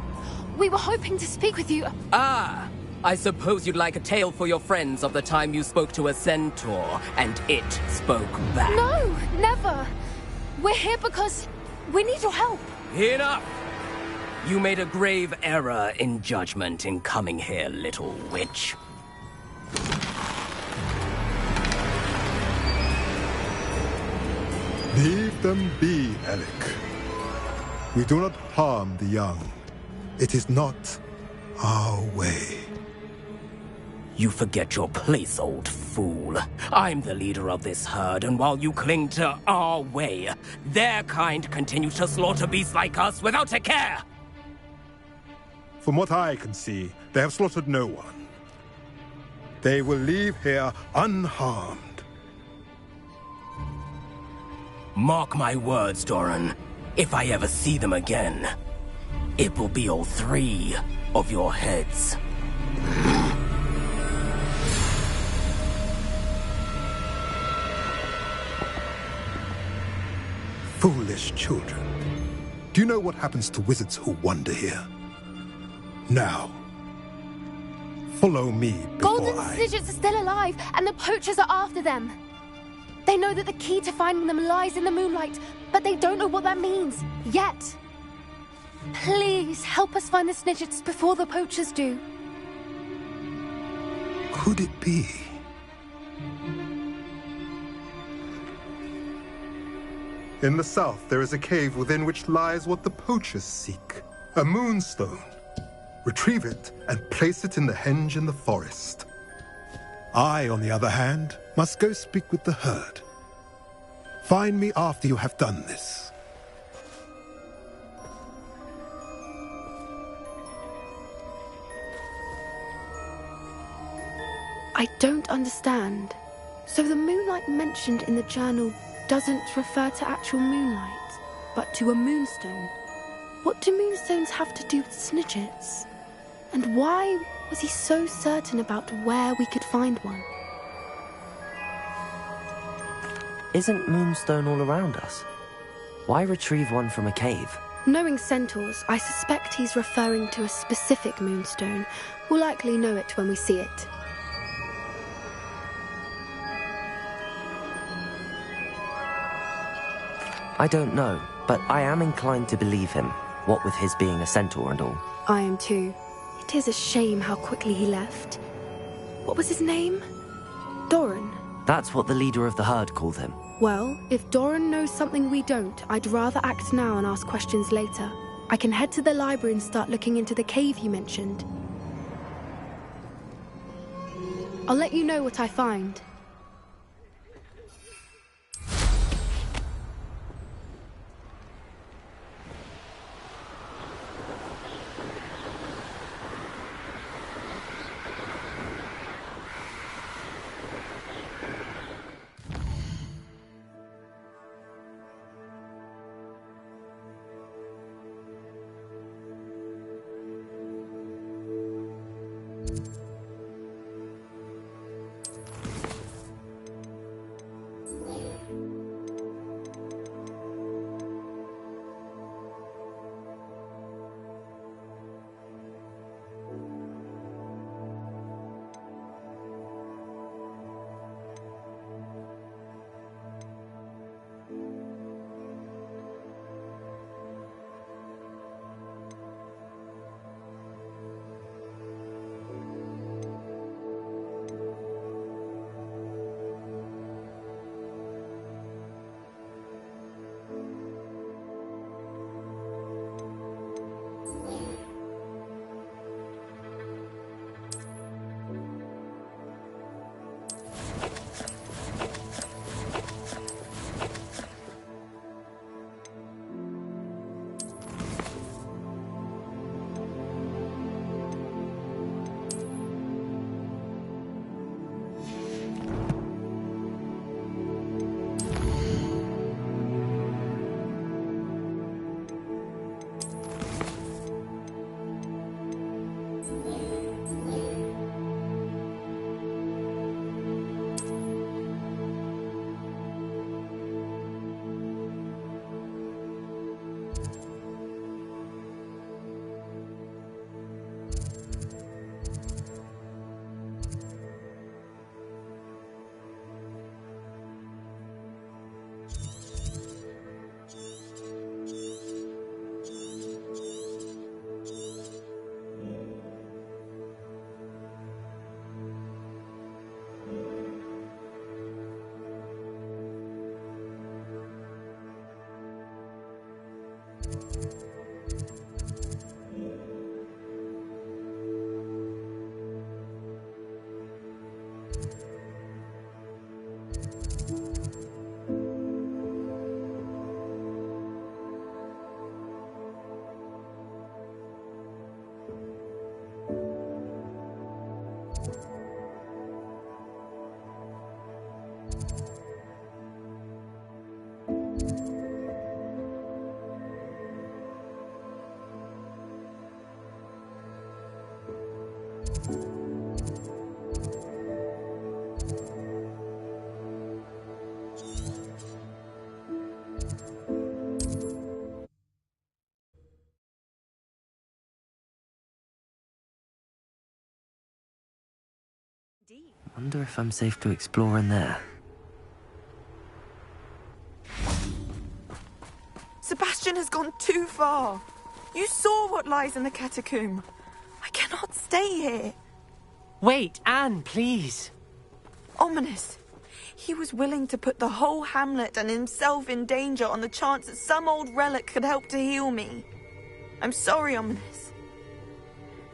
We were hoping to speak with you. Ah! I suppose you'd like a tale for your friends of the time you spoke to a centaur, and it spoke back. No, never! We're here because we need your help. Enough! You made a grave error in judgment in coming here, little witch. Leave them be, Alec. We do not harm the young. It is not our way. You forget your place, old fool. I'm the leader of this herd, and while you cling to our way, their kind continue to slaughter beasts like us without a care! From what I can see, they have slaughtered no one. They will leave here unharmed. Mark my words, Doran. If I ever see them again, it will be all 3 of your heads. Foolish children. Do you know what happens to wizards who wander here? Now, follow me before Golden Snidgets are still alive, and the poachers are after them. They know that the key to finding them lies in the moonlight, but they don't know what that means, yet. Please, help us find the Snidgets before the poachers do. Could it be? In the south, there is a cave within which lies what the poachers seek. A moonstone. Retrieve it and place it in the henge in the forest. I, on the other hand, must go speak with the herd. Find me after you have done this. I don't understand. So the moonlight mentioned in the journal doesn't refer to actual moonlight, but to a moonstone. What do moonstones have to do with Snidgets? And why was he so certain about where we could find one? Isn't Moonstone all around us? Why retrieve one from a cave? Knowing centaurs, I suspect he's referring to a specific moonstone. We'll likely know it when we see it. I don't know, but I am inclined to believe him, what with his being a centaur and all. I am too. It is a shame how quickly he left. What was his name? Doran. That's what the leader of the herd called him. Well, if Doran knows something we don't, I'd rather act now and ask questions later. I can head to the library and start looking into the cave you mentioned. I'll let you know what I find. Wonder if I'm safe to explore in there. Sebastian has gone too far. You saw what lies in the catacomb. I cannot stay here. Wait, Anne, please. Ominous. He was willing to put the whole hamlet and himself in danger on the chance that some old relic could help to heal me. I'm sorry, Ominous.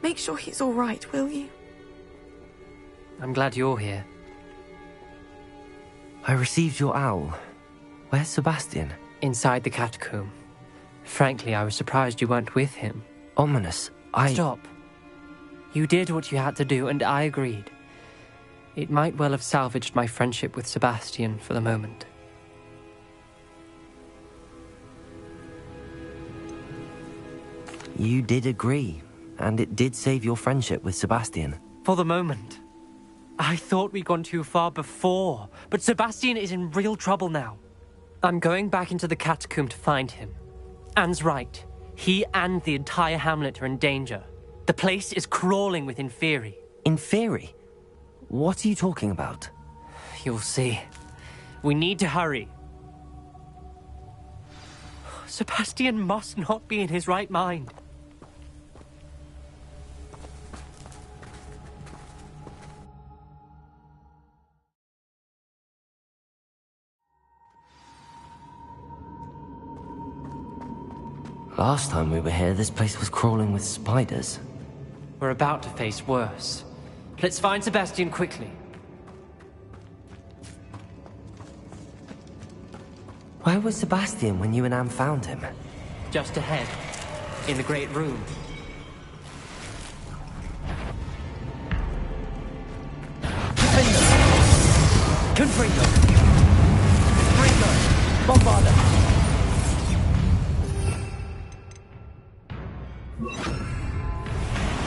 Make sure he's all right, will you? I'm glad you're here. I received your owl. Where's Sebastian? Inside the catacomb. Frankly, I was surprised you weren't with him. Ominous, Stop. You did what you had to do, and I agreed. It might well have salvaged my friendship with Sebastian for the moment. You did agree, and it did save your friendship with Sebastian. For the moment. I thought we'd gone too far before, but Sebastian is in real trouble now. I'm going back into the catacomb to find him. Anne's right. He and the entire hamlet are in danger. The place is crawling with Inferi. Inferi? What are you talking about? You'll see. We need to hurry. Sebastian must not be in his right mind. Last time we were here, this place was crawling with spiders. We're about to face worse. Let's find Sebastian quickly. Where was Sebastian when you and Anne found him? Just ahead, in the Great Room. Confringo! Confringo! Bombarda!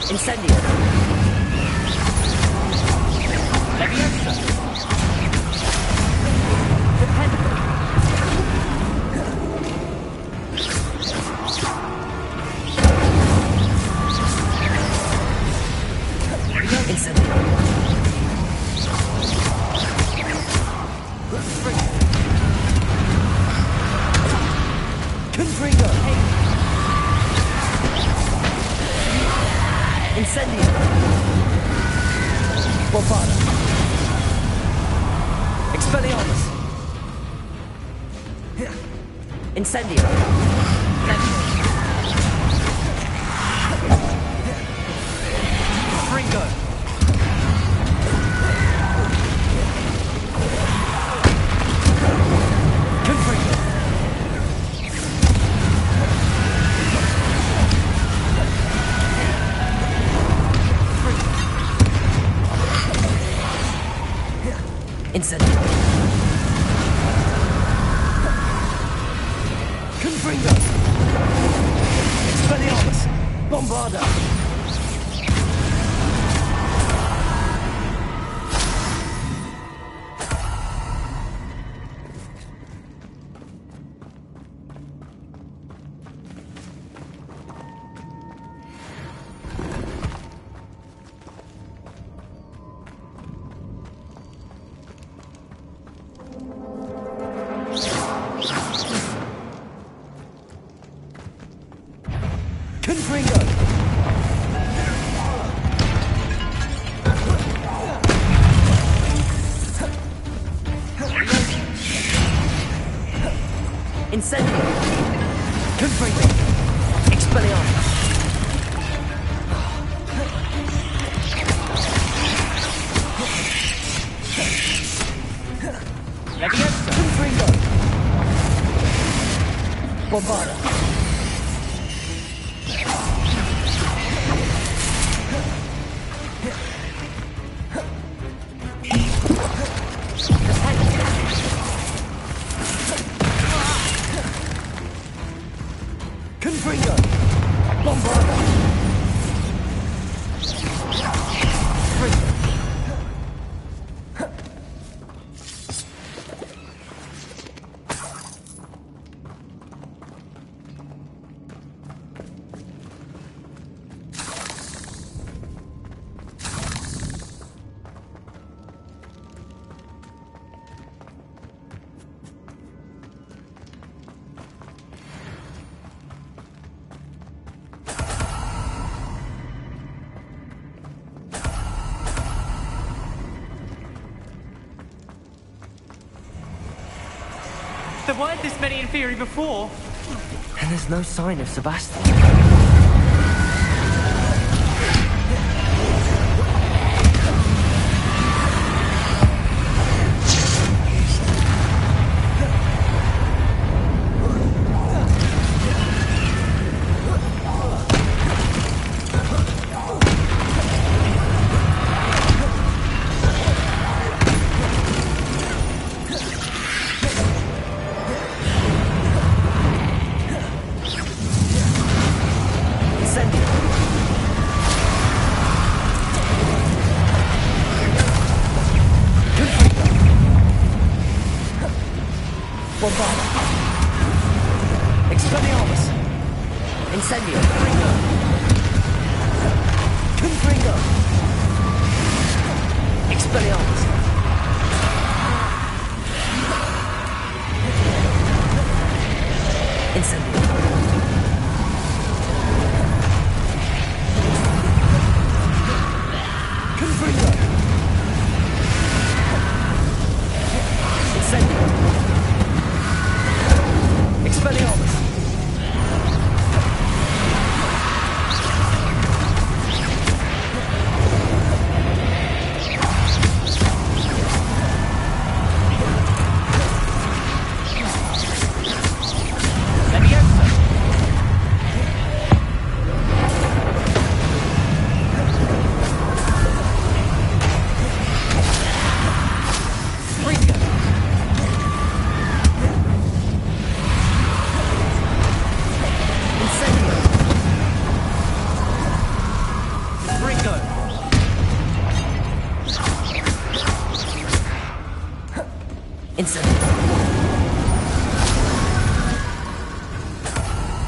Incendio! Leviosa! Dependo! Incendio! Confringo! Incendio! Bombarda! Expelliarmus! Incendio! Confringo! Confringo! Incendio! Confringo! Expelliarmus! Bombarda! Confringo! Incendio! Confringo! Expelliarmus! Leviosa! Confringo! Bombarda! Confringo! Bombarda! There weren't this many in theory before. And there's no sign of Sebastian. Bombarda! Expelliarmus! Incendio! Confringo! Expelliarmus! Incendio! Confringo! Incendio! Expelliarmus!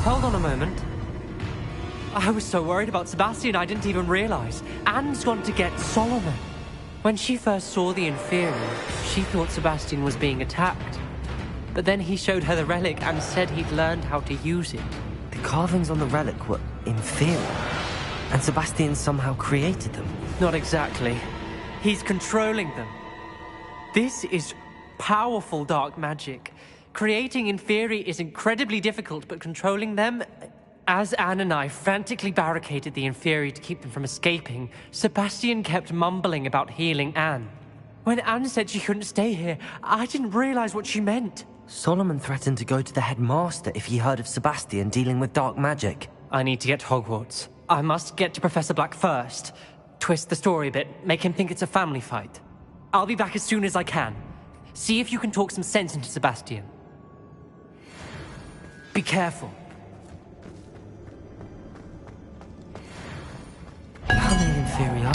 Hold on a moment. I was so worried about Sebastian I didn't even realize. Anne's gone to get Solomon. When she first saw the Inferior, she thought Sebastian was being attacked. But then he showed her the relic and said he'd learned how to use it. The carvings on the relic were inferior, and Sebastian somehow created them. Not exactly. He's controlling them. This is powerful dark magic. Creating Inferi is incredibly difficult, but controlling them... As Anne and I frantically barricaded the Inferi to keep them from escaping, Sebastian kept mumbling about healing Anne. When Anne said she couldn't stay here, I didn't realize what she meant. Solomon threatened to go to the headmaster if he heard of Sebastian dealing with dark magic. I need to get to Hogwarts. I must get to Professor Black first. Twist the story a bit, make him think it's a family fight. I'll be back as soon as I can. See if you can talk some sense into Sebastian. Be careful. How many Inferi are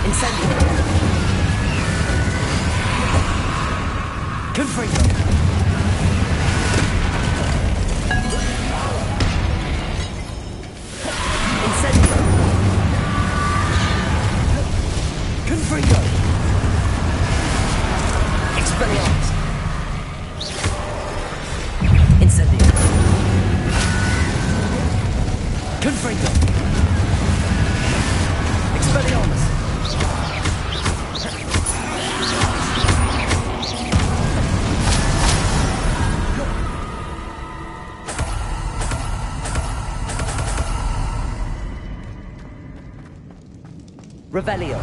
Incendio! Confringo! Incendio! Confringo! Expelliarmus! Incendio! Confringo! Expelliarmus! Revelio.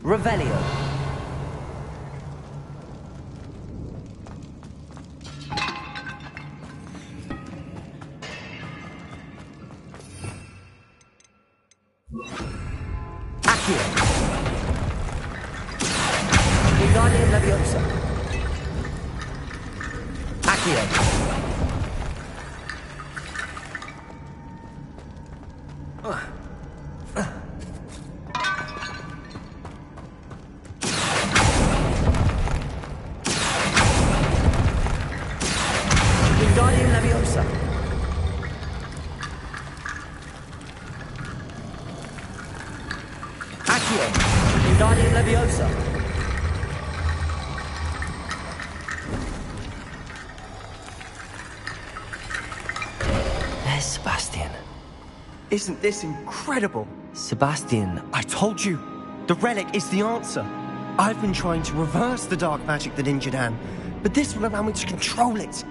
Revelio. Accio. Wingardium Leviosa. Accio. Wingardium Leviosa. Accio. Wingardium Leviosa. There's Sebastian. Isn't this incredible? Sebastian. I told you, the relic is the answer. I've been trying to reverse the dark magic that injured Anne, but this will allow me to control it.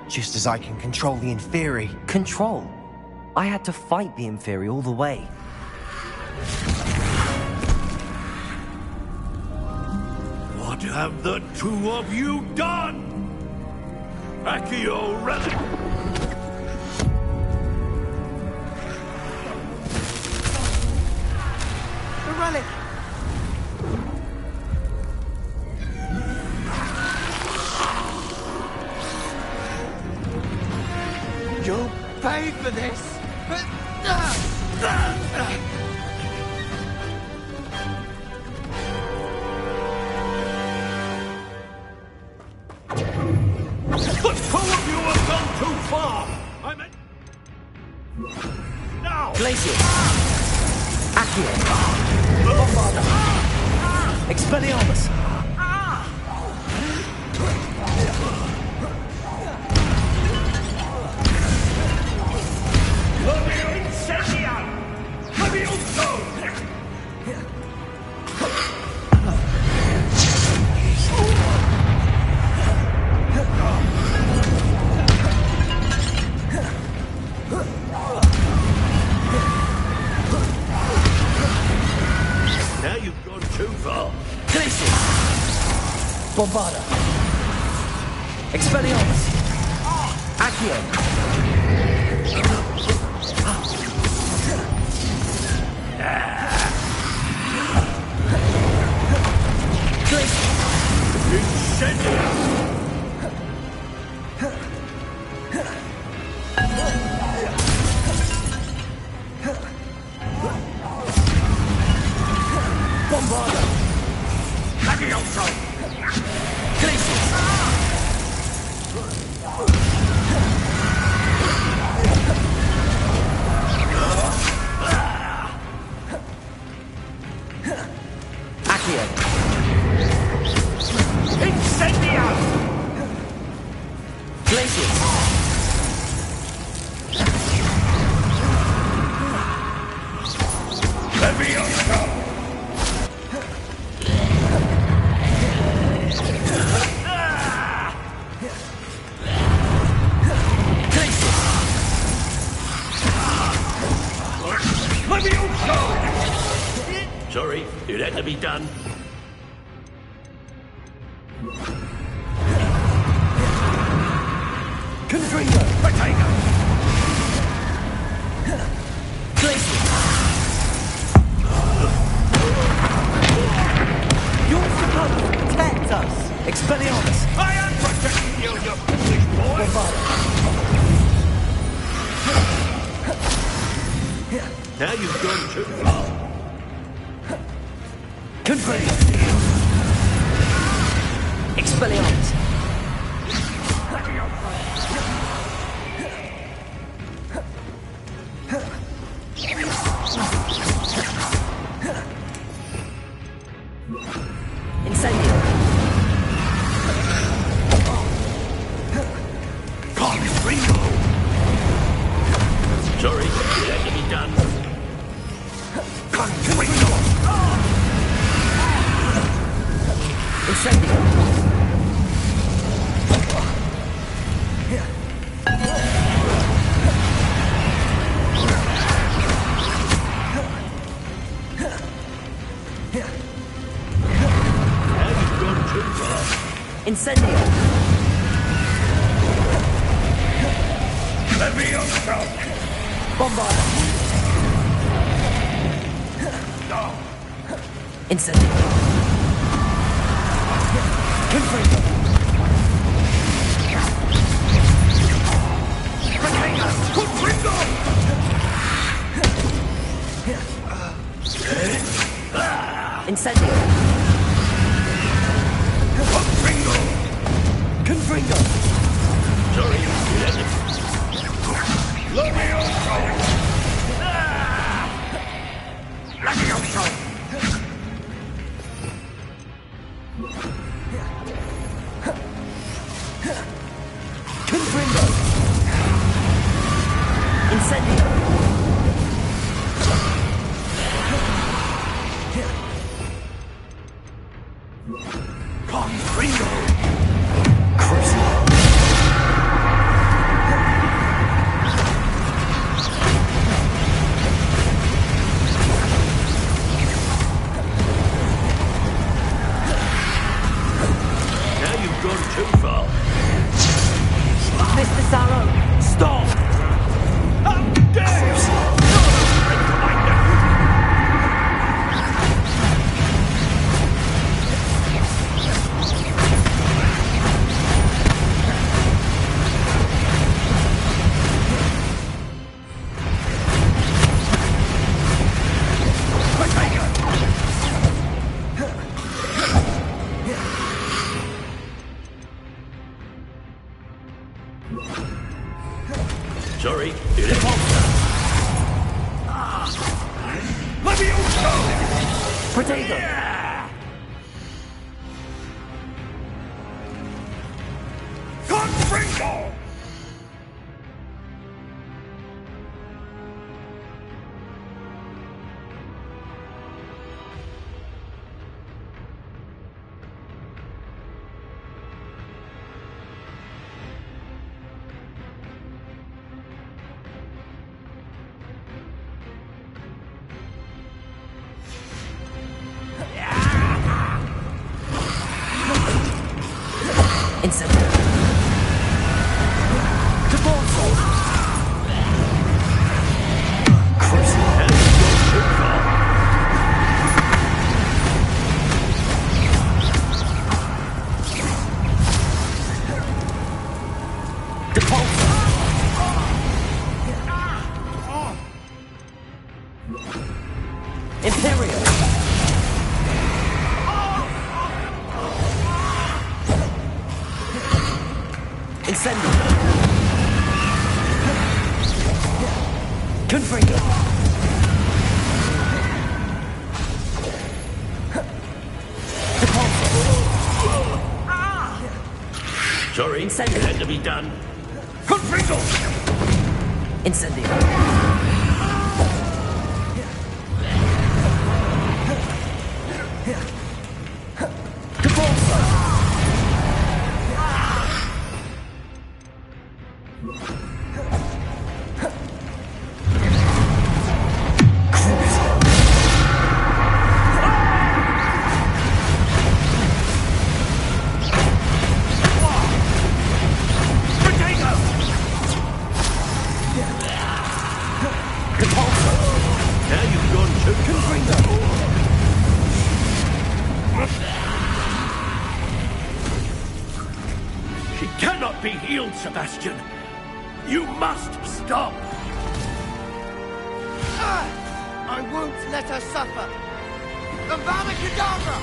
Just as I can control the Inferi. Control? I had to fight the Inferi all the way. What have the two of you done? Accio relic! The relic! You'll pay for this! The two of you have gone too far! I meant... Now! Glacius. Accio. Bombarda. Expelliarmus. Levio incendium! Levioso! Now you've gone too far. Glacius! Bombarda! Expelliarmus! Accio! Bombarda! Lagioso! Glacius! Accio! Incendio! Glacius! Levioso! Sorry, it had to be done. Confringo! Potato! Glacius! You're supposed to protect us! Expelliarmus! I am protecting you, you foolish boy! Now you've gone too far. Confringo! Expelliarmus! Incendio! Confringo! Sorry, it had to be done. Confringo! Incendio! Incendio! Levioso! Bombarda! Incendio! Confringo! Confringo! Incendio! Confringo! Confringo! Sorry, you had it. Levioso! Levioso! Confringo! Incendio! Confringo! Now you've gone too far. Mr. Sarro, stop! How dare you! Break to my nephew! Sorry, it is. Levioso! Potato! Confringo! Incendio. Sorry, it had to be done. Confringo! Incendio. Sebastian, you must stop! I won't let her suffer! Avada Kedavra!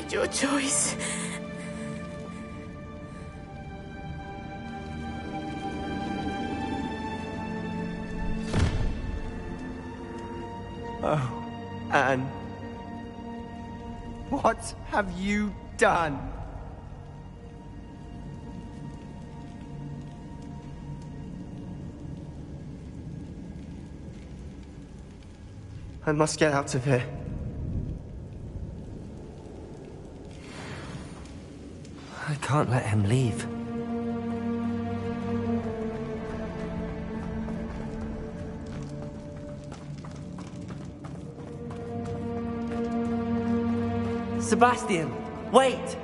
Your choice. Oh, Anne. What have you done? I must get out of here. I can't let him leave. Sebastian, wait!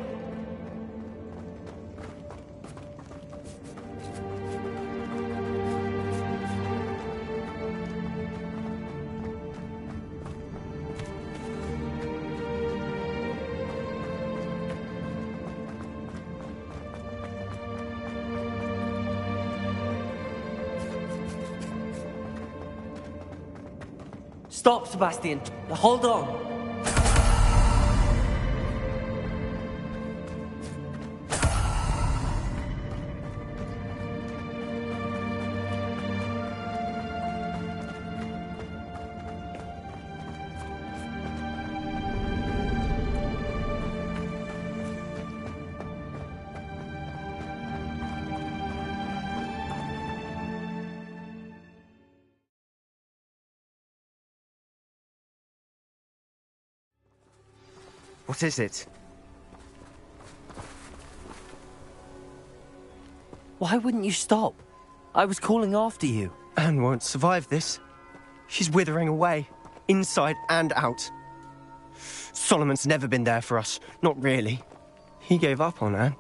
Stop, Sebastian. Hold on. What is it? Why wouldn't you stop? I was calling after you. Anne won't survive this. She's withering away, inside and out. Solomon's never been there for us, not really. He gave up on Anne.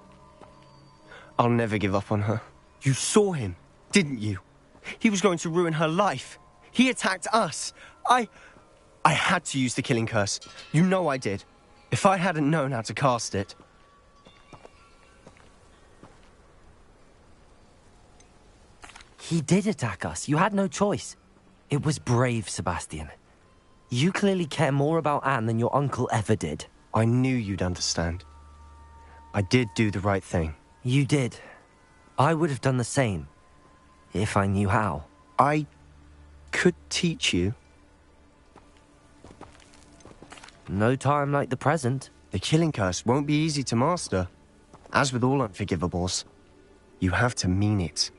I'll never give up on her. You saw him, didn't you? He was going to ruin her life. He attacked us. I had to use the killing curse. You know I did. If I hadn't known how to cast it... He did attack us. You had no choice. It was brave, Sebastian. You clearly care more about Anne than your uncle ever did. I knew you'd understand. I did do the right thing. You did. I would have done the same, if I knew how. I could teach you. No time like the present. The killing curse won't be easy to master. As with all unforgivables, you have to mean it.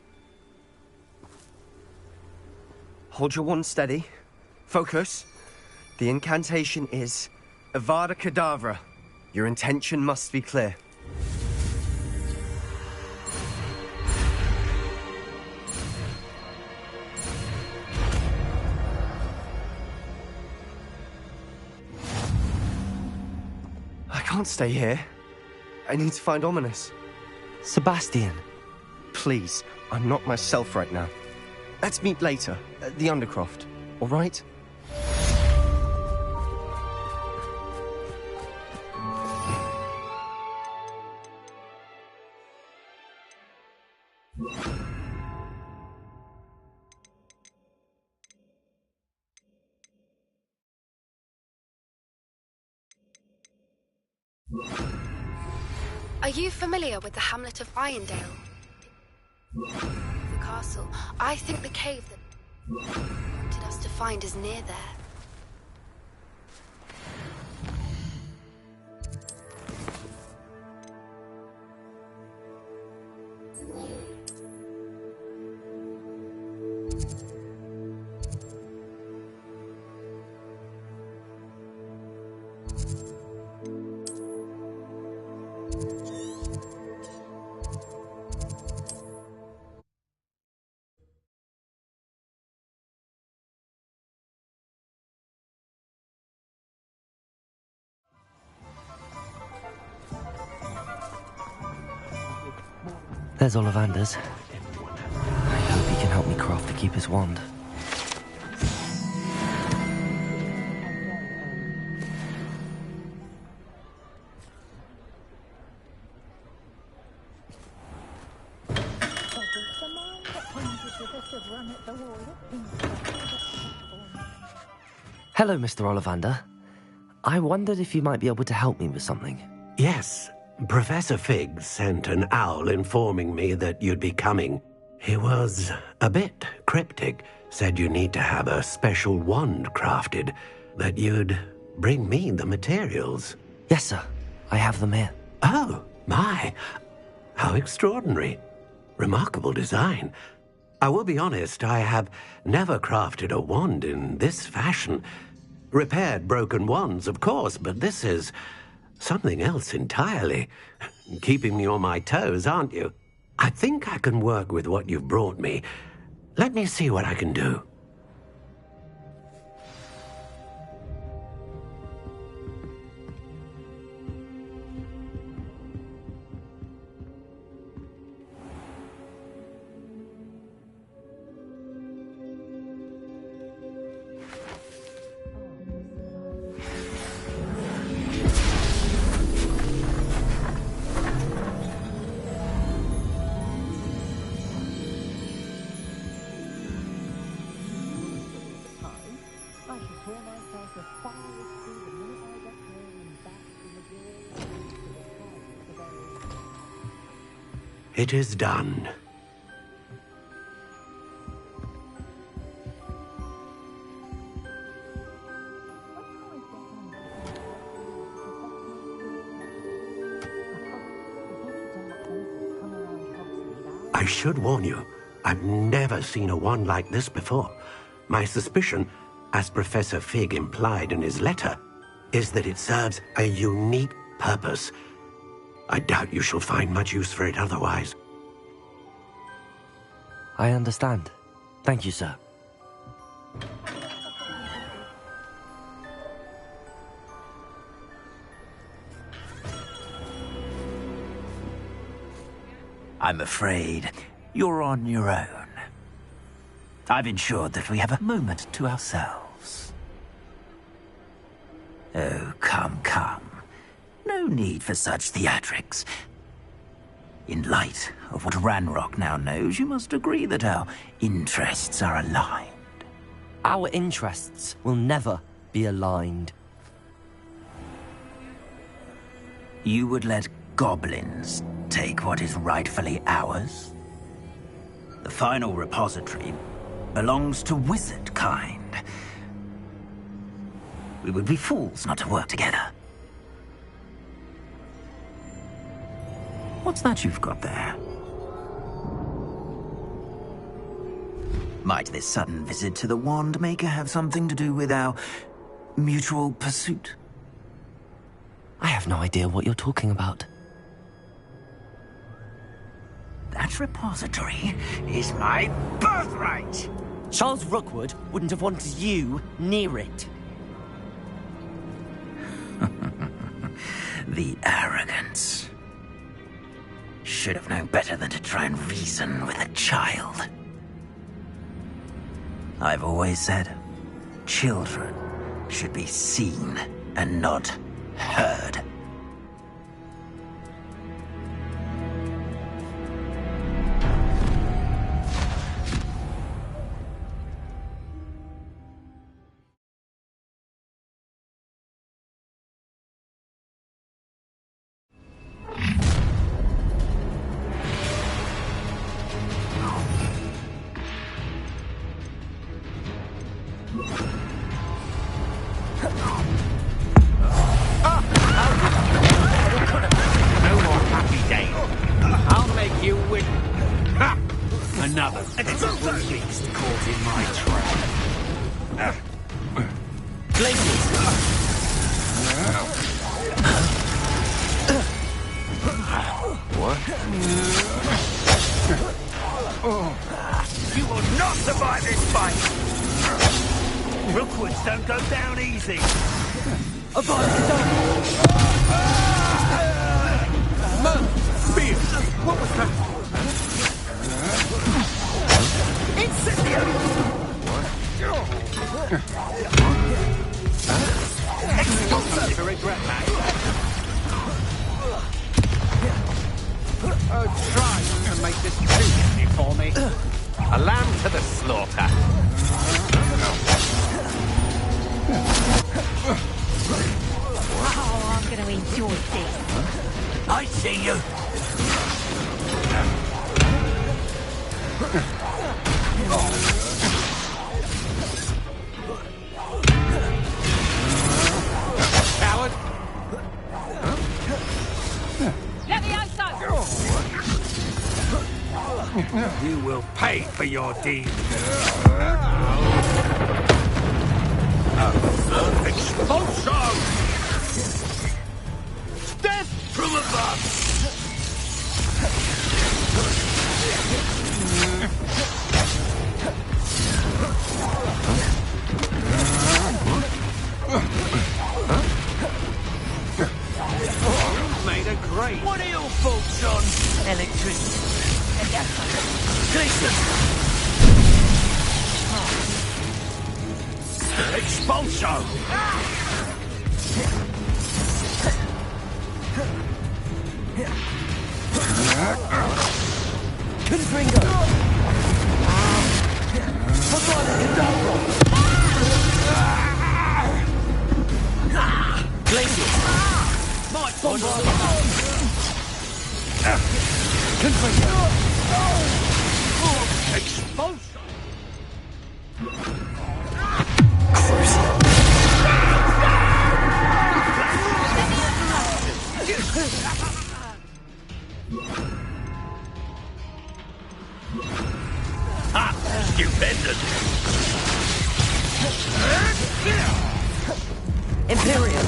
Hold your wand steady. Focus. The incantation is Avada Kedavra. Your intention must be clear. I can't stay here. I need to find Ominous. Sebastian. Please, I'm not myself right now. Let's meet later, at the Undercroft, all right? Are you familiar with the hamlet of Irondale? The castle. I think the cave that wanted us to find is near there. There's Ollivander's. I hope he can help me craft the Keeper's wand. Hello, Mr. Ollivander. I wondered if you might be able to help me with something. Yes. Professor Fig sent an owl informing me that you'd be coming. He was a bit cryptic, said you need to have a special wand crafted, that you'd bring me the materials. Yes, sir. I have them here. Oh, my. How extraordinary. Remarkable design. I will be honest, I have never crafted a wand in this fashion. Repaired broken wands, of course, but this is something else entirely. Keeping me on my toes, aren't you? I think I can work with what you've brought me. Let me see what I can do. It is done. I should warn you, I've never seen a wand like this before. My suspicion, as Professor Fig implied in his letter, is that it serves a unique purpose. I doubt you shall find much use for it otherwise. I understand. Thank you, sir. I'm afraid you're on your own. I've ensured that we have a moment to ourselves. Oh, come, come. No need for such theatrics. In light of what Ranrock now knows, you must agree that our interests are aligned. Our interests will never be aligned. You would let goblins take what is rightfully ours? The final repository belongs to wizard kind. We would be fools not to work together. What's that you've got there? Might this sudden visit to the Wand Maker have something to do with our mutual pursuit? I have no idea what you're talking about. That repository is my birthright! Charles Rookwood wouldn't have wanted you near it. The arrogance. Should have known better than to try and reason with a child. I've always said, children should be seen and not heard. Another beast caught in my trap. What? You will not survive this fight! Rookwoods don't go down easy! Spear! What was that? Incendio! Explosive to regret that. Oh, try to make this too easy for me. A lamb to the slaughter. Oh, I'm going to enjoy this. I see you. Coward. Let me outside! You will pay for your deed. Expulso! Death from above! Made a great. What are your faults on? Electricity. Glacier! Expulso! Confringo! Glacier! My bombard! Confringo! Expulso! Ha! Stupendous! Imperium!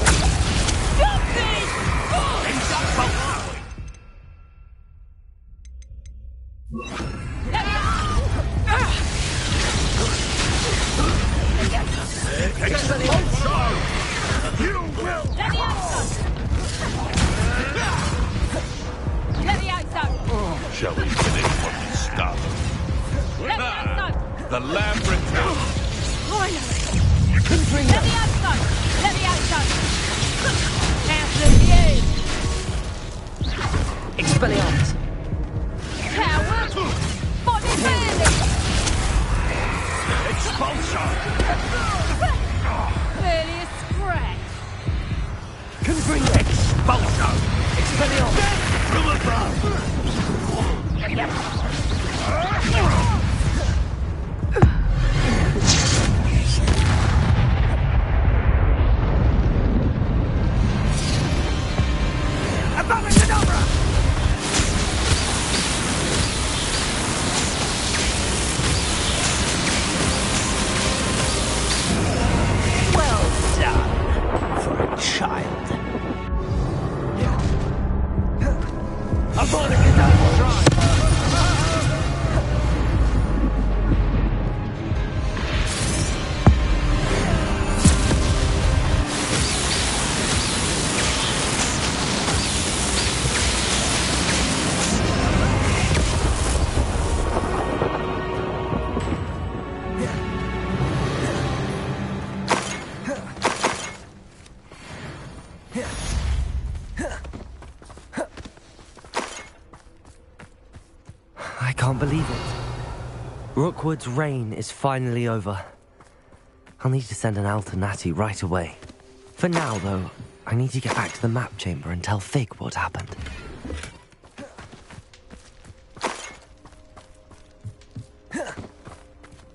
Shall we finish what we started? The lamb returns. Let me outside! Let me outside! Out of the From above! Well done for a child. I can't believe it. Rookwood's reign is finally over. I'll need to send an Alternati right away. For now, though, I need to get back to the map chamber and tell Fig what happened.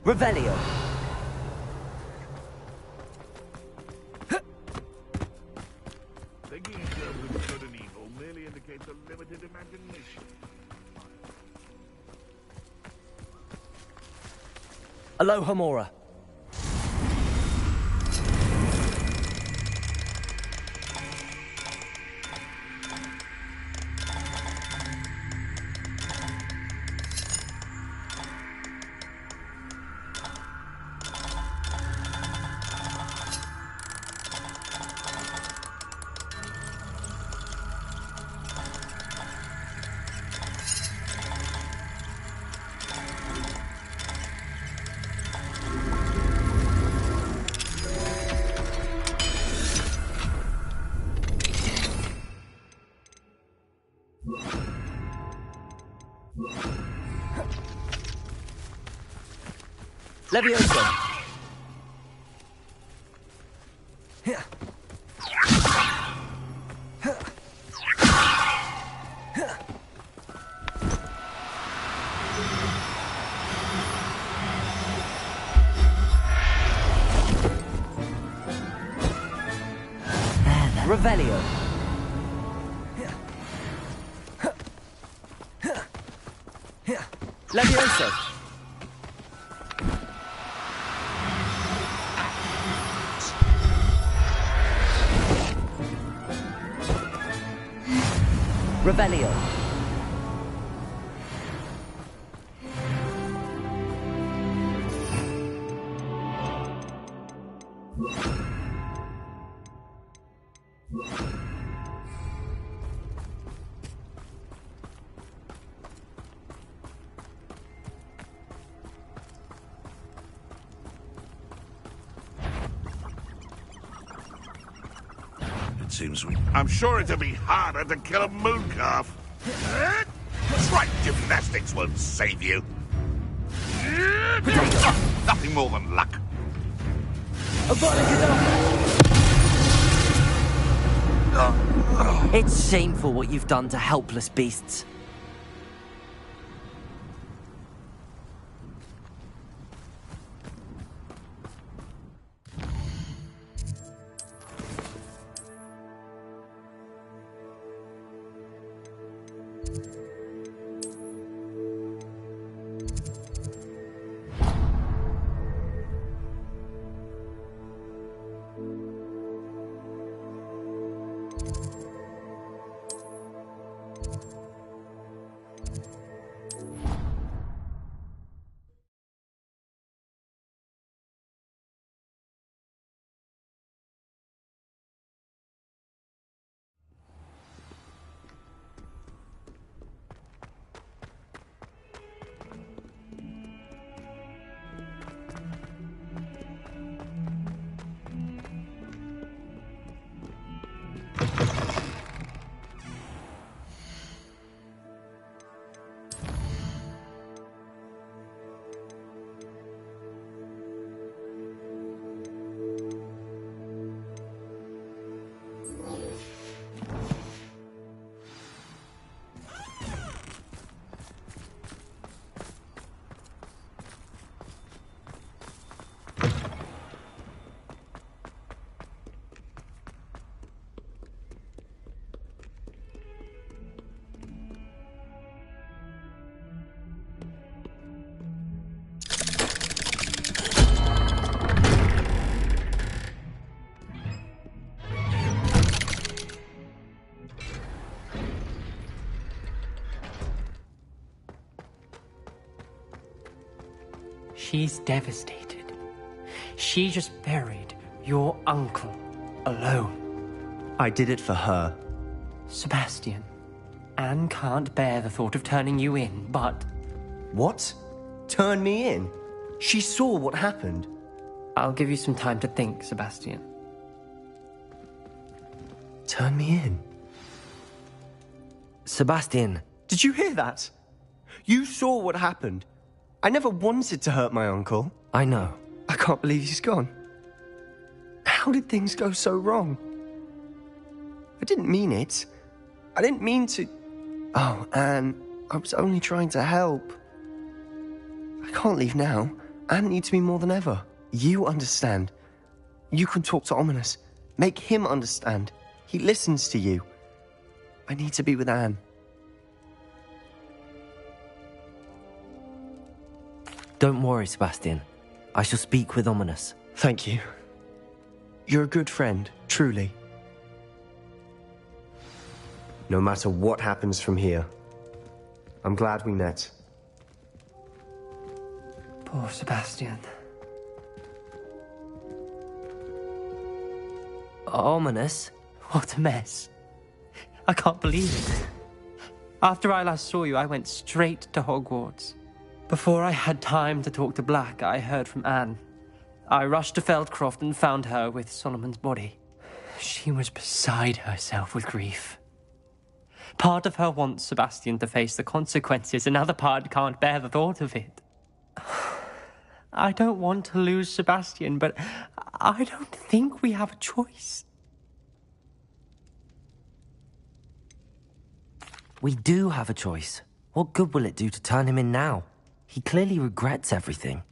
Revelio! Thinking in terms of good and evil merely indicates a limited imagination. Aloha Mora. Levioso. Revelio. Levioso. Revelio. I'm sure it'd be harder to kill a moon calf. Right, gymnastics won't save you. Nothing more than luck. It's shameful what you've done to helpless beasts. She's devastated. She just buried your uncle alone. I did it for her. Sebastian, Anne can't bear the thought of turning you in, but... What? Turn me in? She saw what happened. I'll give you some time to think, Sebastian. Turn me in? Sebastian. Did you hear that? You saw what happened. I never wanted to hurt my uncle. I know. I can't believe he's gone. How did things go so wrong? I didn't mean it. I didn't mean to... Oh, Anne, I was only trying to help. I can't leave now. Anne needs me more than ever. You understand. You can talk to Ominous. Make him understand. He listens to you. I need to be with Anne. Don't worry, Sebastian. I shall speak with Ominous. Thank you. You're a good friend, truly. No matter what happens from here, I'm glad we met. Poor Sebastian. Ominous? What a mess. I can't believe it. After I last saw you, I went straight to Hogwarts. Before I had time to talk to Black, I heard from Anne. I rushed to Feldcroft and found her with Solomon's body. She was beside herself with grief. Part of her wants Sebastian to face the consequences, another part can't bear the thought of it. I don't want to lose Sebastian, but I don't think we have a choice. We do have a choice. What good will it do to turn him in now? He clearly regrets everything.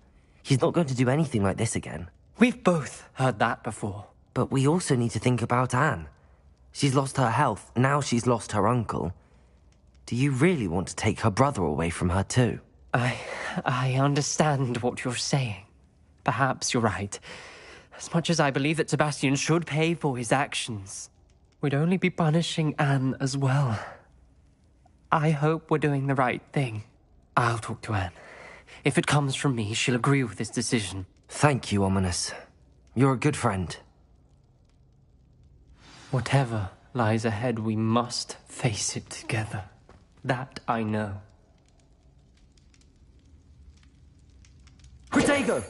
He's not going to do anything like this again. We've both heard that before. But we also need to think about Anne. She's lost her health, now she's lost her uncle. Do you really want to take her brother away from her too? I understand what you're saying. Perhaps you're right. As much as I believe that Sebastian should pay for his actions, we'd only be punishing Anne as well. I hope we're doing the right thing. I'll talk to Anne. If it comes from me, she'll agree with this decision. Thank you, Ominous. You're a good friend. Whatever lies ahead, we must face it together. That I know. Protego!